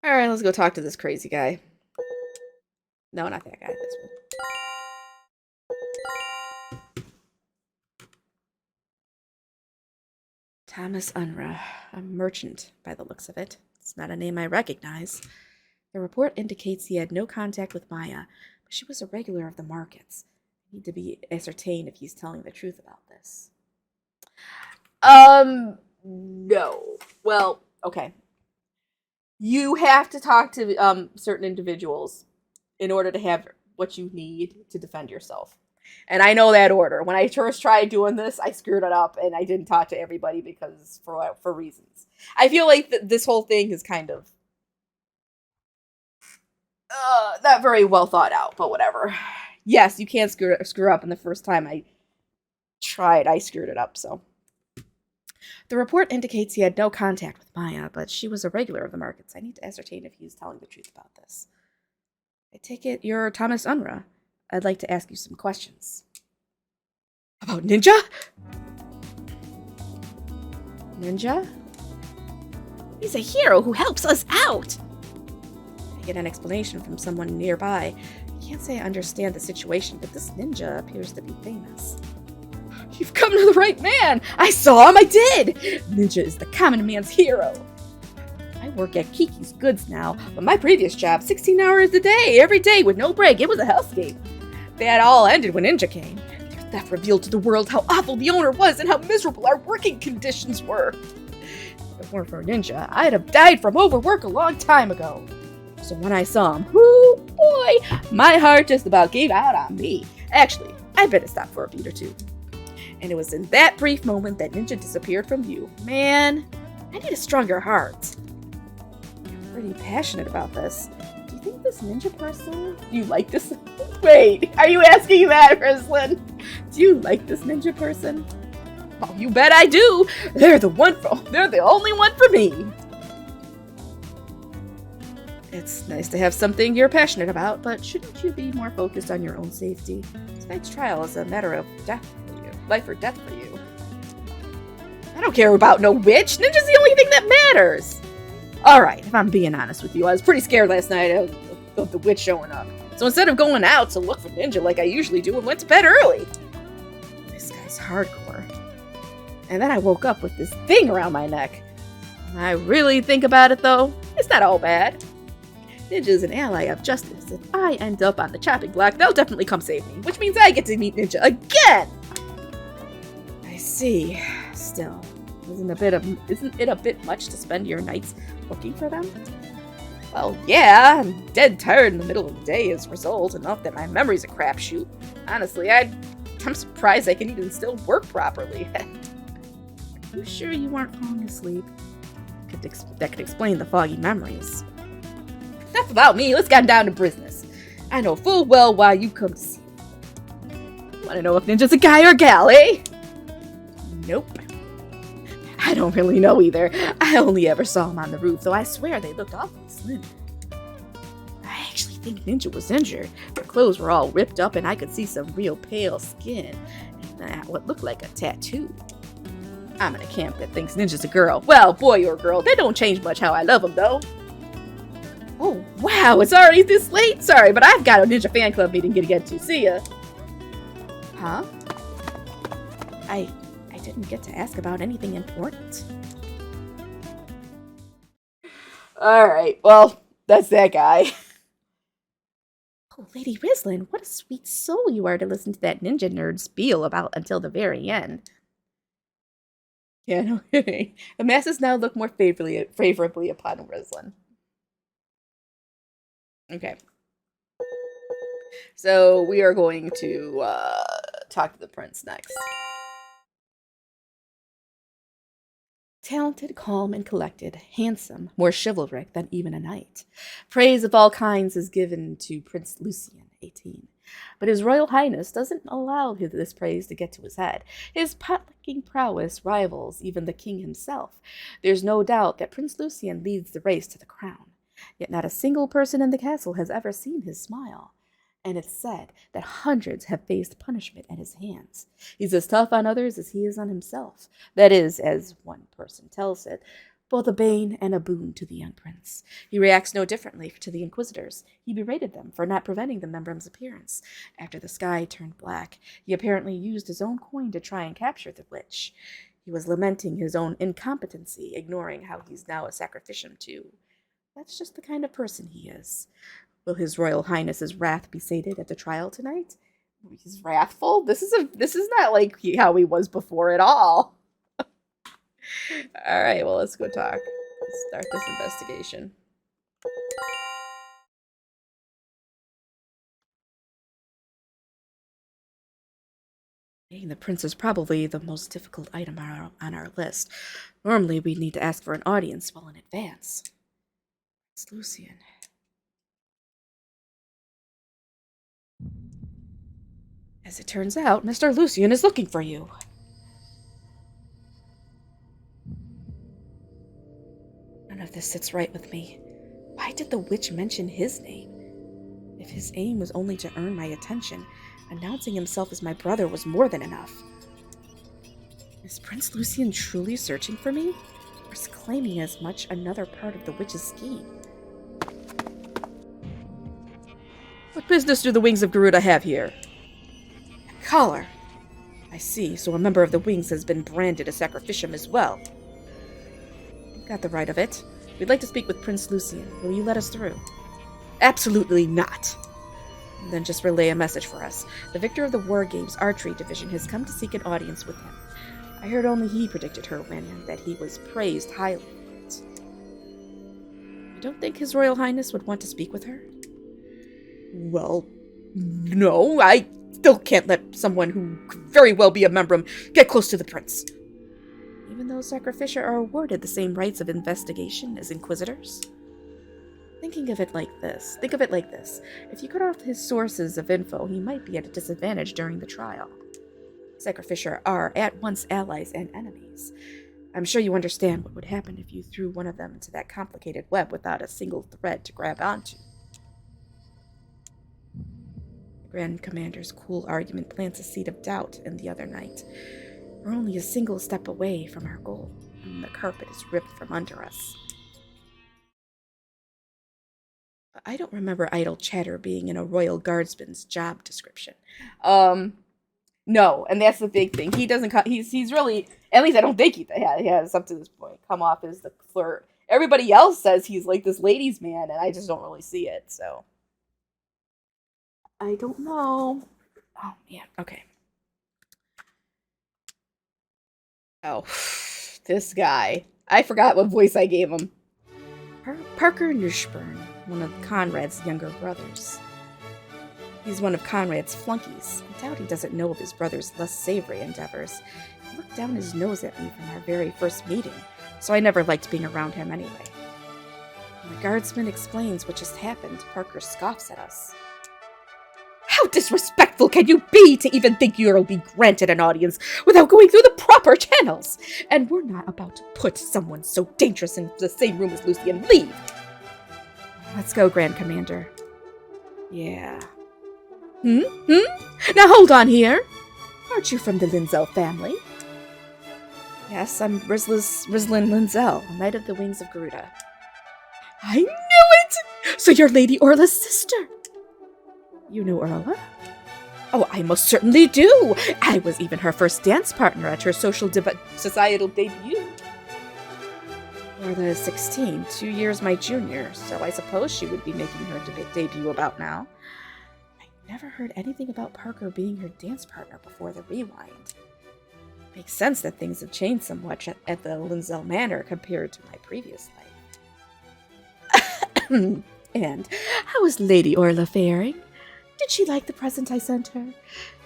Alright, let's go talk to this crazy guy. No, not that guy, this one. Thomas Unra, a merchant by the looks of it. It's not a name I recognize. The report indicates he had no contact with Maya, but she was a regular of the markets. I need to be ascertained if he's telling the truth about this. No. Well, okay. You have to talk to certain individuals in order to have what you need to defend yourself. And I know that order. When I first tried doing this, I screwed it up and I didn't talk to everybody because for reasons. I feel like this whole thing is kind of not very well thought out, but whatever. Yes, you can't screw up, and the first time I tried, I screwed it up, so. The report indicates he had no contact with Maya, but she was a regular of the markets. I need to ascertain if he's telling the truth about this. I take it you're Thomas Unra. I'd like to ask you some questions. About Ninja? Ninja? He's a hero who helps us out! I get an explanation from someone nearby. can't say I understand the situation, but this ninja appears to be famous. You've come to the right man! I saw him, I did! Ninja is the common man's hero. I work at Kiki's Goods now, but my previous job, 16 hours a day, every day with no break, it was a hellscape. That all ended when Ninja came. Their theft revealed to the world how awful the owner was and how miserable our working conditions were. If it weren't for Ninja, I'd have died from overwork a long time ago. So when I saw him, whoo boy, my heart just about gave out on me. Actually, I better stop for a beat or two. And it was in that brief moment that Ninja disappeared from view. Man, I need a stronger heart. I'm pretty passionate about this. Do you think this ninja person... Do you like this... Wait, are you asking that, Rislin? Do you like this ninja person? Oh, you bet I do. They're the only one for me. It's nice to have something you're passionate about, but shouldn't you be more focused on your own safety? Tonight's trial is a matter of death for you. Life or death for you. I don't care about no witch. Ninja's the only thing that matters. Alright, if I'm being honest with you, I was pretty scared last night of the witch showing up. So instead of going out to look for Ninja like I usually do, I went to bed early. This guy's hardcore. And then I woke up with this thing around my neck. When I really think about it though, it's not all bad. Ninja's an ally of justice. If I end up on the chopping block, they'll definitely come save me, which means I get to meet Ninja again! I see. Still, isn't it a bit much to spend your nights looking for them? Well, yeah, I'm dead tired in the middle of the day as a result, enough that my memory's a crapshoot. Honestly, I'm surprised I can even still work properly. Are you sure you weren't falling asleep? That could explain the foggy memories. Enough about me, let's get down to business. I know full well why you come to see me. Wanna know if Ninja's a guy or gal, eh? Nope. I don't really know either. I only ever saw him on the roof, though I swear they looked awfully slim. I actually think Ninja was injured. Her clothes were all ripped up and I could see some real pale skin and what looked like a tattoo. I'm in a camp that thinks Ninja's a girl. Well, boy or girl, that don't change much how I love him, though. Oh, wow, it's already this late? Sorry, but I've got a Ninja fan club meeting to get to. See ya. Huh? I didn't get to ask about anything important. Alright, well, that's that guy. Oh, Lady Rislin, what a sweet soul you are to listen to that ninja nerd spiel about until the very end. Yeah, no kidding. The masses now look more favorably upon Rislin. Okay. So we are going to talk to the prince next. Talented, calm, and collected, handsome, more chivalric than even a knight. Praise of all kinds is given to Prince Lucian, 18. But His Royal Highness doesn't allow this praise to get to his head. His potlicking prowess rivals even the king himself. There's no doubt that Prince Lucian leads the race to the crown. Yet not a single person in the castle has ever seen his smile. And it's said that hundreds have faced punishment at his hands. He's as tough on others as he is on himself. That is, as one person tells it, both a bane and a boon to the young prince. He reacts no differently to the inquisitors. He berated them for not preventing the Membrum's appearance. After the sky turned black, he apparently used his own coin to try and capture the witch. He was lamenting his own incompetency, ignoring how he's now a sacrificium too. That's just the kind of person he is. Will His Royal Highness's wrath be sated at the trial tonight? He's wrathful? This is not like how he was before at all. Alright, well, let's go talk. Let's start this investigation. Meeting the prince is probably the most difficult item on our list. Normally, we'd need to ask for an audience well in advance. It's Lucian. As it turns out, Mr. Lucian is looking for you. None of this sits right with me. Why did the witch mention his name? If his aim was only to earn my attention, announcing himself as my brother was more than enough. Is Prince Lucian truly searching for me? Or is claiming as much another part of the witch's scheme? What What business do the Wings of Garuda have here? A collar. I see, so a member of the Wings has been branded a sacrificium as well. You've got the right of it. We'd like to speak with Prince Lucian. Will you let us through? Absolutely not. Then just relay a message for us. The victor of the War Games Archery Division has come to seek an audience with him. I heard only he predicted her win and that he was praised highly for it. You don't think His Royal Highness would want to speak with her? Well, no, I still can't let someone who could very well be a Membrum get close to the prince. Even though Sacrificia are awarded the same rights of investigation as Inquisitors? Think of it like this. If you cut off his sources of info, he might be at a disadvantage during the trial. Sacrificia are at once allies and enemies. I'm sure you understand what would happen if you threw one of them into that complicated web without a single thread to grab onto. The Grand Commander's cool argument plants a seed of doubt in the other night. We're only a single step away from our goal, and the carpet is ripped from under us. I don't remember idle chatter being in a royal guardsman's job description. No, and that's the big thing. He doesn't. He's really, at least I don't think he has up to this point come off as the flirt. Everybody else says he's like this ladies' man, and I just don't really see it. So I don't know. Oh man. Okay. Oh, this guy. I forgot what voice I gave him. Parker Nushburn, one of Conrad's younger brothers. He's one of Conrad's flunkies. I doubt he doesn't know of his brother's less savory endeavors. He looked down his nose at me from our very first meeting, so I never liked being around him anyway. When the guardsman explains what just happened, Parker scoffs at us. How disrespectful can you be to even think you'll be granted an audience without going through the proper channels? And we're not about to put someone so dangerous in the same room as Lucian. Leave! Let's go, Grand Commander. Yeah. Now hold on here. Aren't you from the Linzel family? Yes, I'm Rislin Linzel, Knight of the Wings of Garuda. I knew it! So you're Lady Orla's sister. You know Orla? Oh, I most certainly do. I was even her first dance partner at her societal debut. Orla is 16, 2 years my junior, so I suppose she would be making her debut about now. I never heard anything about Parker being her dance partner before the rewind. Makes sense that things have changed somewhat at the Linzel Manor compared to my previous life. And how is Lady Orla faring? Did she like the present I sent her?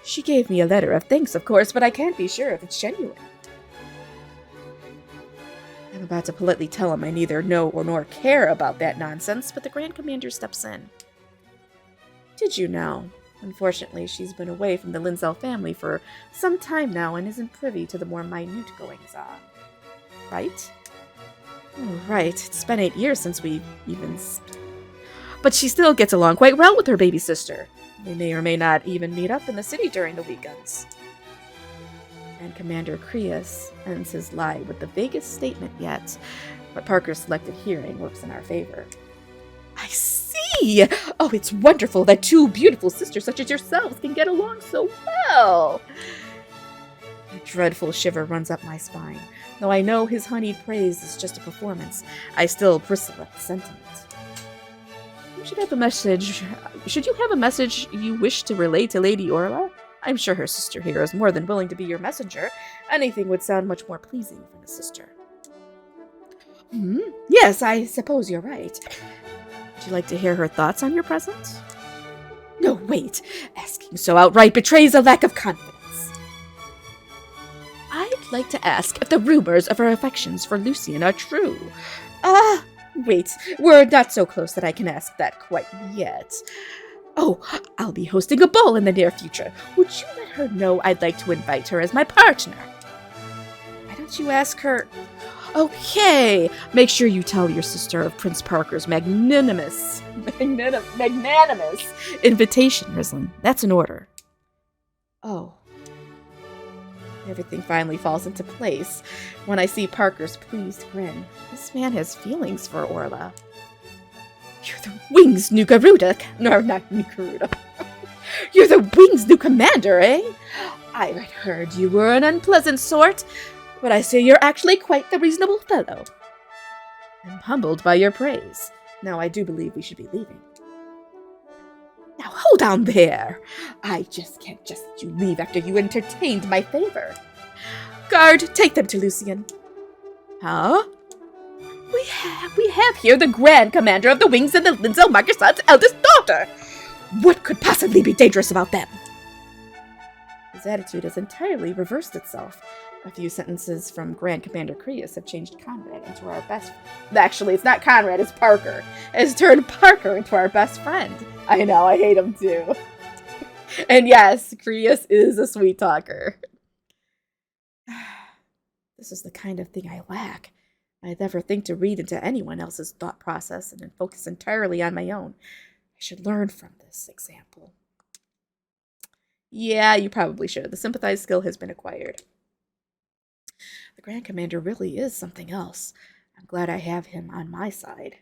She gave me a letter of thanks, of course, but I can't be sure if it's genuine. I'm about to politely tell him I neither know or nor care about that nonsense, but the Grand Commander steps in. Did you know? Unfortunately, she's been away from the Linzel family for some time now and isn't privy to the more minute goings-on. Right? Oh, right. It's been 8 years since we even... But she still gets along quite well with her baby sister. They may or may not even meet up in the city during the weekends. And Commander Crius ends his lie with the vaguest statement yet, but Parker's selective hearing works in our favor. I see! Oh, it's wonderful that two beautiful sisters such as yourselves can get along so well! A dreadful shiver runs up my spine. Though I know his honeyed praise is just a performance, I still bristle at the sentiment. Should you have a message you wish to relay to Lady Orla? I'm sure her sister here is more than willing to be your messenger. Anything would sound much more pleasing from a sister. Yes, I suppose you're right. Would you like to hear her thoughts on your present? No, wait. Asking so outright betrays a lack of confidence. I'd like to ask if the rumors of her affections for Lucian are true. Wait, we're not so close that I can ask that quite yet. Oh, I'll be hosting a ball in the near future. Would you let her know I'd like to invite her as my partner? Why don't you ask her? Okay, make sure you tell your sister of Prince Parker's magnanimous invitation, Rislin. That's an order. Oh. Everything finally falls into place when I see Parker's pleased grin. This man has feelings for Orla. You're the Wings' new Garuda. No, not new Garuda. You're the Wings' new commander, eh? I had heard you were an unpleasant sort, but I see you're actually quite the reasonable fellow. I'm humbled by your praise. Now I do believe we should be leaving. Now hold on there. I just can't just let you leave after you entertained my favor. Guard, take them to Lucian. Huh? We have here the Grand Commander of the Wings and the Linzo Marquisat's eldest daughter. What could possibly be dangerous about them? His attitude has entirely reversed itself. A few sentences from Grand Commander Crius have changed Conrad into our best friend. Actually, it's not Conrad, it's Parker. It has turned Parker into our best friend. I know, I hate him too. And yes, Crius is a sweet talker. This is the kind of thing I lack. I never think to read into anyone else's thought process and then focus entirely on my own. I should learn from this example. Yeah, you probably should. The sympathize skill has been acquired. The Grand Commander really is something else. I'm glad I have him on my side.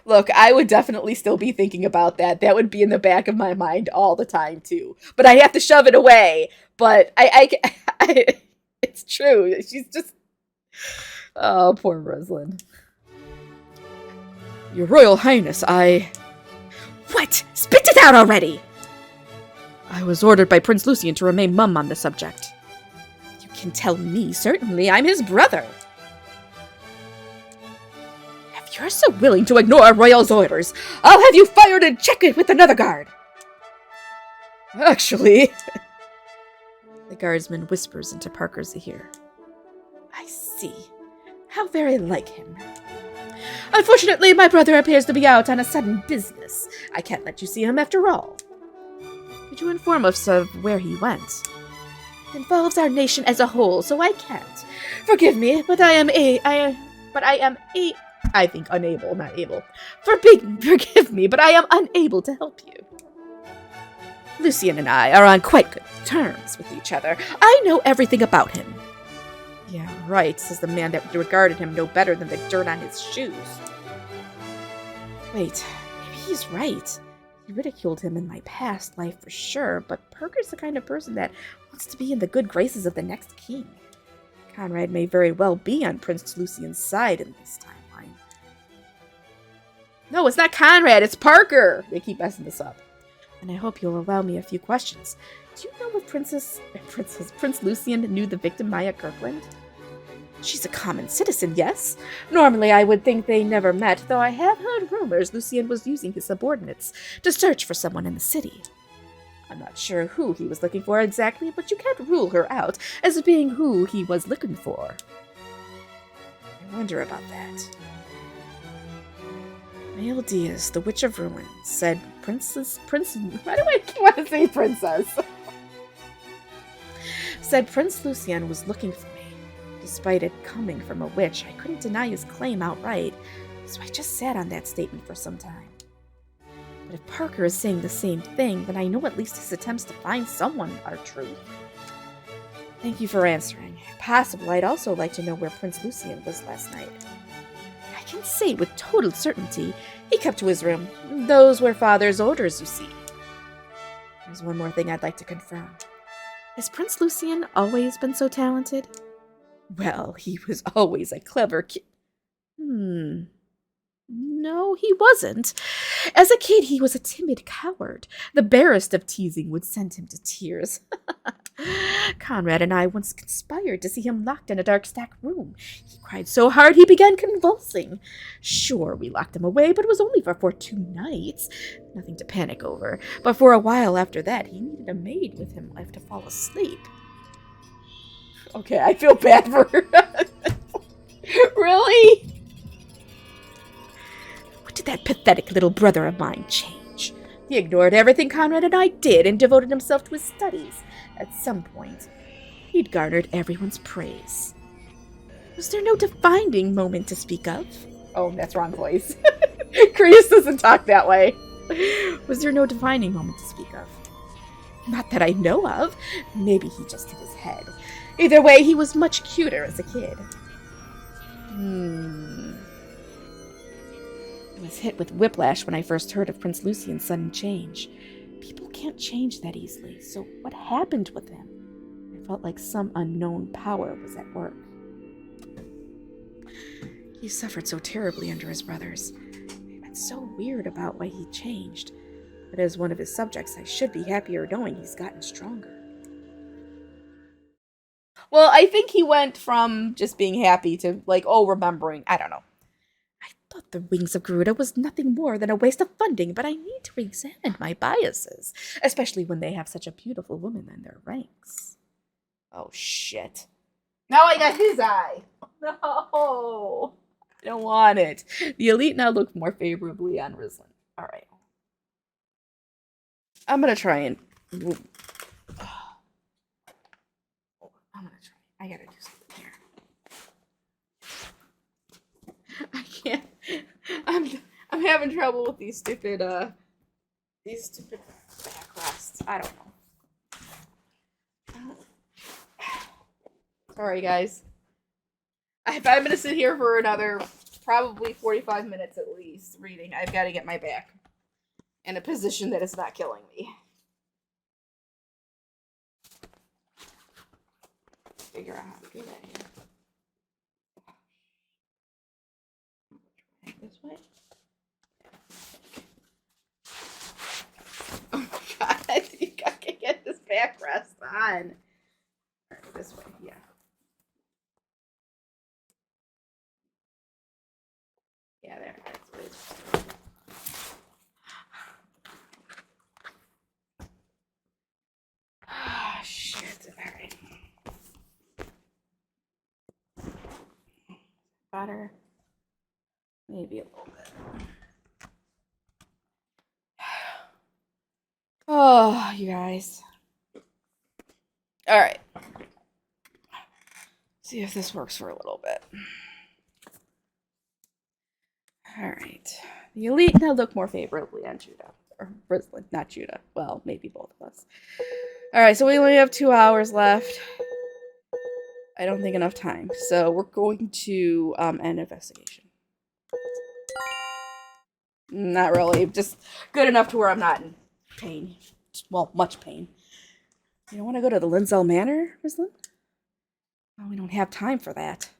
Look, I would definitely still be thinking about that. That would be in the back of my mind all the time, too. But I have to shove it away. But I it's true. She's just... Oh, poor Rosalind. Your Royal Highness, What? Spit it out already! I was ordered by Prince Lucian to remain mum on the subject. You can tell me, certainly. I'm his brother. If you're so willing to ignore Royal's orders, I'll have you fired and check it with another guard. Actually... The guardsman whispers into Parker's ear. I see. How very like him. Unfortunately, my brother appears to be out on a sudden business. I can't let you see him after all. Could you inform us of where he went? It involves our nation as a whole, so I can't. Forgive me, but I am unable, not able. Forgive me, but I am unable to help you. Lucian and I are on quite good terms with each other. I know everything about him. Yeah, right, says the man that regarded him no better than the dirt on his shoes. Wait, maybe he's right. He ridiculed him in my past life for sure, but Parker's the kind of person that wants to be in the good graces of the next king. Conrad may very well be on Prince Lucian's side in this timeline. No, it's not Conrad, it's Parker! They keep messing this up. And I hope you'll allow me a few questions. Do you know if Prince Lucian knew the victim Maya Kirkland? She's a common citizen, yes. Normally I would think they never met, though I have heard rumors Lucian was using his subordinates to search for someone in the city. I'm not sure who he was looking for exactly, but you can't rule her out as being who he was looking for. I wonder about that. Male Diaz, the Witch of Ruin, said why do I want to say princess? Said Prince Lucian was looking for me. Despite it coming from a witch, I couldn't deny his claim outright, so I just sat on that statement for some time. But if Parker is saying the same thing, then I know at least his attempts to find someone are true. Thank you for answering. If possible, I'd also like to know where Prince Lucian was last night. I can say with total certainty, he kept to his room. Those were Father's orders, you see. There's one more thing I'd like to confirm. Has Prince Lucian always been so talented? Well, he was always a clever kid. No, he wasn't. As a kid, he was a timid coward. The barest of teasing would send him to tears. Conrad and I once conspired to see him locked in a dark stack room. He cried so hard he began convulsing. Sure, we locked him away, but it was only for 2 nights. Nothing to panic over. But for a while after that, he needed a maid with him to fall asleep. Okay, I feel bad for her. Really? What did that pathetic little brother of mine change? He ignored everything Conrad and I did and devoted himself to his studies. At some point, he'd garnered everyone's praise. Was there no defining moment to speak of? Oh, that's wrong voice. Crius doesn't talk that way. Was there no defining moment to speak of? Not that I know of. Maybe he just hit his head. Either way, he was much cuter as a kid. I was hit with whiplash when I first heard of Prince Lucian's sudden change. People can't change that easily, so what happened with him? I felt like some unknown power was at work. He suffered so terribly under his brothers. I've been so weird about why he changed. But as one of his subjects, I should be happier knowing he's gotten stronger. Well, I think he went from just being happy to, remembering. I don't know. I thought the Wings of Garuda was nothing more than a waste of funding, but I need to examine my biases, especially when they have such a beautiful woman in their ranks. Oh, shit. Now I got his eye. No. I don't want it. The elite now look more favorably on Rislin. All right. I'm going to try and... I gotta do something here. I can't. I'm having trouble with these stupid backrests. I don't know. Sorry, guys. If I'm gonna sit here for another probably 45 minutes at least reading, I've got to get my back in a position that is not killing me. Figure out how to do that here. This way? Oh my god, you gotta get this backrest on. Alright, this way, yeah. Yeah, there. That's what it is. Ah, shit. Alright. Better. Maybe a little bit. Oh, you guys. Alright. See if this works for a little bit. Alright. The elite now look more favorably on Chudah. Or Rislin, not Chudah. Well, maybe both of us. Alright, so we only have 2 hours left. I don't think enough time. So we're going to end investigation. Not really. Just good enough to where I'm not in pain. Well, much pain. You don't want to go to the Linzell Manor, Rislin? Well, we don't have time for that.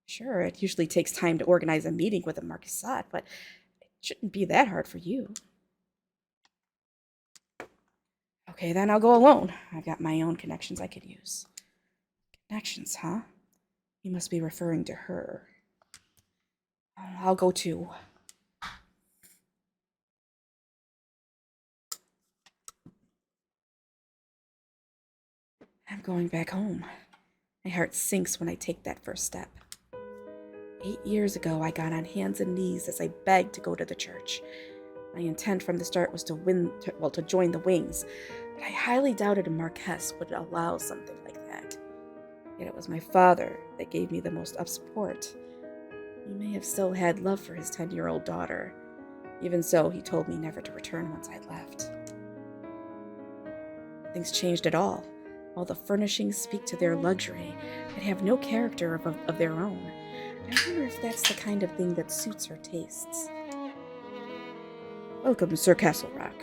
Sure, it usually takes time to organize a meeting with a Marquisate, but it shouldn't be that hard for you. Okay, then I'll go alone. I've got my own connections I could use. Connections, huh? You must be referring to her. I'll go too. I'm going back home. My heart sinks when I take that first step. 8 years ago, I got on hands and knees as I begged to go to the church. My intent from the start was to join the Wings, but I highly doubted a Marquess would allow something like that. Yet it was my father that gave me the most up support. He may have still had love for his 10-year-old daughter. Even so, he told me never to return once I'd left. Things changed at all. All the furnishings speak to their luxury, but have no character of their own. I wonder if that's the kind of thing that suits her tastes. Welcome, Sir Castlerock.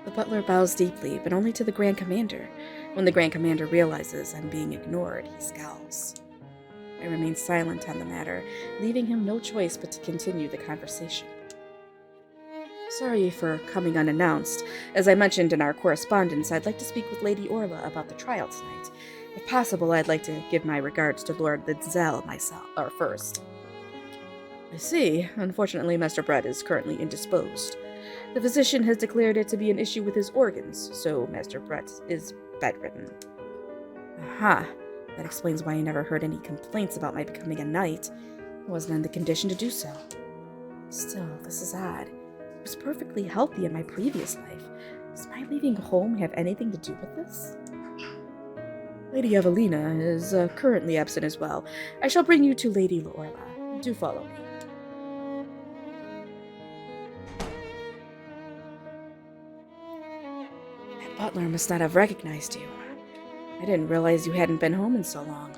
The butler bows deeply, but only to the Grand Commander. When the Grand Commander realizes I'm being ignored, he scowls. I remain silent on the matter, leaving him no choice but to continue the conversation. Sorry for coming unannounced. As I mentioned in our correspondence, I'd like to speak with Lady Orla about the trial tonight. If possible, I'd like to give my regards to Lord Linzell first. I see. Unfortunately, Master Brett is currently indisposed. The physician has declared it to be an issue with his organs, so Master Brett is bedridden. Aha. That explains why I never heard any complaints about my becoming a knight. I wasn't in the condition to do so. Still, this is odd. I was perfectly healthy in my previous life. Does my leaving home have anything to do with this? Lady Evelina is currently absent as well. I shall bring you to Lady Orla. Do follow me. butler must not have recognized you. I didn't realize you hadn't been home in so long.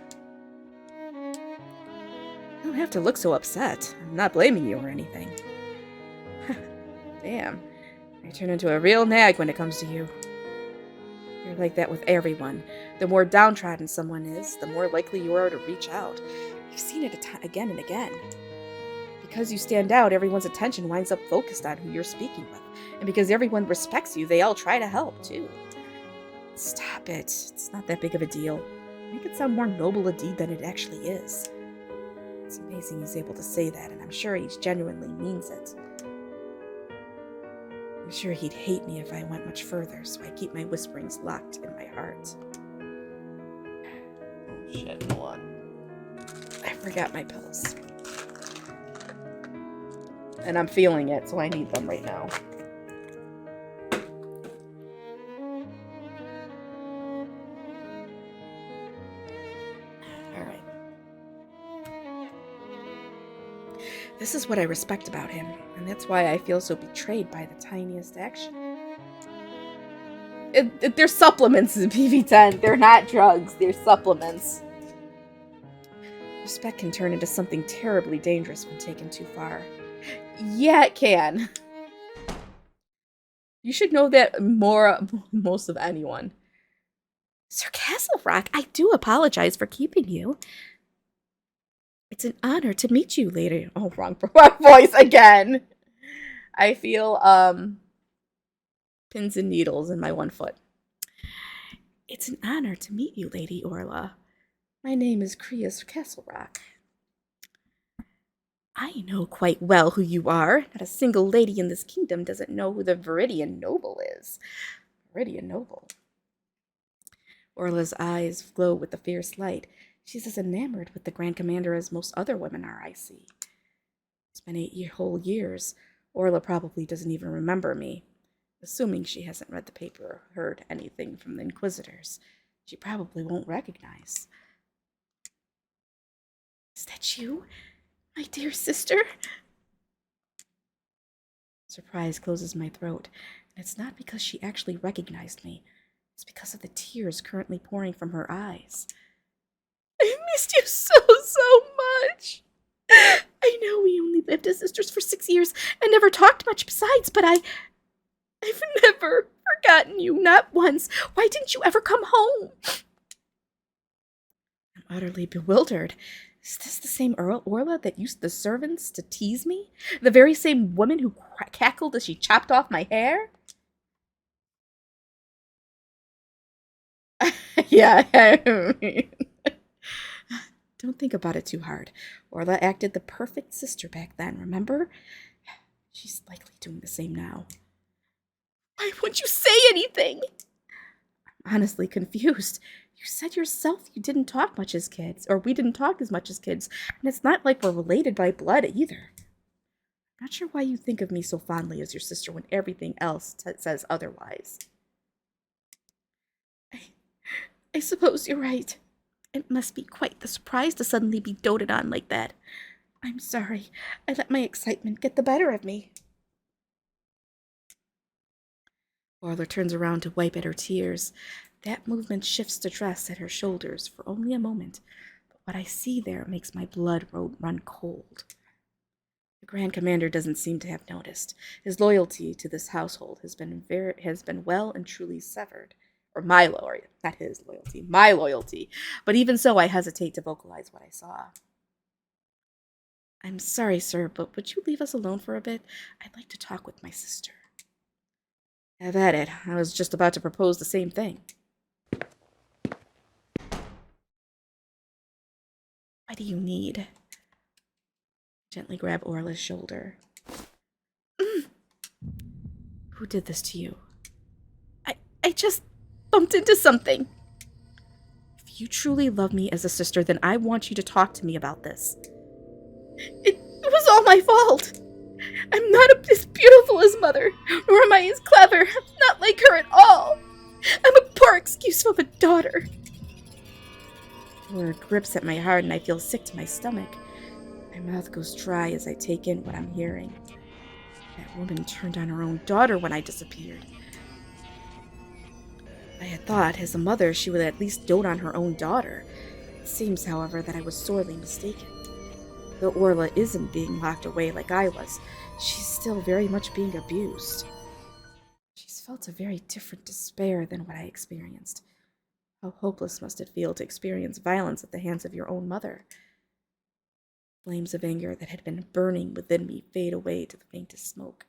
You don't have to look so upset. I'm not blaming you or anything. Damn, I turn into a real nag when it comes to you. You're like that with everyone. The more downtrodden someone is, the more likely you are to reach out. I've seen it again and again. Because you stand out, everyone's attention winds up focused on who you're speaking with. And because everyone respects you, they all try to help, too. Stop it. It's not that big of a deal. Make it sound more noble a deed than it actually is. It's amazing he's able to say that, and I'm sure he genuinely means it. I'm sure he'd hate me if I went much further, so I keep my whisperings locked in my heart. Oh shit, hold on. I forgot my pills. And I'm feeling it, so I need them right now. Alright. This is what I respect about him, and that's why I feel so betrayed by the tiniest action. They're supplements in PV10. They're not drugs. They're supplements. Respect can turn into something terribly dangerous when taken too far. Yeah, it can. You should know that most of anyone. Sir Castlerock, I do apologize for keeping you. It's an honor to meet you later. Oh, wrong voice again. I feel pins and needles in my one foot. It's an honor to meet you, Lady Orla. My name is Crius Castlerock. I know quite well who you are. Not a single lady in this kingdom doesn't know who the Viridian Noble is. Viridian Noble. Orla's eyes glow with a fierce light. She's as enamored with the Grand Commander as most other women are, I see. It's been 8 whole years. Orla probably doesn't even remember me. Assuming she hasn't read the paper or heard anything from the Inquisitors, she probably won't recognize. Is that you, my dear sister? Surprise closes my throat, and it's not because she actually recognized me. It's because of the tears currently pouring from her eyes. I missed you so much. I know we only lived as sisters for 6 years and never talked much besides, but I've never forgotten you, not once. Why didn't you ever come home? I'm utterly bewildered. Is this the same Orla that used the servants to tease me? The very same woman who cackled as she chopped off my hair? Yeah, I mean, don't think about it too hard. Orla acted the perfect sister back then, remember? She's likely doing the same now. Why won't you say anything? I'm honestly confused. You said yourself you didn't talk much as kids, or we didn't talk as much as kids, and it's not like we're related by blood either. I'm not sure why you think of me so fondly as your sister when everything else says otherwise. I suppose you're right. It must be quite the surprise to suddenly be doted on like that. I'm sorry. I let my excitement get the better of me. Orla turns around to wipe at her tears. That movement shifts the dress at her shoulders for only a moment, but what I see there makes my blood run cold. The Grand Commander doesn't seem to have noticed. His loyalty to this household has been well and truly severed. Or my loyalty, not his loyalty, my loyalty. But even so, I hesitate to vocalize what I saw. I'm sorry, sir, but would you leave us alone for a bit? I'd like to talk with my sister. Have at it. I was just about to propose the same thing. What do you need? Gently grab Orla's shoulder. Who did this to you? I just bumped into something. If you truly love me as a sister, then I want you to talk to me about this. It was all my fault. I'm not as beautiful as Mother, nor am I as clever. I'm not like her at all. I'm a poor excuse of a daughter. Word grips at my heart and I feel sick to my stomach. My mouth goes dry as I take in what I'm hearing. That woman turned on her own daughter when I disappeared. I had thought, as a mother, she would at least dote on her own daughter. It seems, however, that I was sorely mistaken. Though Orla isn't being locked away like I was, she's still very much being abused. She's felt a very different despair than what I experienced. How hopeless must it feel to experience violence at the hands of your own mother? Flames of anger that had been burning within me fade away to the faintest smoke.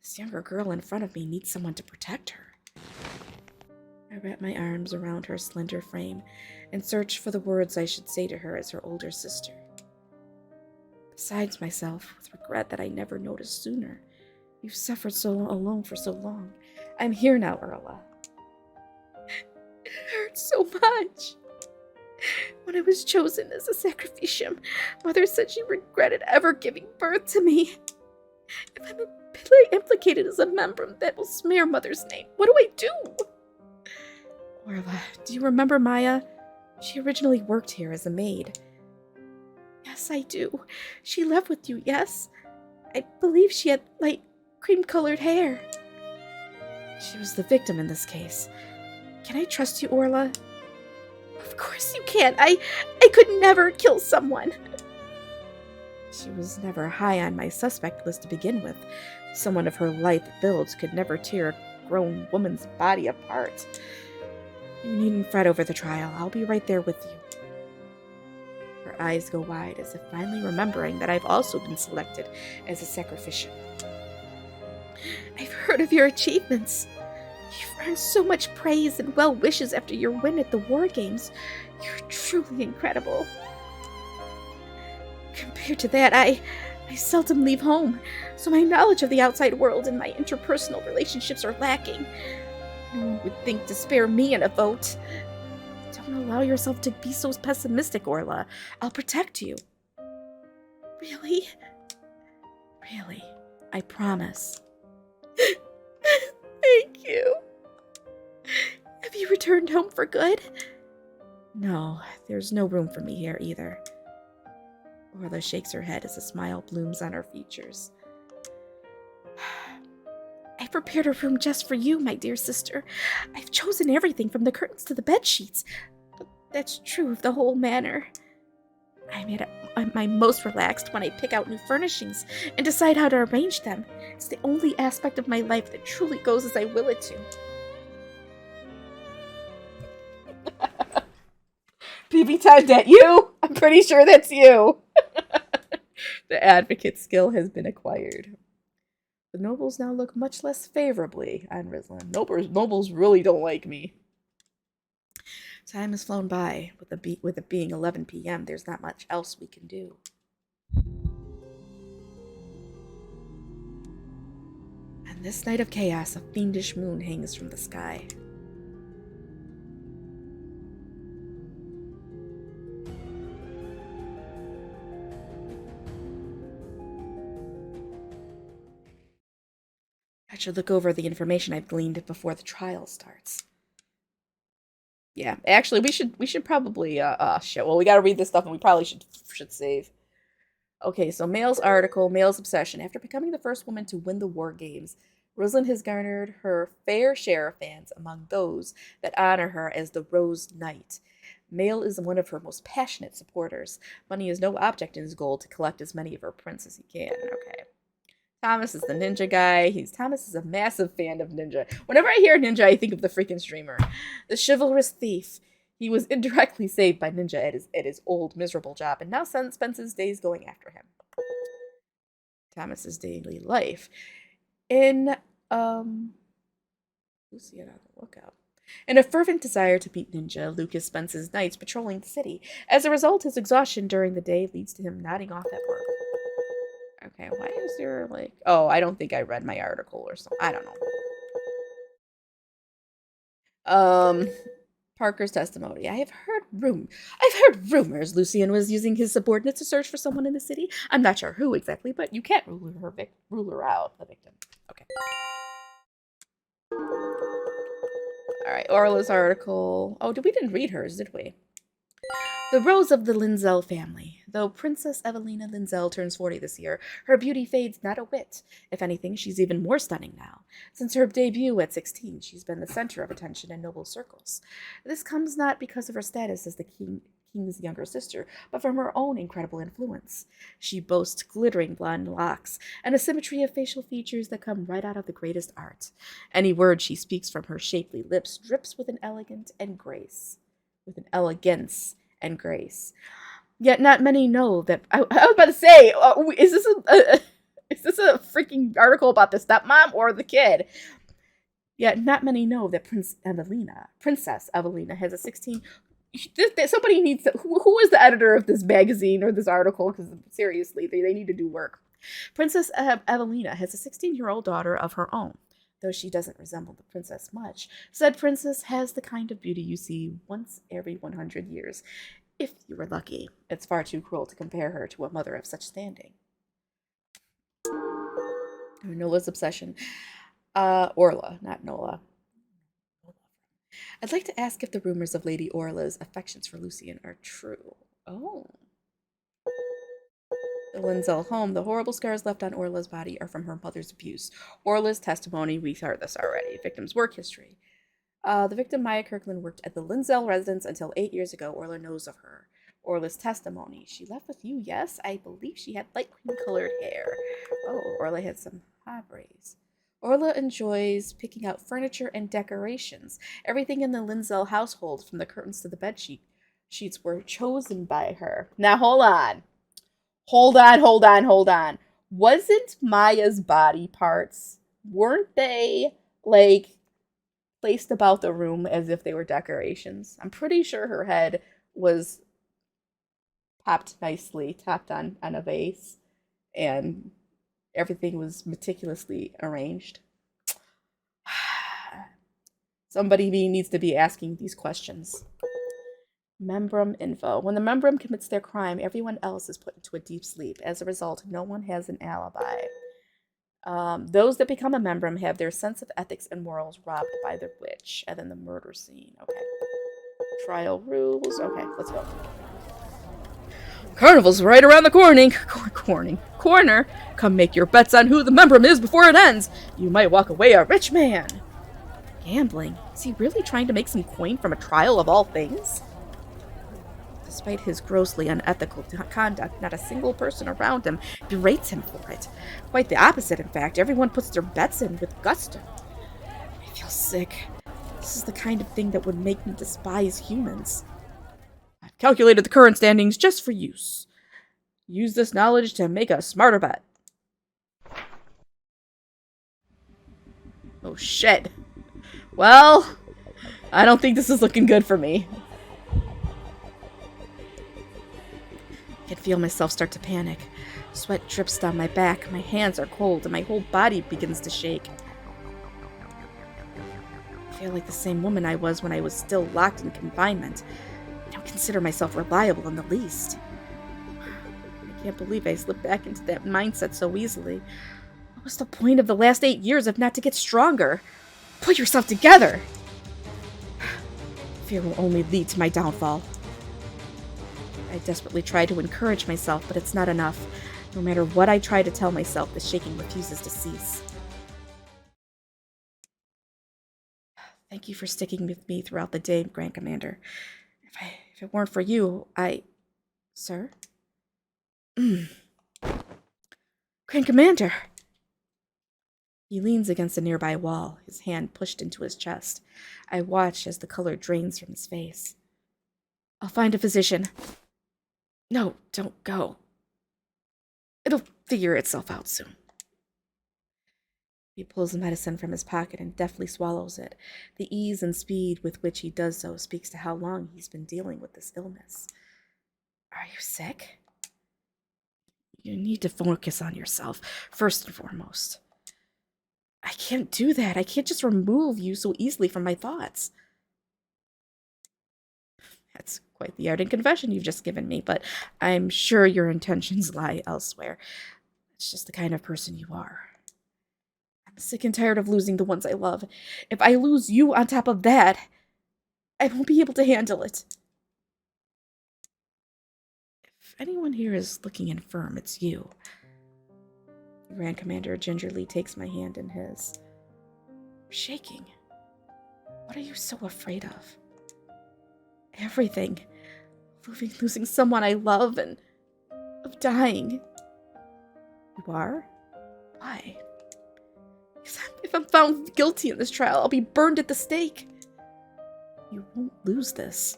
This younger girl in front of me needs someone to protect her. I wrap my arms around her slender frame and search for the words I should say to her as her older sister. Besides myself, with regret that I never noticed sooner. You've suffered so alone for so long. I'm here now, Orla. It hurts so much. When I was chosen as a sacrificium, Mother said she regretted ever giving birth to me. If I'm implicated as a member, that will smear Mother's name. What do I do? Orla, do you remember Maya? She originally worked here as a maid. Yes, I do. She left with you, yes? I believe she had light cream-colored hair. She was the victim in this case. Can I trust you, Orla? Of course you can. I could never kill someone. She was never high on my suspect list to begin with. Someone of her lithe build could never tear a grown woman's body apart. You needn't fret over the trial. I'll be right there with you. Her eyes go wide as if finally remembering that I've also been selected as a sacrificium. I've heard of your achievements. You've earned so much praise and well wishes after your win at the War Games. You're truly incredible. Compared to that, I seldom leave home, so my knowledge of the outside world and my interpersonal relationships are lacking. No one would think to spare me in a vote. Don't allow yourself to be so pessimistic, Orla. I'll protect you. Really? Really. I promise. Thank you. Have you returned home for good? No, there's no room for me here either. Orla shakes her head as a smile blooms on her features. I prepared a room just for you, my dear sister. I've chosen everything from the curtains to the bed sheets. But that's true of the whole manor. I'm at my most relaxed when I pick out new furnishings and decide how to arrange them. It's the only aspect of my life that truly goes as I will it to. PB time, that you? I'm pretty sure that's you. The advocate skill has been acquired. The nobles now look much less favorably on Rizlan. Nobles really don't like me. Time has flown by. With it being 11 p.m., there's not much else we can do. On this night of chaos, a fiendish moon hangs from the sky. I should look over the information I've gleaned before the trial starts. Yeah, actually, we should probably, shit. Well, we gotta read this stuff, and we probably should save. Okay, so Mail's article, Mail's obsession. After becoming the first woman to win the War Games, Rosalind has garnered her fair share of fans among those that honor her as the Rose Knight. Mail is one of her most passionate supporters. Money is no object in his goal to collect as many of her prints as he can. Okay. Thomas is the ninja guy. Thomas is a massive fan of ninja. Whenever I hear ninja, I think of the freaking streamer. The chivalrous thief. He was indirectly saved by ninja at his old, miserable job, and now spends his days going after him. Thomas's daily life. In, Lucy on the lookout. In a fervent desire to beat Ninja, Lucas spends his nights patrolling the city. As a result, his exhaustion during the day leads to him nodding off at work. Okay, why is there, like... Oh, I don't think I read my article or something. I don't know. Parker's testimony. I've heard rumors Lucian was using his subordinates to search for someone in the city. I'm not sure who exactly, but you can't rule her out, the victim. Okay. Alright, Orla's article. Oh, we didn't read hers, did we? The rose of the Linzel family. Though Princess Evelina Linzel turns 40 this year, her beauty fades not a whit. If anything, she's even more stunning now. Since her debut at 16, she's been the center of attention in noble circles. This comes not because of her status as the king's younger sister, but from her own incredible influence. She boasts glittering blonde locks and a symmetry of facial features that come right out of the greatest art. Any word she speaks from her shapely lips drips with an elegance and grace. Yet not many know that. I was about to say, is this a freaking article about the stepmom or the kid? Yet not many know that Princess Evelina, has a 16. Somebody needs to. Who is the editor of this magazine or this article? Because seriously, they need to do work. Princess Evelina has a 16-year-old daughter of her own. Though she doesn't resemble the princess much, said princess has the kind of beauty you see once every 100 years. If you were lucky. It's far too cruel to compare her to a mother of such standing. Nola's obsession. Orla, not Nola. I'd like to ask if the rumors of Lady Orla's affections for Lucian are true. Oh. The Linzel home, the horrible scars left on Orla's body are from her mother's abuse. Orla's testimony, we heard this already. Victim's work history. The victim, Maya Kirkland, worked at the Linzel residence until 8 years ago. Orla knows of her. Orla's testimony. She left with you, yes? I believe she had light cream-colored hair. Oh, Orla had some hobbies. Orla enjoys picking out furniture and decorations. Everything in the Linzel household, from the curtains to the bed sheets, were chosen by her. Now, hold on. Wasn't Maya's body parts, weren't they, like, placed about the room as if they were decorations? I'm pretty sure her head was topped on a vase, and everything was meticulously arranged. Somebody needs to be asking these questions. Membrum info. When the membrum commits their crime, everyone else is put into a deep sleep. As a result, no one has an alibi. Those that become a membrum have their sense of ethics and morals robbed by the witch. And then the murder scene. Okay. Trial rules. Okay, let's go. Carnival's right around the corner. Come make your bets on who the membrum is before it ends. You might walk away a rich man. Gambling? Is he really trying to make some coin from a trial of all things? Despite his grossly unethical conduct, not a single person around him berates him for it. Quite the opposite, in fact. Everyone puts their bets in with gusto. I feel sick. This is the kind of thing that would make me despise humans. I've calculated the current standings just for use. Use this knowledge to make a smarter bet. Oh, shit. Well, I don't think this is looking good for me. I can feel myself start to panic. Sweat drips down my back, my hands are cold, and my whole body begins to shake. I feel like the same woman I was when I was still locked in confinement. I don't consider myself reliable in the least. I can't believe I slipped back into that mindset so easily. What was the point of the last 8 years if not to get stronger? Pull yourself together! Fear will only lead to my downfall. I desperately try to encourage myself, but it's not enough. No matter what I try to tell myself, the shaking refuses to cease. Thank you for sticking with me throughout the day, Grand Commander. If it weren't for you, Sir? Grand Commander! He leans against a nearby wall, his hand pushed into his chest. I watch as the color drains from his face. I'll find a physician. No, don't go. It'll figure itself out soon. He pulls the medicine from his pocket and deftly swallows it. The ease and speed with which he does so speaks to how long he's been dealing with this illness. Are you sick? You need to focus on yourself, first and foremost. I can't do that. I can't just remove you so easily from my thoughts. That's quite the ardent confession you've just given me, but I'm sure your intentions lie elsewhere. It's just the kind of person you are. I'm sick and tired of losing the ones I love. If I lose you on top of that, I won't be able to handle it. If anyone here is looking infirm, it's you. The Grand Commander gingerly takes my hand in his. I'm shaking. What are you so afraid of? Everything. Losing someone I love and of dying. You are? Why? Because if I'm found guilty in this trial, I'll be burned at the stake. You won't lose this.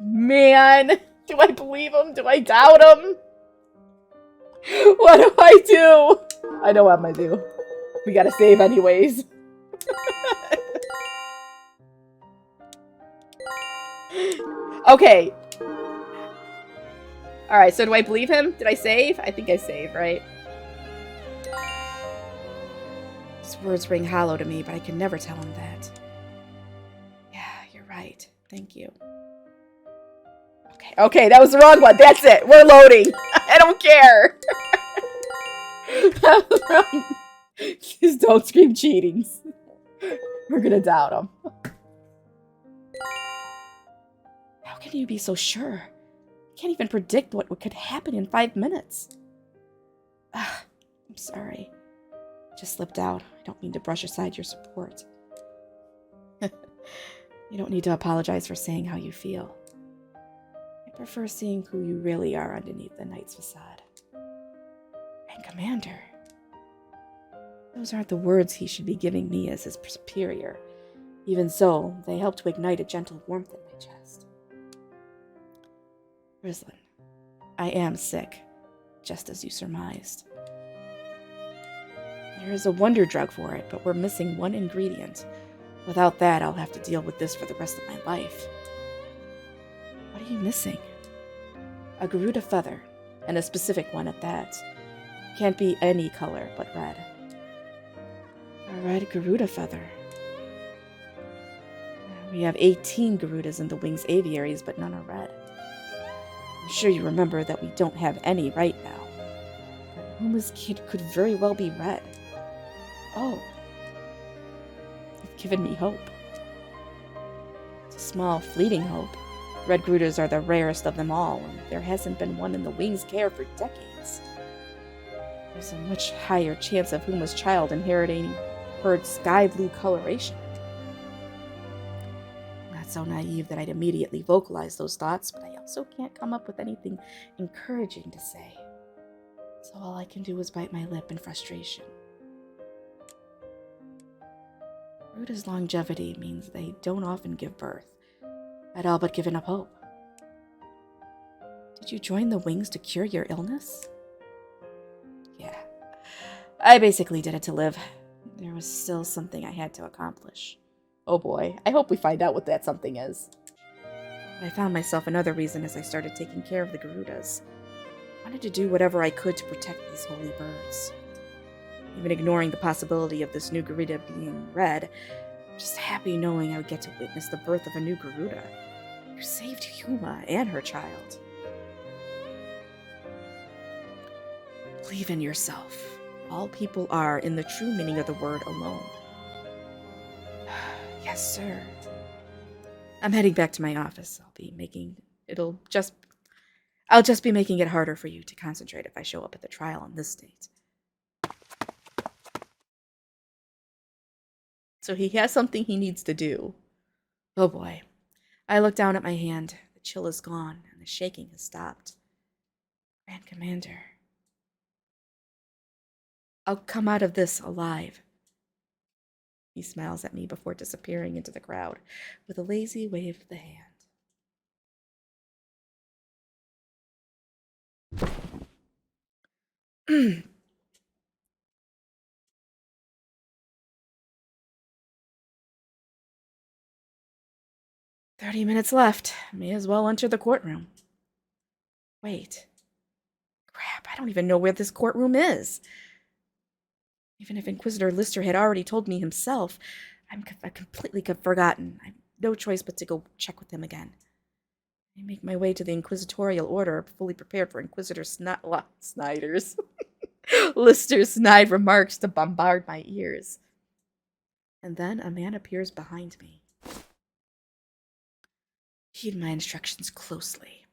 Man, do I believe him? Do I doubt him? What do I do? I know what I'm gonna do. We gotta save anyways. Okay. Alright, so do I believe him? Did I save? I think I saved, right? His words ring hollow to me, but I can never tell him that. Yeah, you're right. Thank you. Okay, that was the wrong one. That's it. We're loading. I don't care. That was wrong. Just don't scream cheatings. We're gonna doubt him. How can you be so sure? You can't even predict what could happen in 5 minutes. I'm sorry. I just slipped out. I don't mean to brush aside your support. You don't need to apologize for saying how you feel. I prefer seeing who you really are underneath the knight's facade. And Commander. Those aren't the words he should be giving me as his superior. Even so, they help to ignite a gentle warmth in my chest. Rislin, I am sick, just as you surmised. There is a wonder drug for it, but we're missing one ingredient. Without that, I'll have to deal with this for the rest of my life. What are you missing? A Garuda feather, and a specific one at that. Can't be any color but red. A red Garuda feather. We have 18 Garudas in the Wings aviaries, but none are red. I'm sure you remember that we don't have any right now. But Huma's kid could very well be red. Oh. You've given me hope. It's a small, fleeting hope. Red Garudas are the rarest of them all, and there hasn't been one in the Wings' care for decades. There's a much higher chance of Huma's child inheriting her sky blue coloration. Not so naive that I'd immediately vocalize those thoughts, but I also can't come up with anything encouraging to say. So all I can do is bite my lip in frustration. Garuda's longevity means they don't often give birth. I'd all but given up hope. Did you join the Wings to cure your illness? Yeah. I basically did it to live. There was still something I had to accomplish. Oh boy, I hope we find out what that something is. I found myself another reason as I started taking care of the Garudas. I wanted to do whatever I could to protect these holy birds. Even ignoring the possibility of this new Garuda being red, I'm just happy knowing I would get to witness the birth of a new Garuda. You saved Huma and her child. Believe in yourself. All people are, in the true meaning of the word, alone. Yes, sir. I'm heading back to my office. I'll just be making it harder for you to concentrate if I show up at the trial in this state. So he has something he needs to do. Oh boy. I look down at my hand. The chill is gone, and the shaking has stopped. Grand Commander. I'll come out of this alive. He smiles at me before disappearing into the crowd with a lazy wave of the hand. "30 minutes left. May as well enter the courtroom. Wait. Crap, I don't even know where this courtroom is. Even if Inquisitor Lister had already told me himself, I've completely forgotten. I've no choice but to go check with him again. I make my way to the Inquisitorial Order, fully prepared for Inquisitor Snyder's Lister's snide remarks to bombard my ears. And then a man appears behind me. Heed my instructions closely.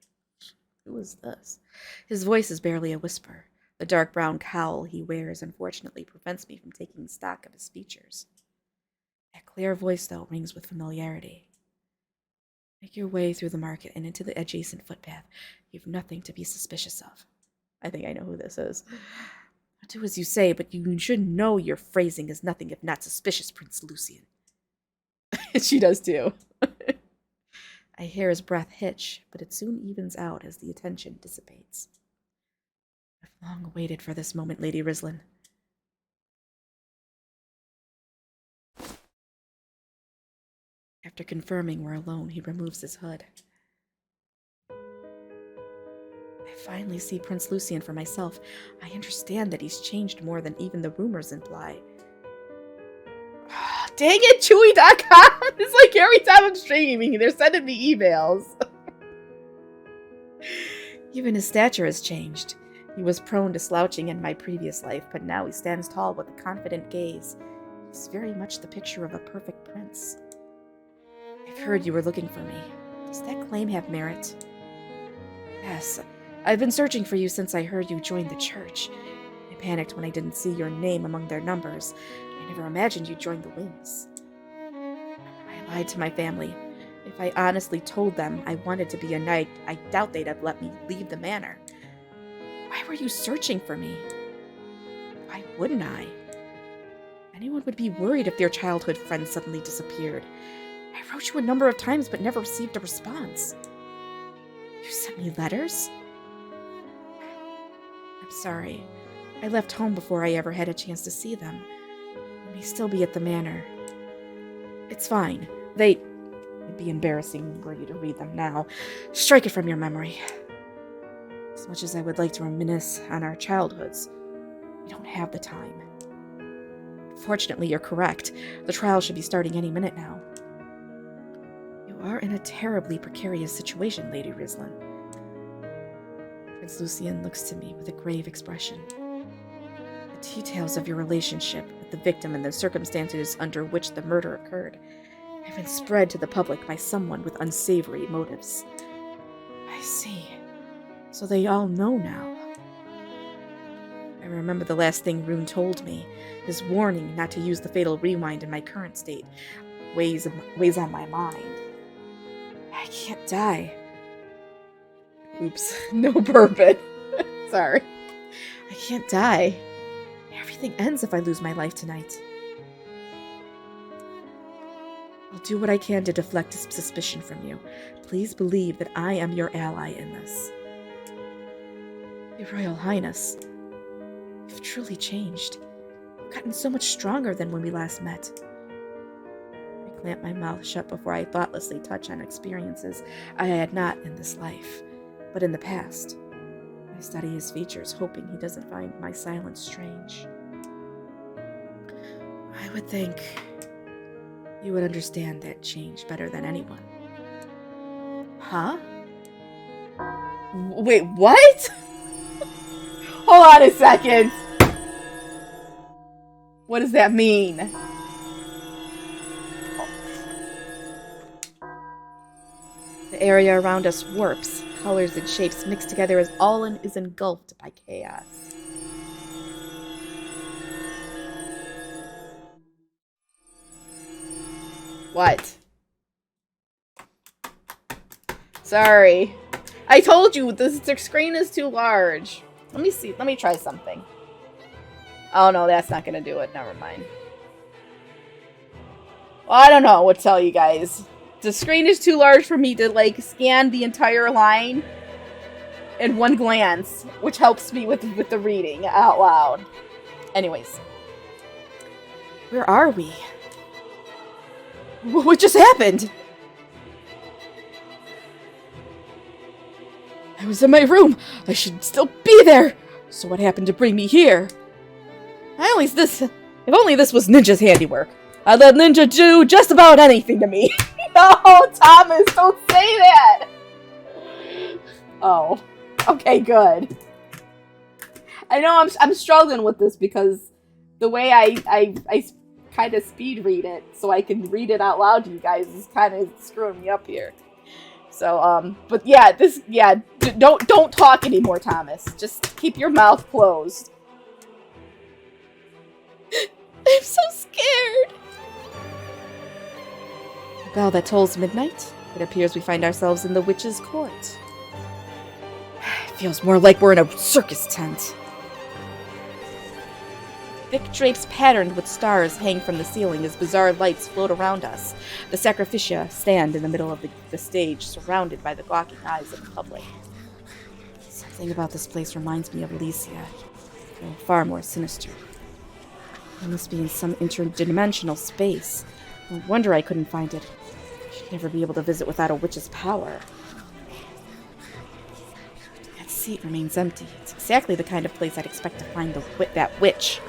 Who is this? His voice is barely a whisper. The dark brown cowl he wears unfortunately prevents me from taking stock of his features. That clear voice, though, rings with familiarity. Make your way through the market and into the adjacent footpath. You've nothing to be suspicious of. I think I know who this is. Do as you say, but you should know your phrasing is nothing if not suspicious, Prince Lucian. She does too. I hear his breath hitch, but it soon evens out as the attention dissipates. I've long waited for this moment, Lady Rislin. After confirming we're alone, he removes his hood. I finally see Prince Lucian for myself. I understand that he's changed more than even the rumors imply. Dang it, Chewy.com! It's like every time I'm streaming, they're sending me emails. Even his stature has changed. He was prone to slouching in my previous life, but now he stands tall with a confident gaze. He's very much the picture of a perfect prince. I've heard you were looking for me. Does that claim have merit? Yes, I've been searching for you since I heard you joined the church. I panicked when I didn't see your name among their numbers. I never imagined you'd join the Wings. I lied to my family. If I honestly told them I wanted to be a knight, I doubt they'd have let me leave the manor. Why were you searching for me? Why wouldn't I? Anyone would be worried if their childhood friend suddenly disappeared. I wrote you a number of times but never received a response. You sent me letters? I'm sorry. I left home before I ever had a chance to see them. They may still be at the manor. It's fine. It'd be embarrassing were you to read them now. Strike it from your memory. As much as I would like to reminisce on our childhoods, we don't have the time. Fortunately, you're correct. The trial should be starting any minute now. You are in a terribly precarious situation, Lady Rislin. Prince Lucian looks to me with a grave expression. The details of your relationship with the victim and the circumstances under which the murder occurred have been spread to the public by someone with unsavory motives. I see. So they all know now. I remember the last thing Rune told me. His warning not to use the fatal rewind in my current state weighs on my mind. I can't die. Oops, no bourbon. Sorry. I can't die. Everything ends if I lose my life tonight. I'll do what I can to deflect suspicion from you. Please believe that I am your ally in this. Your Royal Highness, you've truly changed. You've gotten so much stronger than when we last met. I clamped my mouth shut before I thoughtlessly touched on experiences I had not in this life, but in the past. I study his features, hoping he doesn't find my silence strange. I would think you would understand that change better than anyone. Huh? Wait, what? Hold on a second. What does that mean? The area around us warps. Colors and shapes mixed together as all is engulfed by chaos. What? Sorry. I told you, the screen is too large. Let me see. Let me try something. Oh, no, that's not going to do it. Never mind. Well, I don't know what to tell you guys. The screen is too large for me to, like, scan the entire line in one glance, which helps me with the reading out loud. Anyways. Where are we? What just happened? I was in my room. I should still be there. So what happened to bring me here? If only this was Ninja's handiwork. I'd let Ninja do just about anything to me. No, Thomas, don't say that. Oh, okay, good. I know I'm struggling with this because the way I kind of speed read it so I can read it out loud to you guys is kind of screwing me up here. So, but yeah, don't talk anymore, Thomas. Just keep your mouth closed. I'm so scared. The bell that tolls midnight. It appears we find ourselves in the witch's court. It feels more like we're in a circus tent. Thick drapes patterned with stars hang from the ceiling as bizarre lights float around us. The sacrificia stand in the middle of the stage, surrounded by the gawking eyes of the public. Something about this place reminds me of Elysia, though far more sinister. I must be in some interdimensional space. No wonder I couldn't find it. I should never be able to visit without a witch's power. That seat remains empty. It's exactly the kind of place I'd expect to find that witch.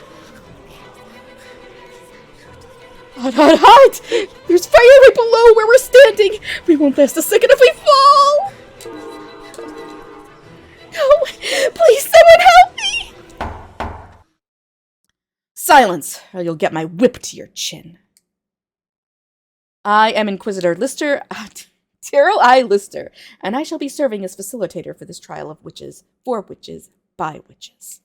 Hot, hot, hot! There's fire right below where we're standing! We won't last a second if we fall! No! Please, someone help me! Silence, or you'll get my whip to your chin. I am Inquisitor Lister, Terrell I. Lister, and I shall be serving as facilitator for this trial of witches, for witches, by witches.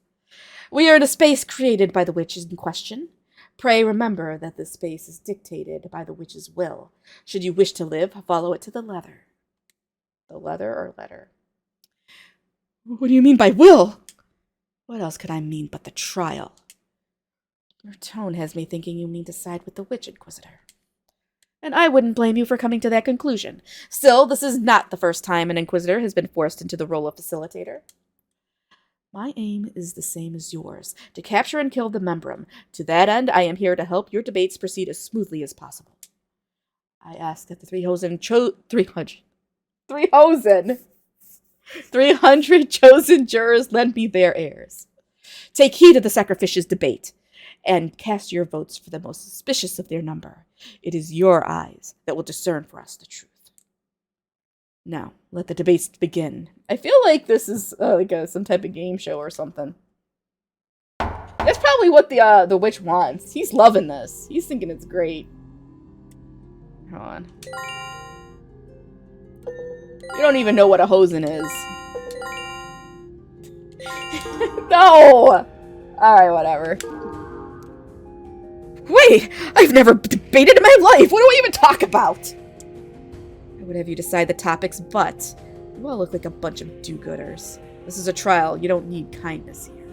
We are in a space created by the witches in question. Pray remember that this space is dictated by the witch's will. Should you wish to live, follow it to the letter. The letter or letter? What do you mean by will? What else could I mean but the trial? Your tone has me thinking you mean to side with the witch, Inquisitor. And I wouldn't blame you for coming to that conclusion. Still, this is not the first time an Inquisitor has been forced into the role of facilitator. My aim is the same as yours, to capture and kill the Membrum. To that end, I am here to help your debates proceed as smoothly as possible. I ask that the 300 chosen jurors lend me their ears. Take heed of the sacrificious debate, and cast your votes for the most suspicious of their number. It is your eyes that will discern for us the truth. Now, let the debates begin. I feel like this is some type of game show or something. That's probably what the witch wants. He's loving this. He's thinking it's great. Hold on. You don't even know what a hosen is. No! Alright, whatever. Wait! I've never debated in my life! What do I even talk about? I would have you decide the topics, but you all look like a bunch of do-gooders. This is a trial. You don't need kindness here.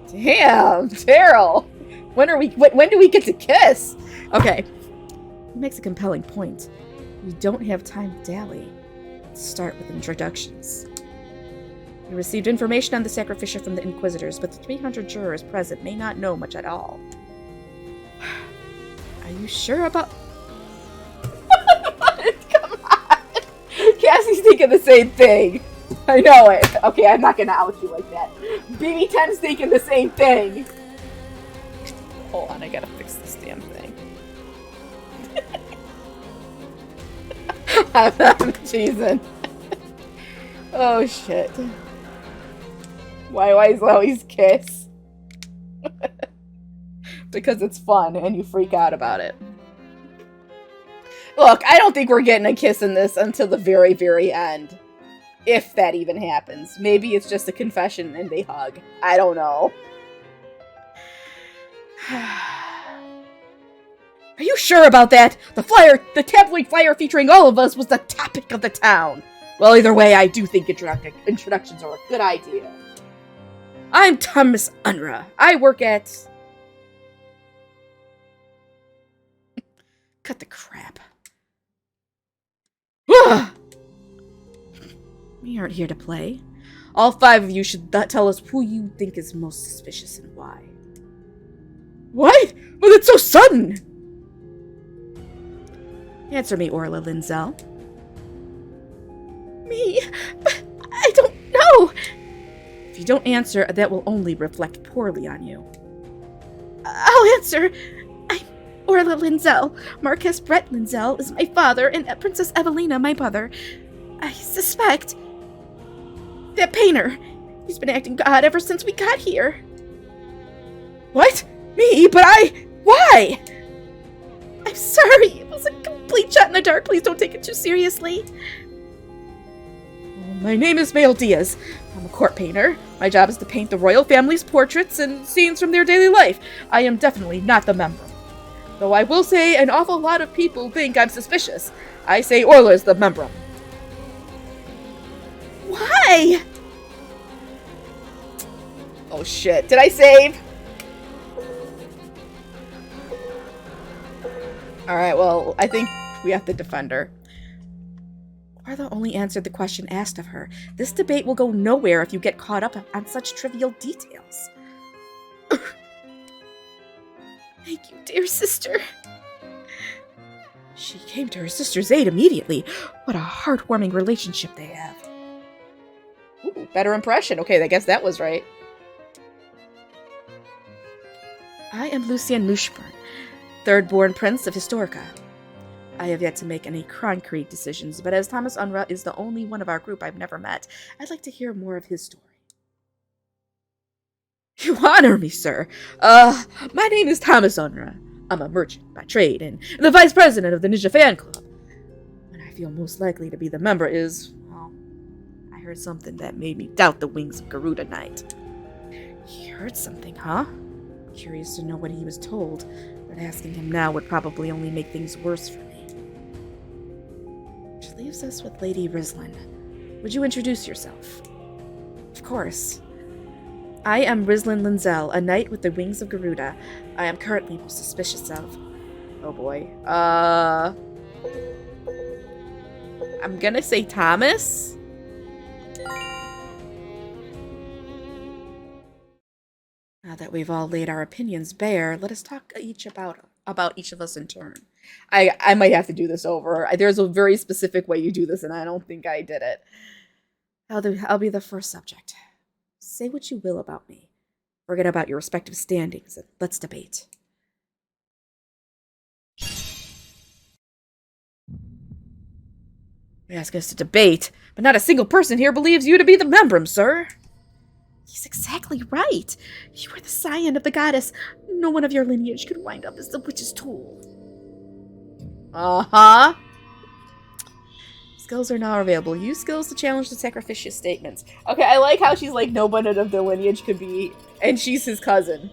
Damn, Terrell! When do we get to kiss? Okay. He makes a compelling point. We don't have time to dally. Let's start with introductions. We received information on the sacrificia from the Inquisitors, but the 300 jurors present may not know much at all. Are you sure about... Come on! Cassie's thinking the same thing. I know it. Okay, I'm not gonna out you like that. BB10's thinking the same thing. Hold on, I gotta fix this damn thing. I'm teasing. Oh shit. Why is it always kiss? Because it's fun and you freak out about it. Look, I don't think we're getting a kiss in this until the very, very end. If that even happens. Maybe it's just a confession and they hug. I don't know. Are you sure about that? The tabloid flyer featuring all of us was the topic of the town. Well, either way, I do think introductions are a good idea. I'm Thomas Unruh. I work at... Cut the crap. We aren't here to play. All 5 of you should tell us who you think is most suspicious and why. What? Well, that's so sudden! Answer me, Orla Linzel. Me? But I don't know! If you don't answer, that will only reflect poorly on you. I'll answer. I'm Orla Linzel. Marquess Brett Linzel is my father, and Princess Evelina my mother. I suspect... that painter. He's been acting odd ever since we got here. What? Me? But I... Why? I'm sorry. It was a complete shot in the dark. Please don't take it too seriously. My name is Mael Diaz. I'm a court painter. My job is to paint the royal family's portraits and scenes from their daily life. I am definitely not the member. Though I will say an awful lot of people think I'm suspicious. I say Orla is the member. Why? Oh shit, did I save? Alright, well, I think we have to defend her. Orla only answered the question asked of her. This debate will go nowhere if you get caught up on such trivial details. Thank you, dear sister. She came to her sister's aid immediately. What a heartwarming relationship they have. Ooh, better impression. Okay, I guess that was right. I am Lucien Lushburn, third-born prince of Historica. I have yet to make any concrete decisions, but as Thomas Unruh is the only one of our group I've never met, I'd like to hear more of his story. You honor me, sir. My name is Thomas Unruh. I'm a merchant by trade and the vice president of the Ninja Fan Club. And I feel most likely to be the member is, well, I heard something that made me doubt the wings of Garuda Knight. He heard something, huh? Curious to know what he was told, but asking him now would probably only make things worse for me. Which leaves us with Lady Rislin. Would you introduce yourself? Of course. I am Rislin Linzel, a knight with the wings of Garuda. I am currently most suspicious of... Oh boy. I'm gonna say Thomas? Now that we've all laid our opinions bare, let us talk about each of us in turn. I might have to do this over. There's a very specific way you do this, and I don't think I did it. I'll be the first subject. Say what you will about me. Forget about your respective standings, and let's debate. You ask us to debate, but not a single person here believes you to be the membrum, sir. He's exactly right. You are the scion of the goddess. No one of your lineage could wind up as the witch's tool. Uh-huh. Skills are now available. Use skills to challenge the sacrificious statements. Okay, I like how she's like, no one of the lineage could be, and she's his cousin.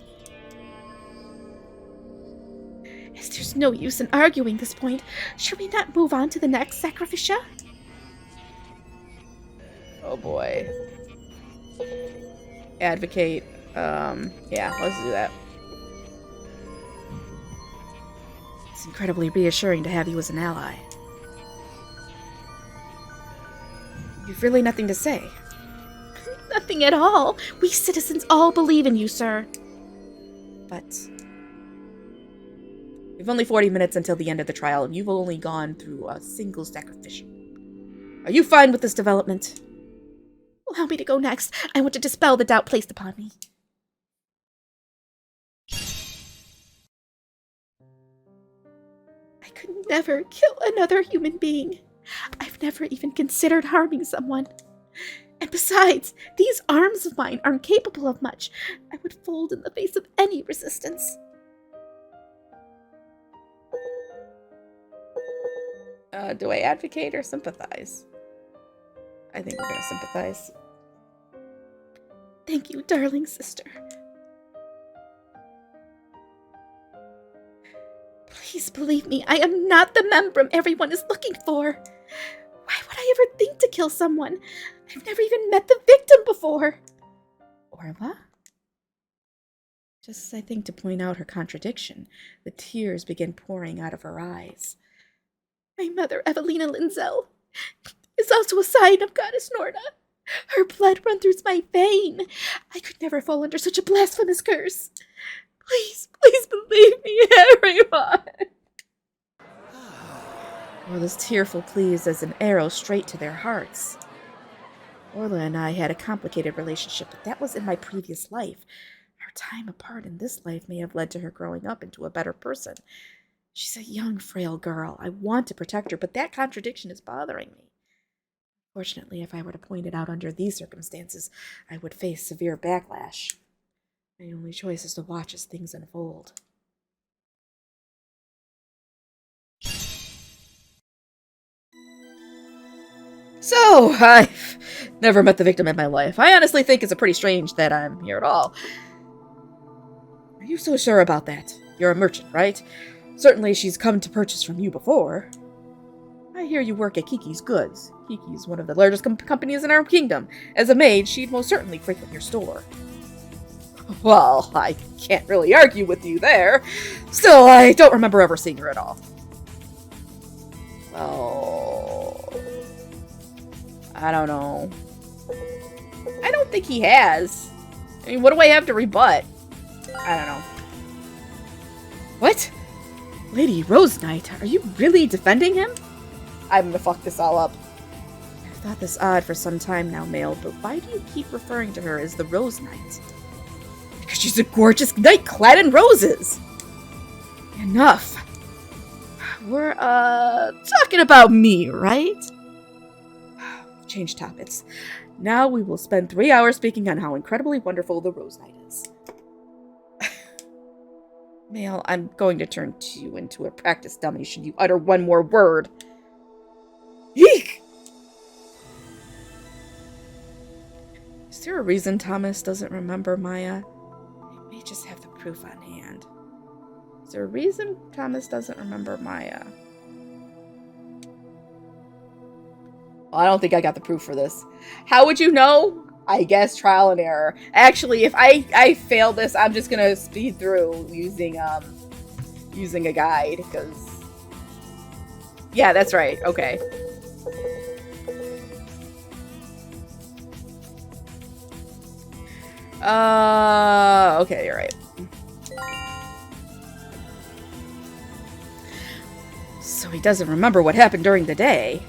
As there's no use in arguing this point, should we not move on to the next sacrificia? Oh boy. Advocate. Yeah, let's do that. It's incredibly reassuring to have you as an ally. You've really nothing to say. Nothing at all. We citizens all believe in you, sir. But we've only 40 minutes until the end of the trial, and you've only gone through a single sacrificial. Are you fine with this development? Allow me to go next. I want to dispel the doubt placed upon me. I could never kill another human being. I've never even considered harming someone. And besides, these arms of mine aren't capable of much. I would fold in the face of any resistance. Do I advocate or sympathize? I think we're gonna sympathize. Thank you, darling sister. Please believe me, I am not the membrum everyone is looking for. Why would I ever think to kill someone? I've never even met the victim before. Orla? Just as I think to point out her contradiction, the tears begin pouring out of her eyes. My mother, Evelina Linzel, is also a scion of Goddess Norna. Her blood runs through my vein. I could never fall under such a blasphemous curse. Please, please believe me, everyone. Orla's tearful pleas as an arrow straight to their hearts. Orla and I had a complicated relationship, but that was in my previous life. Our time apart in this life may have led to her growing up into a better person. She's a young, frail girl. I want to protect her, but that contradiction is bothering me. Fortunately, if I were to point it out under these circumstances, I would face severe backlash. My only choice is to watch as things unfold. So, I've never met the victim in my life. I honestly think it's pretty strange that I'm here at all. Are you so sure about that? You're a merchant, right? Certainly she's come to purchase from you before. I hear you work at Kiki's Goods. Kiki's one of the largest companies in our kingdom. As a maid, she'd most certainly frequent your store. Well, I can't really argue with you there. Still, I don't remember ever seeing her at all. Well, I don't know. I don't think he has. I mean, what do I have to rebut? I don't know. What? Lady Rose Knight, are you really defending him? I'm gonna fuck this all up. I've thought this odd for some time now, Mail, but why do you keep referring to her as the Rose Knight? Because she's a gorgeous knight clad in roses! Enough. We're, talking about me, right? Change topics. Now we will spend 3 hours speaking on how incredibly wonderful the Rose Knight is. Mail, I'm going to turn you into a practice dummy should you utter one more word. Eek! Is there a reason Thomas doesn't remember Maya? I may just have the proof on hand. Is there a reason Thomas doesn't remember Maya? Well, I don't think I got the proof for this. How would you know? I guess trial and error. Actually, if I fail this, I'm just gonna speed through using a guide, because yeah, that's right. Okay. Okay, you're right. So he doesn't remember what happened during the day.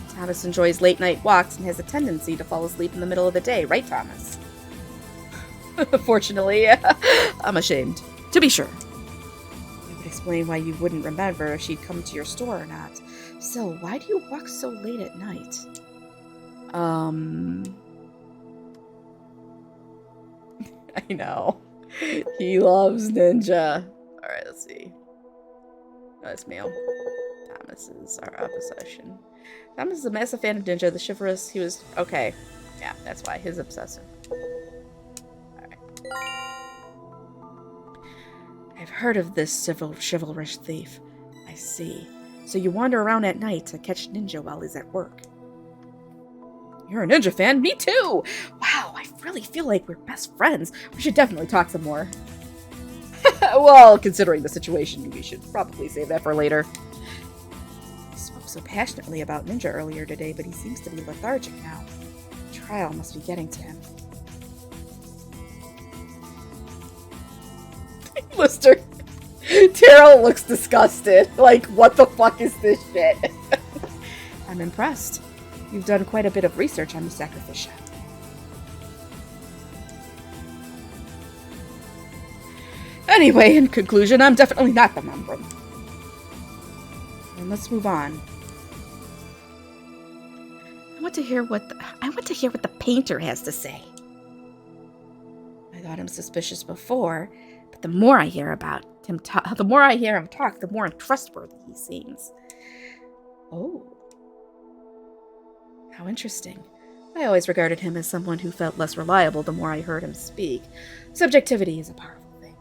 Thomas enjoys late night walks and has a tendency to fall asleep in the middle of the day, right, Thomas? Fortunately, I'm ashamed. To be sure. It would explain why you wouldn't remember if she'd come to your store or not. So, why do you walk so late at night? I know. He loves ninja. Alright, let's see. No, it's Mail. Thomas is our opposition. Thomas is a massive fan of ninja, the chivalrous. He was... Okay. Yeah, that's why. His obsessive. Alright. I've heard of this chivalrous thief. I see. So you wander around at night to catch ninja while he's at work. You're a ninja fan? Me too! Wow, I really feel like we're best friends. We should definitely talk some more. Well, considering the situation, we should probably save that for later. He spoke so passionately about ninja earlier today, but he seems to be lethargic now. The trial must be getting to him. Lister. Terrell looks disgusted. Like, what the fuck is this shit? I'm impressed. You've done quite a bit of research on the sacrificial. Anyway, in conclusion, I'm definitely not the member. And let's move on. I want to hear what the painter has to say. I thought him suspicious before, but the more I hear him talk, the more untrustworthy he seems. Oh. How interesting. I always regarded him as someone who felt less reliable the more I heard him speak. Subjectivity is a powerful thing.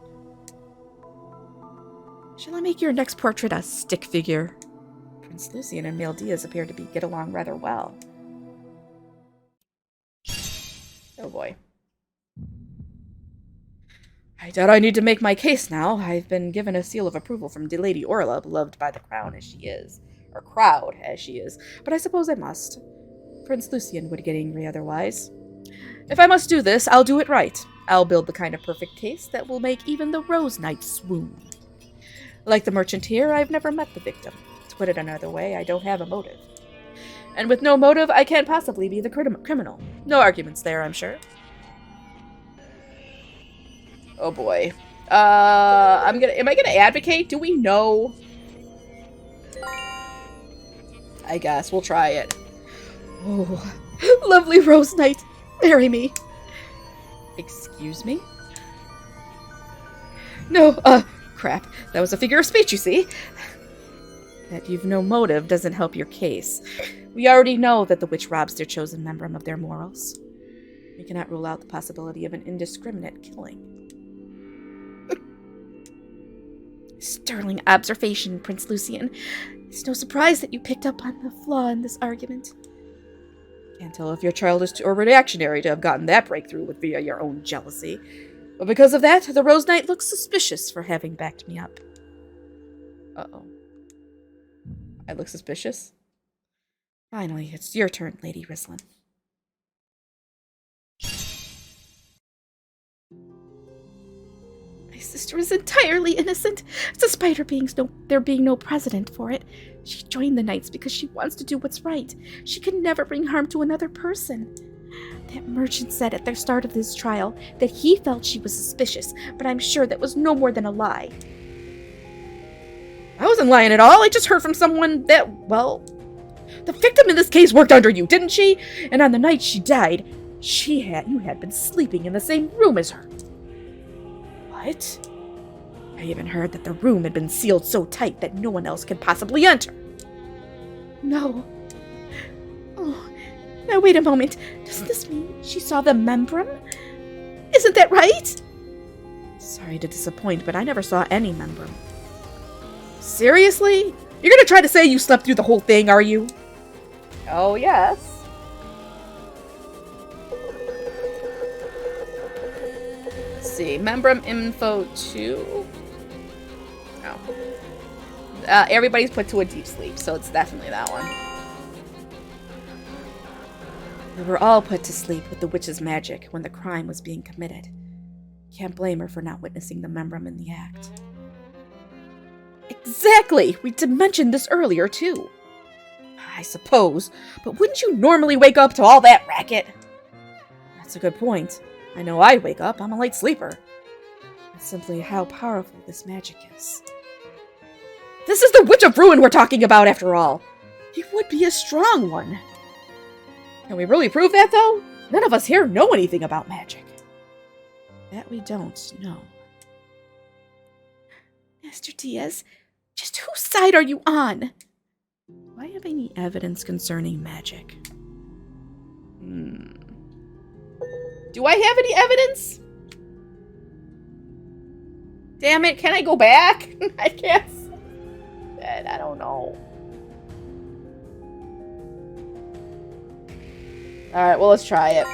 Shall I make your next portrait a stick figure? Prince Lucian and Male Diaz appear to get along rather well. Oh boy. I doubt I need to make my case now. I've been given a seal of approval from Lady Orla, beloved by the crown as she is. Or crowd as she is. But I suppose I must. Prince Lucian would get angry otherwise. If I must do this, I'll do it right. I'll build the kind of perfect case that will make even the Rose Knight swoon. Like the merchant here, I've never met the victim. To put it another way, I don't have a motive. And with no motive, I can't possibly be the criminal. No arguments there, I'm sure. Oh boy. Am I gonna advocate? Do we know? I guess we'll try it. Oh, lovely Rose Knight, marry me. Excuse me? No, crap. That was a figure of speech, you see. That you've no motive doesn't help your case. We already know that the witch robs their chosen membrum of their morals. We cannot rule out the possibility of an indiscriminate killing. Sterling observation, Prince Lucian. It's no surprise that you picked up on the flaw in this argument. Can't tell if your child is too overreactionary to have gotten that breakthrough via your own jealousy. But because of that, the Rose Knight looks suspicious for having backed me up. Uh-oh. I look suspicious? Finally, it's your turn, Lady Rislin. My sister is entirely innocent, despite there being no precedent for it. She joined the Knights because she wants to do what's right. She can never bring harm to another person. That merchant said at the start of this trial that he felt she was suspicious, but I'm sure that was no more than a lie. I wasn't lying at all. I just heard from someone that, well, the victim in this case worked under you, didn't she? And on the night she died, you had been sleeping in the same room as her. What? I even heard that the room had been sealed so tight that no one else could possibly enter. No. Oh, now wait a moment. Does this mean she saw the membrum? Isn't that right? Sorry to disappoint, but I never saw any membrum. Seriously? You're gonna try to say you slept through the whole thing, are you? Oh, yes. Let's see. Membrum info 2. Oh. Everybody's put to a deep sleep, so it's definitely that one. We were all put to sleep with the witch's magic when the crime was being committed. Can't blame her for not witnessing the membrum in the act. Exactly! We mentioned this earlier, too. I suppose, but wouldn't you normally wake up to all that racket? That's a good point. I know I wake up. I'm a light sleeper. It's simply how powerful this magic is. This is the Witch of Ruin we're talking about, after all. He would be a strong one. Can we really prove that, though? None of us here know anything about magic. That we don't know. Master Diaz, just whose side are you on? Do I have any evidence concerning magic? Do I have any evidence? Damn it, can I go back? I guess. I don't know. Alright, well, let's try it.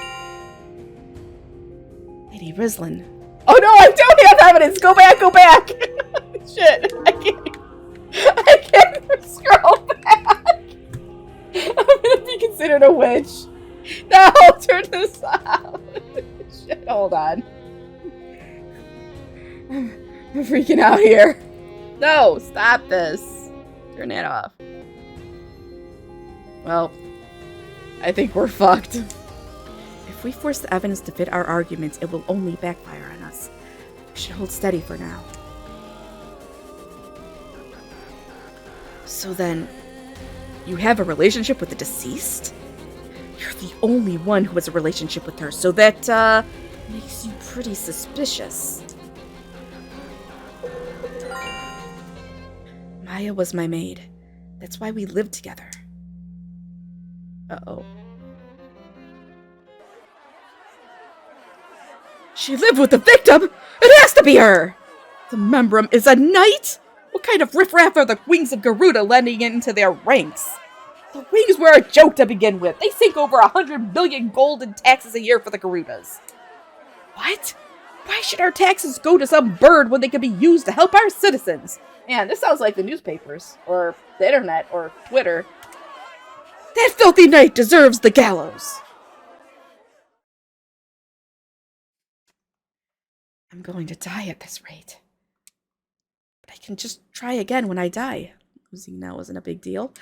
Lady Rislin. Oh no, I don't have evidence! Go back, go back! Shit, I can't scroll back! I'm gonna be considered a witch. No, turn this off. Shit, hold on. I'm freaking out here. No, stop this. Turn that off. Well, I think we're fucked. If we force the evidence to fit our arguments, it will only backfire on us. We should hold steady for now. So then, you have a relationship with the deceased? You're the only one who has a relationship with her, so that, makes you pretty suspicious. Maya was my maid. That's why we lived together. Uh-oh. She lived with the victim? It has to be her! The membrum is a knight? What kind of riffraff are the wings of Garuda lending into their ranks? The wings were a joke to begin with. They sink over 100 million gold in taxes a year for the Garudas. What? Why should our taxes go to some bird when they can be used to help our citizens? Man, this sounds like the newspapers, or the internet, or Twitter. That filthy knight deserves the gallows. I'm going to die at this rate. But I can just try again when I die. Losing now isn't a big deal.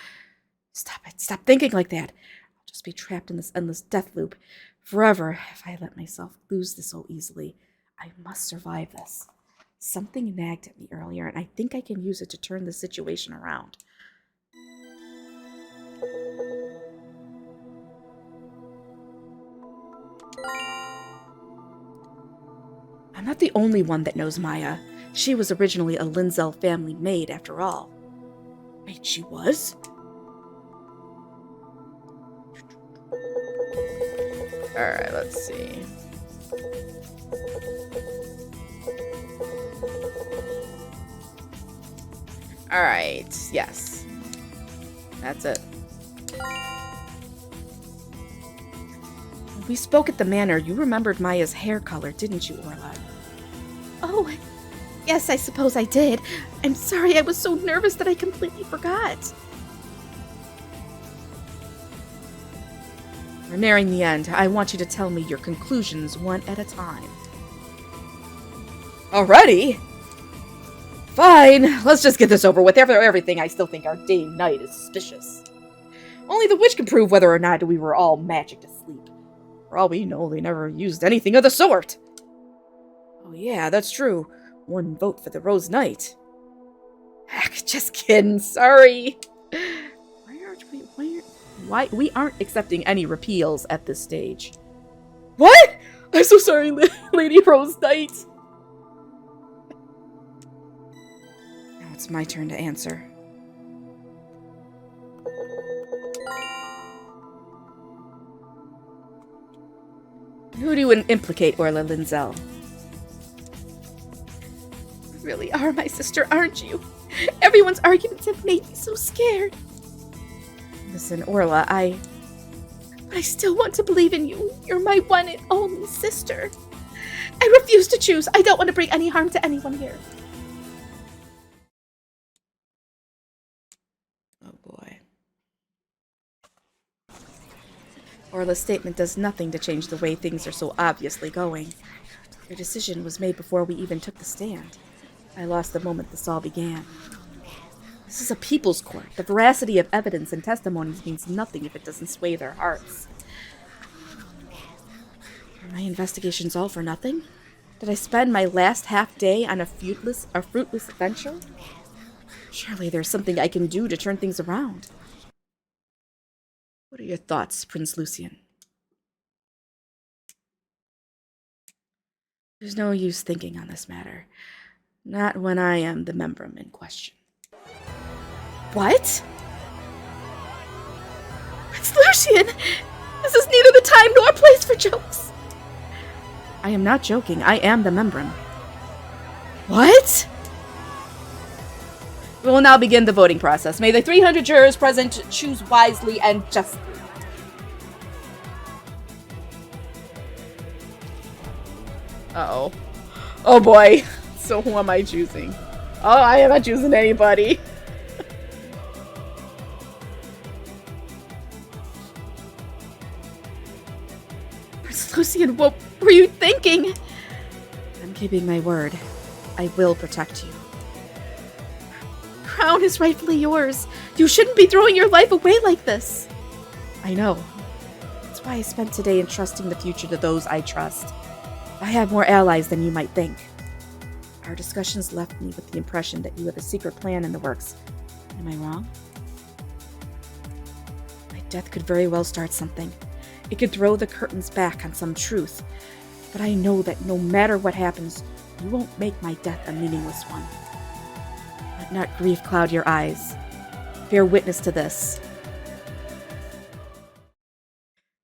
Stop it. Stop thinking like that. I'll just be trapped in this endless death loop forever if I let myself lose this so easily. I must survive this. Something nagged at me earlier, and I think I can use it to turn the situation around. I'm not the only one that knows Maya. She was originally a Linzel family maid, after all. Wait, she was? Alright, let's see. Alright, yes. That's it. When we spoke at the manor, you remembered Maya's hair color, didn't you, Orla? Oh, yes, I suppose I did. I'm sorry, I was so nervous that I completely forgot. We're nearing the end. I want you to tell me your conclusions one at a time. Already? Fine, let's just get this over with. After everything, I still think our Dame Knight is suspicious. Only the witch can prove whether or not we were all magicked asleep. For all we know, they never used anything of the sort. Oh yeah, that's true. 1 vote for the Rose Knight. Heck, just kidding. Sorry. Why we aren't accepting any repeals at this stage. What? I'm so sorry, Lady Rose Knight. Now it's my turn to answer. Who do you implicate, Orla Linzel? You really are my sister, aren't you? Everyone's arguments have made me so scared. Listen, Orla, I still want to believe in you. You're my one and only sister. I refuse to choose. I don't want to bring any harm to anyone here. Oh boy. Orla's statement does nothing to change the way things are so obviously going. Your decision was made before we even took the stand. I lost the moment this all began. This is a people's court. The veracity of evidence and testimonies means nothing if it doesn't sway their hearts. Are my investigations all for nothing? Did I spend my last half day on a fruitless adventure? Surely there's something I can do to turn things around. What are your thoughts, Prince Lucian? There's no use thinking on this matter. Not when I am the membrum in question. What? Prince Lucian! This is neither the time nor place for jokes. I am not joking. I am the membrum. What? We will now begin the voting process. May the 300 jurors present choose wisely and justly. Uh-oh. Oh boy. So who am I choosing? Oh, I am not choosing anybody. Prince Lucian, what were you thinking? I'm keeping my word. I will protect you. Crown is rightfully yours. You shouldn't be throwing your life away like this. I know. That's why I spent today entrusting the future to those I trust. I have more allies than you might think. Our discussions left me with the impression that you have a secret plan in the works. Am I wrong? My death could very well start something. It could throw the curtains back on some truth. But I know that no matter what happens, you won't make my death a meaningless one. Let not grief cloud your eyes. Bear witness to this.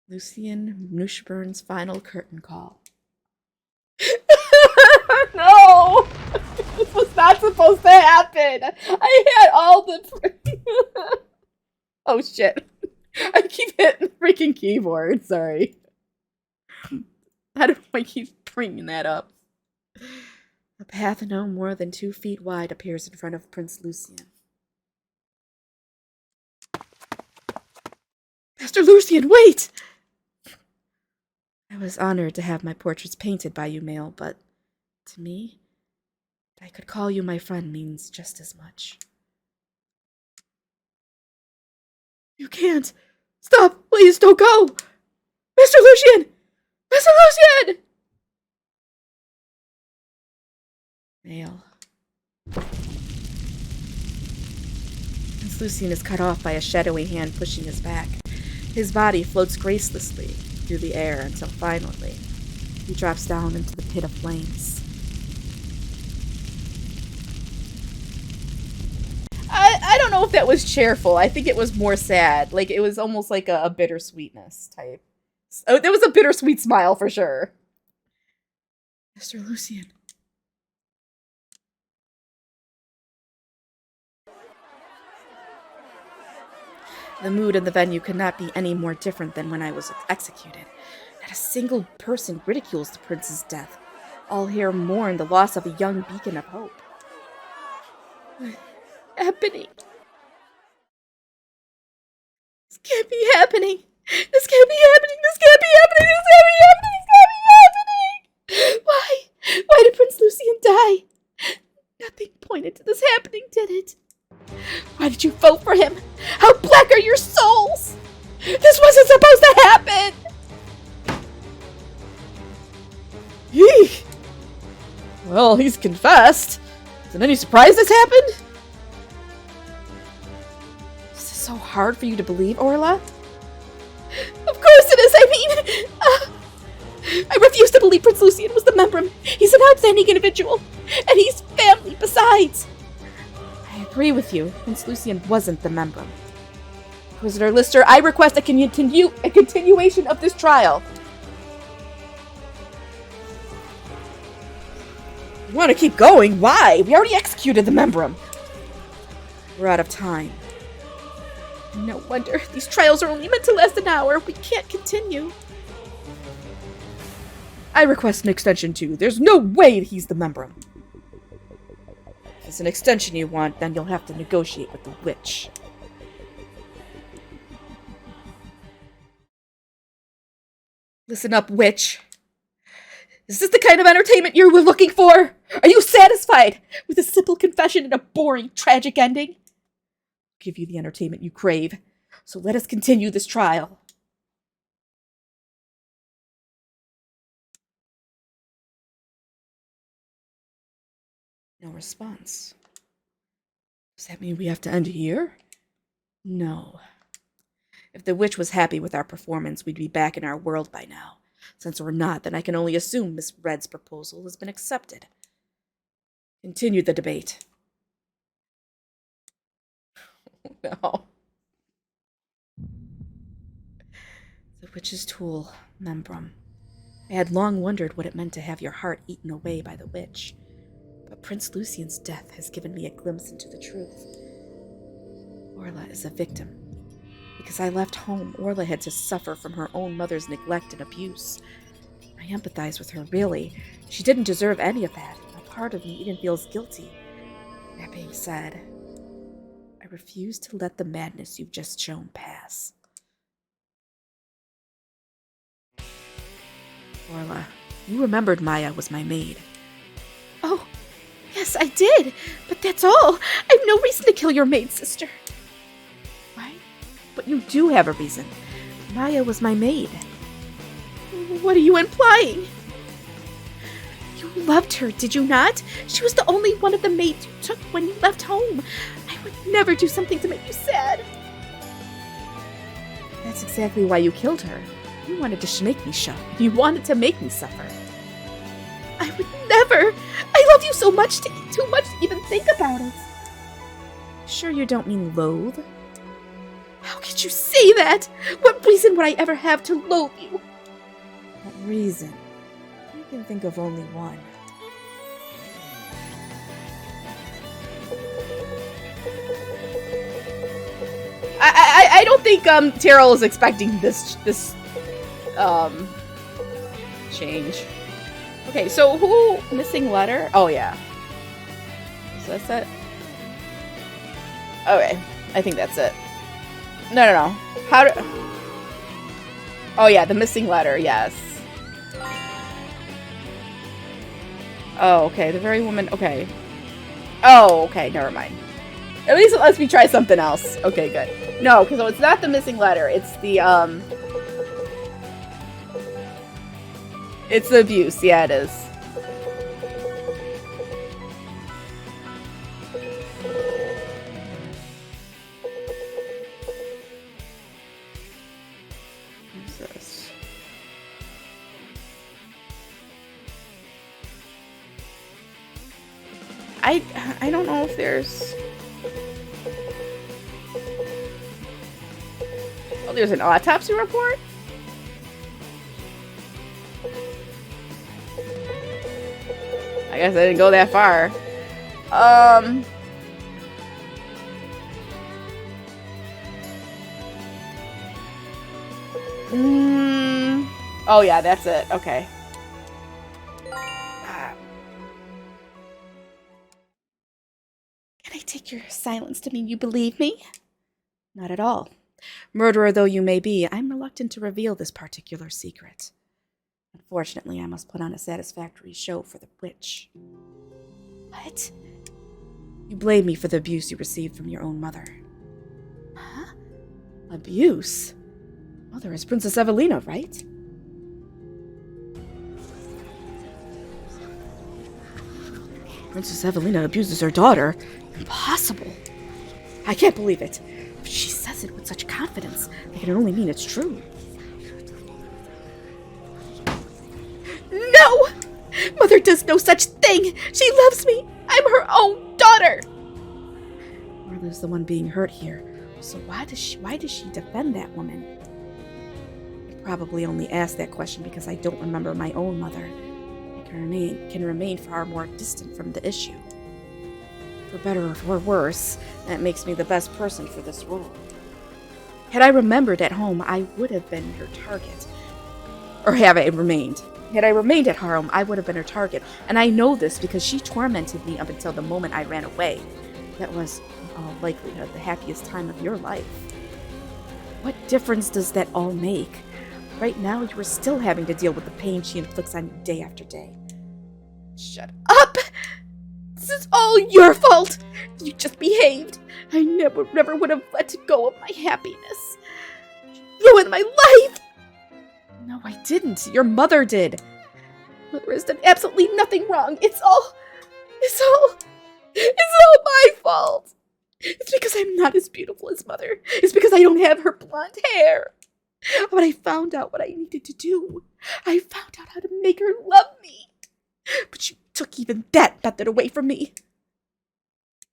Lucian Nushburn's final curtain call. No! This was not supposed to happen! I had all the... Oh shit. I keep hitting the freaking keyboard, sorry. How do I keep bringing that up? A path no more than 2 feet wide appears in front of Prince Lucian. Master Lucian, wait! I was honored to have my portraits painted by you, Mael, but to me, I could call you my friend means just as much. You can't! Stop! Please don't go! Mr. Lucian! Mr. Lucian! Mael. Prince Lucian is cut off by a shadowy hand pushing his back. His body floats gracelessly through the air until finally he drops down into the pit of flames. I don't know if that was cheerful. I think it was more sad. Like, it was almost like a bittersweetness type Oh, that was a bittersweet smile for sure. Mr. Lucian. The mood in the venue could not be any more different than when I was executed. Not a single person ridicules the prince's death. All here mourn the loss of a young beacon of hope. What's happening? This can't be happening. This can't be happening. This can't be happening. This can't be happening. This can't be happening. Why? Why did Prince Lucian die? Nothing pointed to this happening, did it? Why did you vote for him? How black are your souls? This wasn't supposed to happen! Eek! Well, he's confessed. Is it any surprise this happened? Is this so hard for you to believe, Orla? Of course it is, I mean... I refuse to believe Prince Lucian was the Membrum. He's an outstanding individual, and he's family besides. I agree with you. Prince Lucian wasn't the Membrum. Inquisitor Lister, I request a continuation of this trial. You want to keep going? Why? We already executed the Membrum. We're out of time. No wonder. These trials are only meant to last an hour. We can't continue. I request an extension too. There's no way he's the Membrum. If it's an extension you want, then you'll have to negotiate with the witch. Listen up, witch. Is this the kind of entertainment you were looking for? Are you satisfied with a simple confession and a boring, tragic ending? I'll give you the entertainment you crave, so let us continue this trial. No response. Does that mean we have to end here? No. If the witch was happy with our performance, we'd be back in our world by now. Since we're not, then I can only assume Miss Red's proposal has been accepted. Continue the debate. Oh, no. The witch's tool, Membrum. I had long wondered what it meant to have your heart eaten away by the witch. But Prince Lucian's death has given me a glimpse into the truth. Orla is a victim. Because I left home, Orla had to suffer from her own mother's neglect and abuse. I empathize with her, really. She didn't deserve any of that. A part of me even feels guilty. That being said, I refuse to let the madness you've just shown pass. Orla, you remembered Maya was my maid. Oh, yes, I did. But that's all. I've no reason to kill your maid, sister. Right? But you do have a reason. Maya was my maid. What are you implying? You loved her, did you not? She was the only one of the maids you took when you left home. I would never do something to make you sad. That's exactly why you killed her. You wanted to make me suffer. You wanted to make me suffer. I would never. I love you so much too much to even think about it. Sure you don't mean loathe? How could you say that? What reason would I ever have to loathe you? What reason? I can think of only one. I don't think Terrell is expecting this change. Okay, so who missing letter? Oh yeah. So that's it. Okay, I think that's it. No. How do? Oh yeah, the missing letter. Yes. Oh, okay. The very woman. Okay. Oh, okay. Never mind. At least it lets me try something else. Okay, good. No, because it's not the missing letter. It's the It's the abuse. Yeah, it is. What's this? I don't know if there's... Oh, there's an autopsy report? I guess I didn't go that far. Oh yeah, that's it. Okay. Can I take your silence to mean you believe me? Not at all. Murderer though you may be, I'm reluctant to reveal this particular secret. Unfortunately, I must put on a satisfactory show for the witch. What? You blame me for the abuse you received from your own mother. Huh? Abuse? Mother is Princess Evelina, right? Princess Evelina abuses her daughter? Impossible. I can't believe it. If she says it with such confidence, it can only mean it's true. No! Mother does no such thing! She loves me! I'm her own daughter! Marla's the one being hurt here. So why does she defend that woman? I probably only asked that question because I don't remember my own mother. I can remain far more distant from the issue. For better or for worse, that makes me the best person for this role. Had I remembered at home, I would have been her target. Or have I remained? Had I remained at home, I would have been her target. And I know this because she tormented me up until the moment I ran away. That was, in all likelihood, the happiest time of your life. What difference does that all make? Right now, you are still having to deal with the pain she inflicts on you day after day. Shut up! This is all your fault! You just behaved. I never would have let go of my happiness. You ruined my life! No, I didn't. Your mother did. Mother has done absolutely nothing wrong. It's all my fault. It's because I'm not as beautiful as Mother. It's because I don't have her blonde hair. But I found out what I needed to do. I found out how to make her love me. But you took even that method away from me.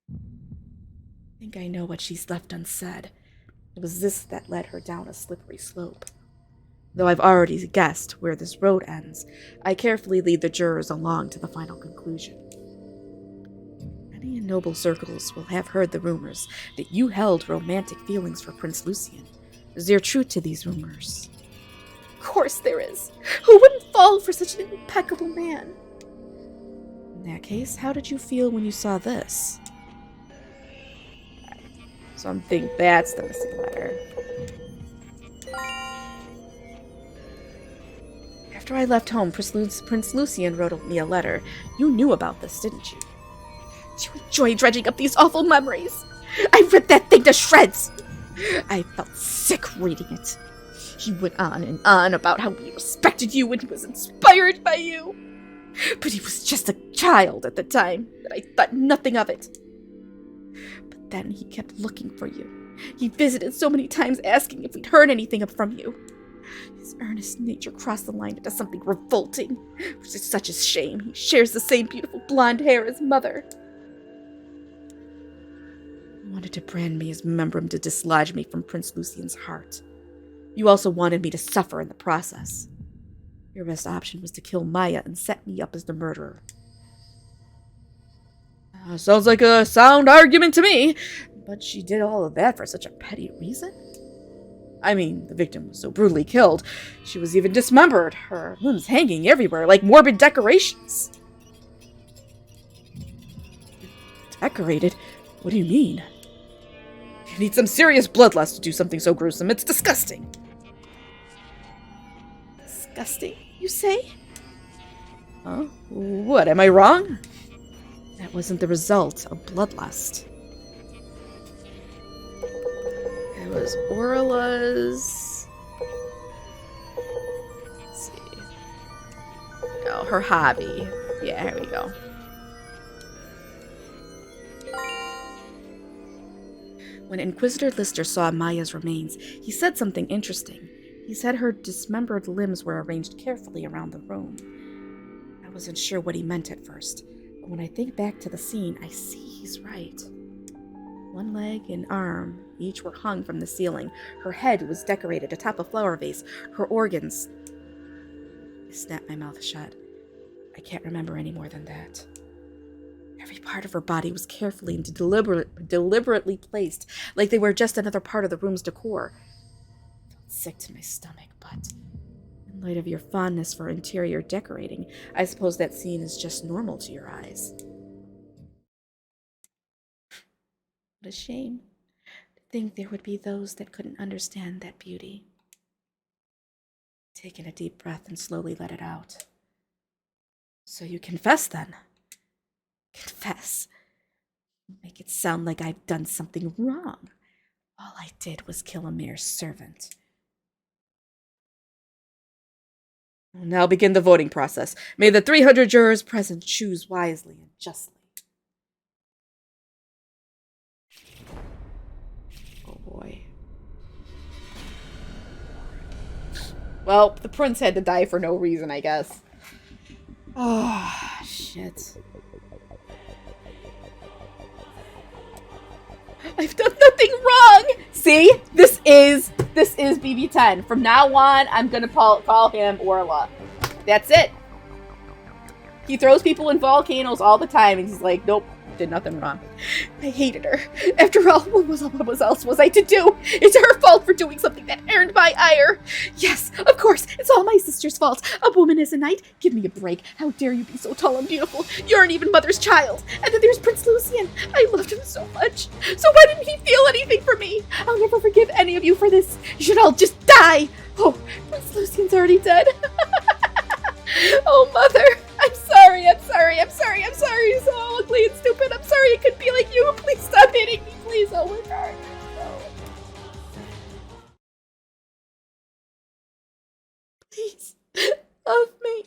I think I know what she's left unsaid. It was this that led her down a slippery slope. Though I've already guessed where this road ends, I carefully lead the jurors along to the final conclusion. Many in noble circles will have heard the rumors that you held romantic feelings for Prince Lucian. Is there truth to these rumors? Of course there is. Who wouldn't fall for such an impeccable man? In that case, how did you feel when you saw this? So I think that's the missing letter. After I left home, Prince Lucian wrote me a letter. You knew about this, didn't you? Do you enjoy dredging up these awful memories? I ripped that thing to shreds! I felt sick reading it. He went on and on about how he respected you and was inspired by you. But he was just a child at the time, and I thought nothing of it. But then he kept looking for you. He visited so many times asking if we'd heard anything from you. His earnest nature crossed the line into something revolting, which is such a shame. He shares the same beautiful blonde hair as Mother. You wanted to brand me as membrum to dislodge me from Prince Lucian's heart. You also wanted me to suffer in the process. Your best option was to kill Maya and set me up as the murderer. Sounds like a sound argument to me, but she did all of that for such a petty reason? I mean, the victim was so brutally killed, she was even dismembered, her limbs hanging everywhere like morbid decorations. Decorated? What do you mean? You need some serious bloodlust to do something so gruesome. It's disgusting. Disgusting, you say? Huh? What, am I wrong? That wasn't the result of bloodlust. It was Orla's... Let's see. Oh, her hobby. Yeah, here we go. When Inquisitor Lister saw Maya's remains, he said something interesting. He said her dismembered limbs were arranged carefully around the room. I wasn't sure what he meant at first, but when I think back to the scene, I see he's right. One leg and arm each were hung from the ceiling. Her head was decorated atop a flower vase. Her organs... I snapped my mouth shut. I can't remember any more than that. Every part of her body was carefully and deliberately placed, like they were just another part of the room's decor. I felt sick to my stomach, but in light of your fondness for interior decorating, I suppose that scene is just normal to your eyes. What a shame to think there would be those that couldn't understand that beauty. Taking a deep breath and slowly let it out. So you confess then? Confess. Make it sound like I've done something wrong. All I did was kill a mere servant. Now begin the voting process. May the 300 jurors present choose wisely and justly. Oh boy. Well, the prince had to die for no reason, I guess. Oh, shit. I've done nothing wrong! See? This is BB10. From now on, I'm gonna call him Orla. That's it. He throws people in volcanoes all the time, and he's like, nope, did nothing wrong. I hated her. After all, what else was I to do? It's her fault for doing something that earned my ire. Yes, of course, it's all my sister's fault. A woman is a knight? Give me a break. How dare you be so tall and beautiful? You aren't even mother's child. And then there's Prince Lucian. I loved him so much. So why didn't he feel anything for me? I'll never forgive any of you for this. You should all just die. Oh, Prince Lucian's already dead. Oh, mother. I'm sorry. You're so ugly and stupid. I'm sorry it could be like you. Please stop hitting me. Please, oh my God. No. Please, love me.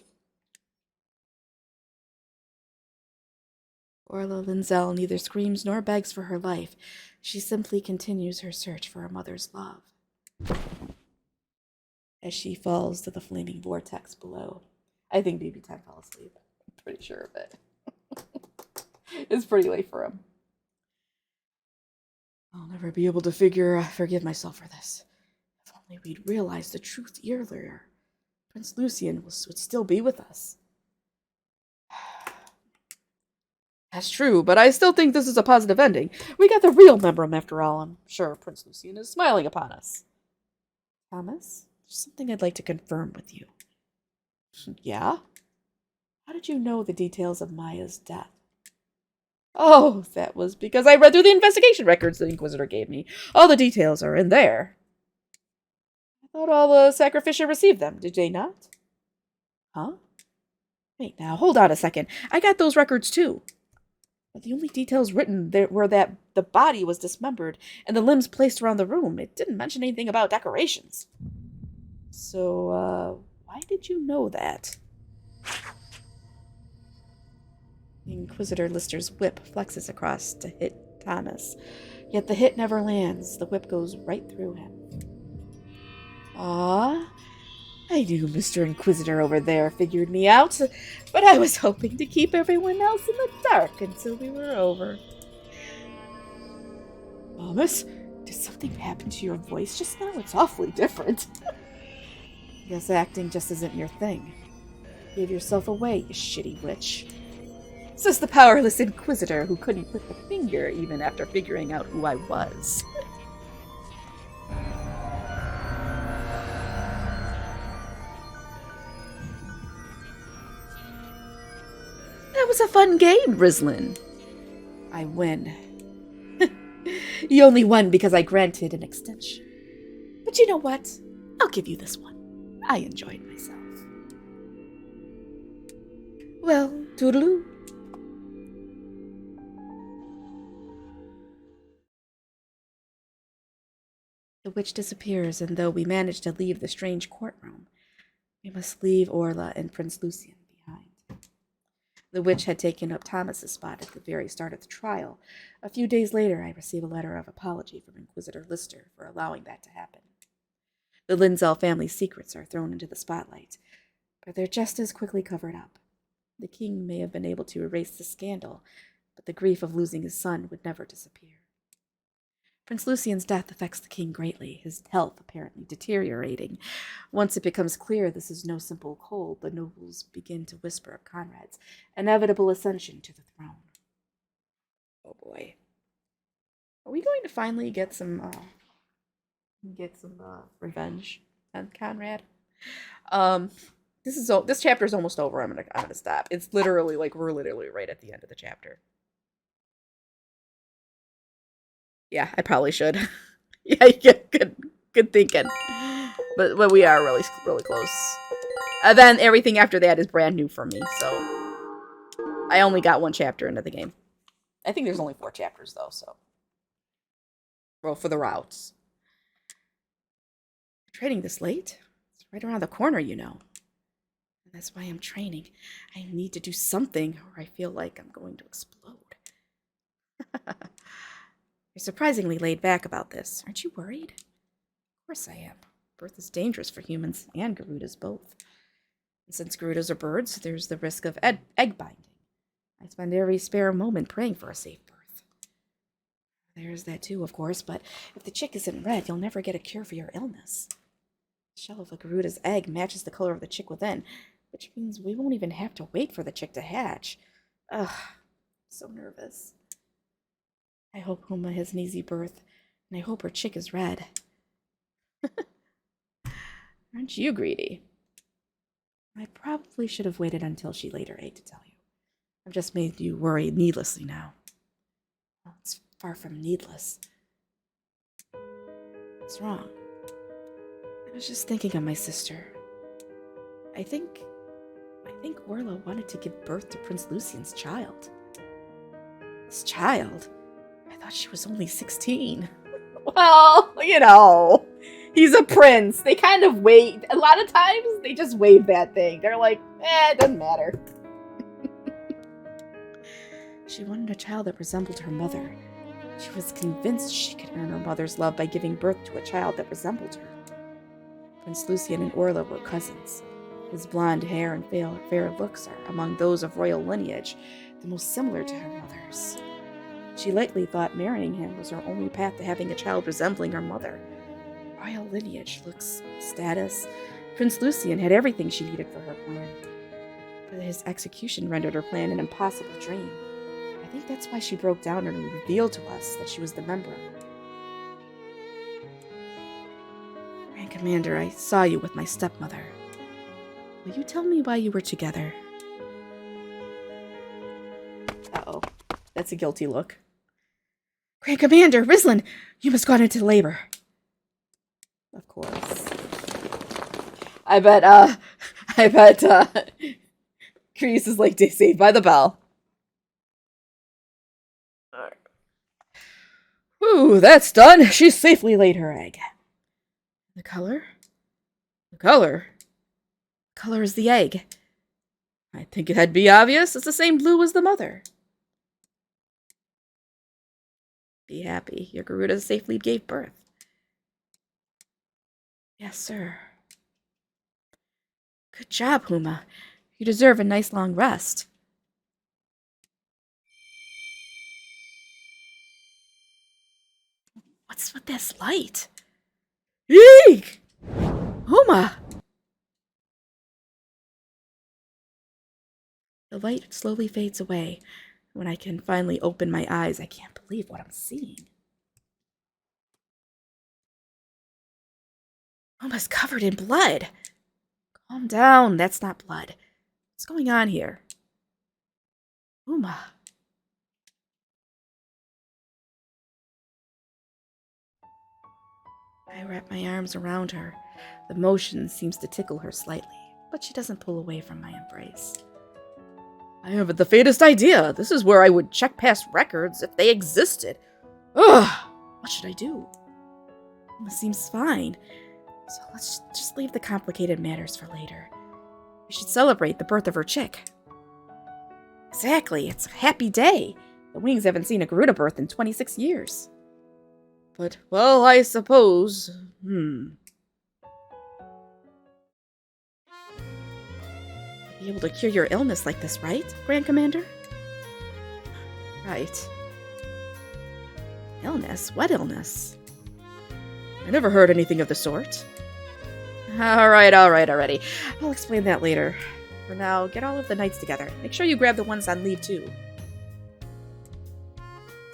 Orla Linzel neither screams nor begs for her life. She simply continues her search for her mother's love. As she falls to the flaming vortex below. I think BB10 fell asleep. I'm pretty sure of it. It's pretty late for him. I'll never be able to forgive myself for this. If only we'd realized the truth earlier. Prince Lucian would still be with us. That's true, but I still think this is a positive ending. We got the real Membrum after all. I'm sure Prince Lucian is smiling upon us. Thomas, there's something I'd like to confirm with you. Yeah? How did you know the details of Maya's death? Oh, that was because I read through the investigation records the Inquisitor gave me. All the details are in there. I thought all the sacrificial received them, did they not? Huh? Wait, now, hold on a second. I got those records too. But the only details written there were that the body was dismembered and the limbs placed around the room. It didn't mention anything about decorations. So, why did you know that? The Inquisitor Lister's whip flexes across to hit Thomas. Yet the hit never lands. The whip goes right through him. Ah, I knew Mr. Inquisitor over there figured me out, but I was hoping to keep everyone else in the dark until we were over. Thomas, did something happen to your voice just now? It's awfully different. Guess acting just isn't your thing. Give yourself away, you shitty witch. Says the powerless Inquisitor who couldn't lift a finger even after figuring out who I was. That was a fun game, Rislin. I win. You only won because I granted an extension. But you know what? I'll give you this one. I enjoyed myself. Well, toodaloo. The witch disappears, and though we manage to leave the strange courtroom, we must leave Orla and Prince Lucian behind. The witch had taken up Thomas's spot at the very start of the trial. A few days later, I receive a letter of apology from Inquisitor Lister for allowing that to happen. The Linzel family's secrets are thrown into the spotlight, but they're just as quickly covered up. The king may have been able to erase the scandal, but the grief of losing his son would never disappear. Prince Lucian's death affects the king greatly, his health apparently deteriorating. Once it becomes clear this is no simple cold, the nobles begin to whisper of Conrad's inevitable ascension to the throne. Oh boy. Are we going to finally get some revenge on Conrad? This chapter is almost over. I'm gonna stop. It's literally we're literally right at the end of the chapter. Yeah, I probably should. Yeah, good thinking. But we are really close. Then everything after that is brand new for me. So I only got one chapter into the game. I think there's only 4 chapters though. So well, for the routes. Training this late? It's right around the corner, you know. And that's why I'm training. I need to do something or I feel like I'm going to explode. You're surprisingly laid back about this. Aren't you worried? Of course I am. Birth is dangerous for humans and Garudas both. And since Garudas are birds, there's the risk of egg binding. I spend every spare moment praying for a safe birth. There's that too, of course, but if the chick isn't red, you'll never get a cure for your illness. The shell of a Garuda's egg matches the color of the chick within, which means we won't even have to wait for the chick to hatch. Ugh, I'm so nervous. I hope Huma has an easy birth, and I hope her chick is red. Aren't you greedy? I probably should have waited until she laid her egg to tell you. I've just made you worry needlessly now. Well, it's far from needless. What's wrong? I was just thinking of my sister. I think Orla wanted to give birth to Prince Lucian's child. His child? I thought she was only 16. Well, you know, he's a prince. They kind of wait. A lot of times, they just wave that thing. They're like, it doesn't matter. She wanted a child that resembled her mother. She was convinced she could earn her mother's love by giving birth to a child that resembled her. Prince Lucian and Orla were cousins. His blonde hair and fair looks are among those of royal lineage, the most similar to her mother's. She likely thought marrying him was her only path to having a child resembling her mother. Royal lineage, looks, status. Prince Lucian had everything she needed for her plan. But his execution rendered her plan an impossible dream. I think that's why she broke down and revealed to us that she was the member of her. Grand Commander, I saw you with my stepmother. Will you tell me why you were together? Uh-oh. That's a guilty look. Grand Commander, Rislin, you must go into labor. Of course. I bet, Crius is like saved by the bell. Alright. Whew, that's done. She's safely laid her egg. The color? The color? The color is the egg. I think it'd be obvious. It's the same blue as the mother. Be happy. Your Garuda safely gave birth. Yes, sir. Good job, Huma. You deserve a nice long rest. What's with this light? Eek! Huma! The light slowly fades away. When I can finally open my eyes, I can't believe what I'm seeing. Huma's covered in blood. Calm down, that's not blood. What's going on here? Huma. I wrap my arms around her. The motion seems to tickle her slightly, but she doesn't pull away from my embrace. I haven't the faintest idea. This is where I would check past records if they existed. Ugh! What should I do? Huma seems fine. So let's just leave the complicated matters for later. We should celebrate the birth of her chick. Exactly, it's a happy day. The Wings haven't seen a Garuda birth in 26 years. But, well, I suppose... Be able to cure your illness like this, right, Grand Commander? Right. Illness? What illness? I never heard anything of the sort. Alright already. I'll explain that later. For now, get all of the knights together. Make sure you grab the ones on leave too.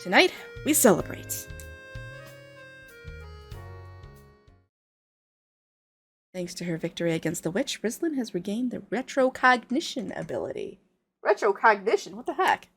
Tonight, we celebrate. Thanks to her victory against the witch, Rislin has regained the retrocognition ability. Retrocognition? What the heck?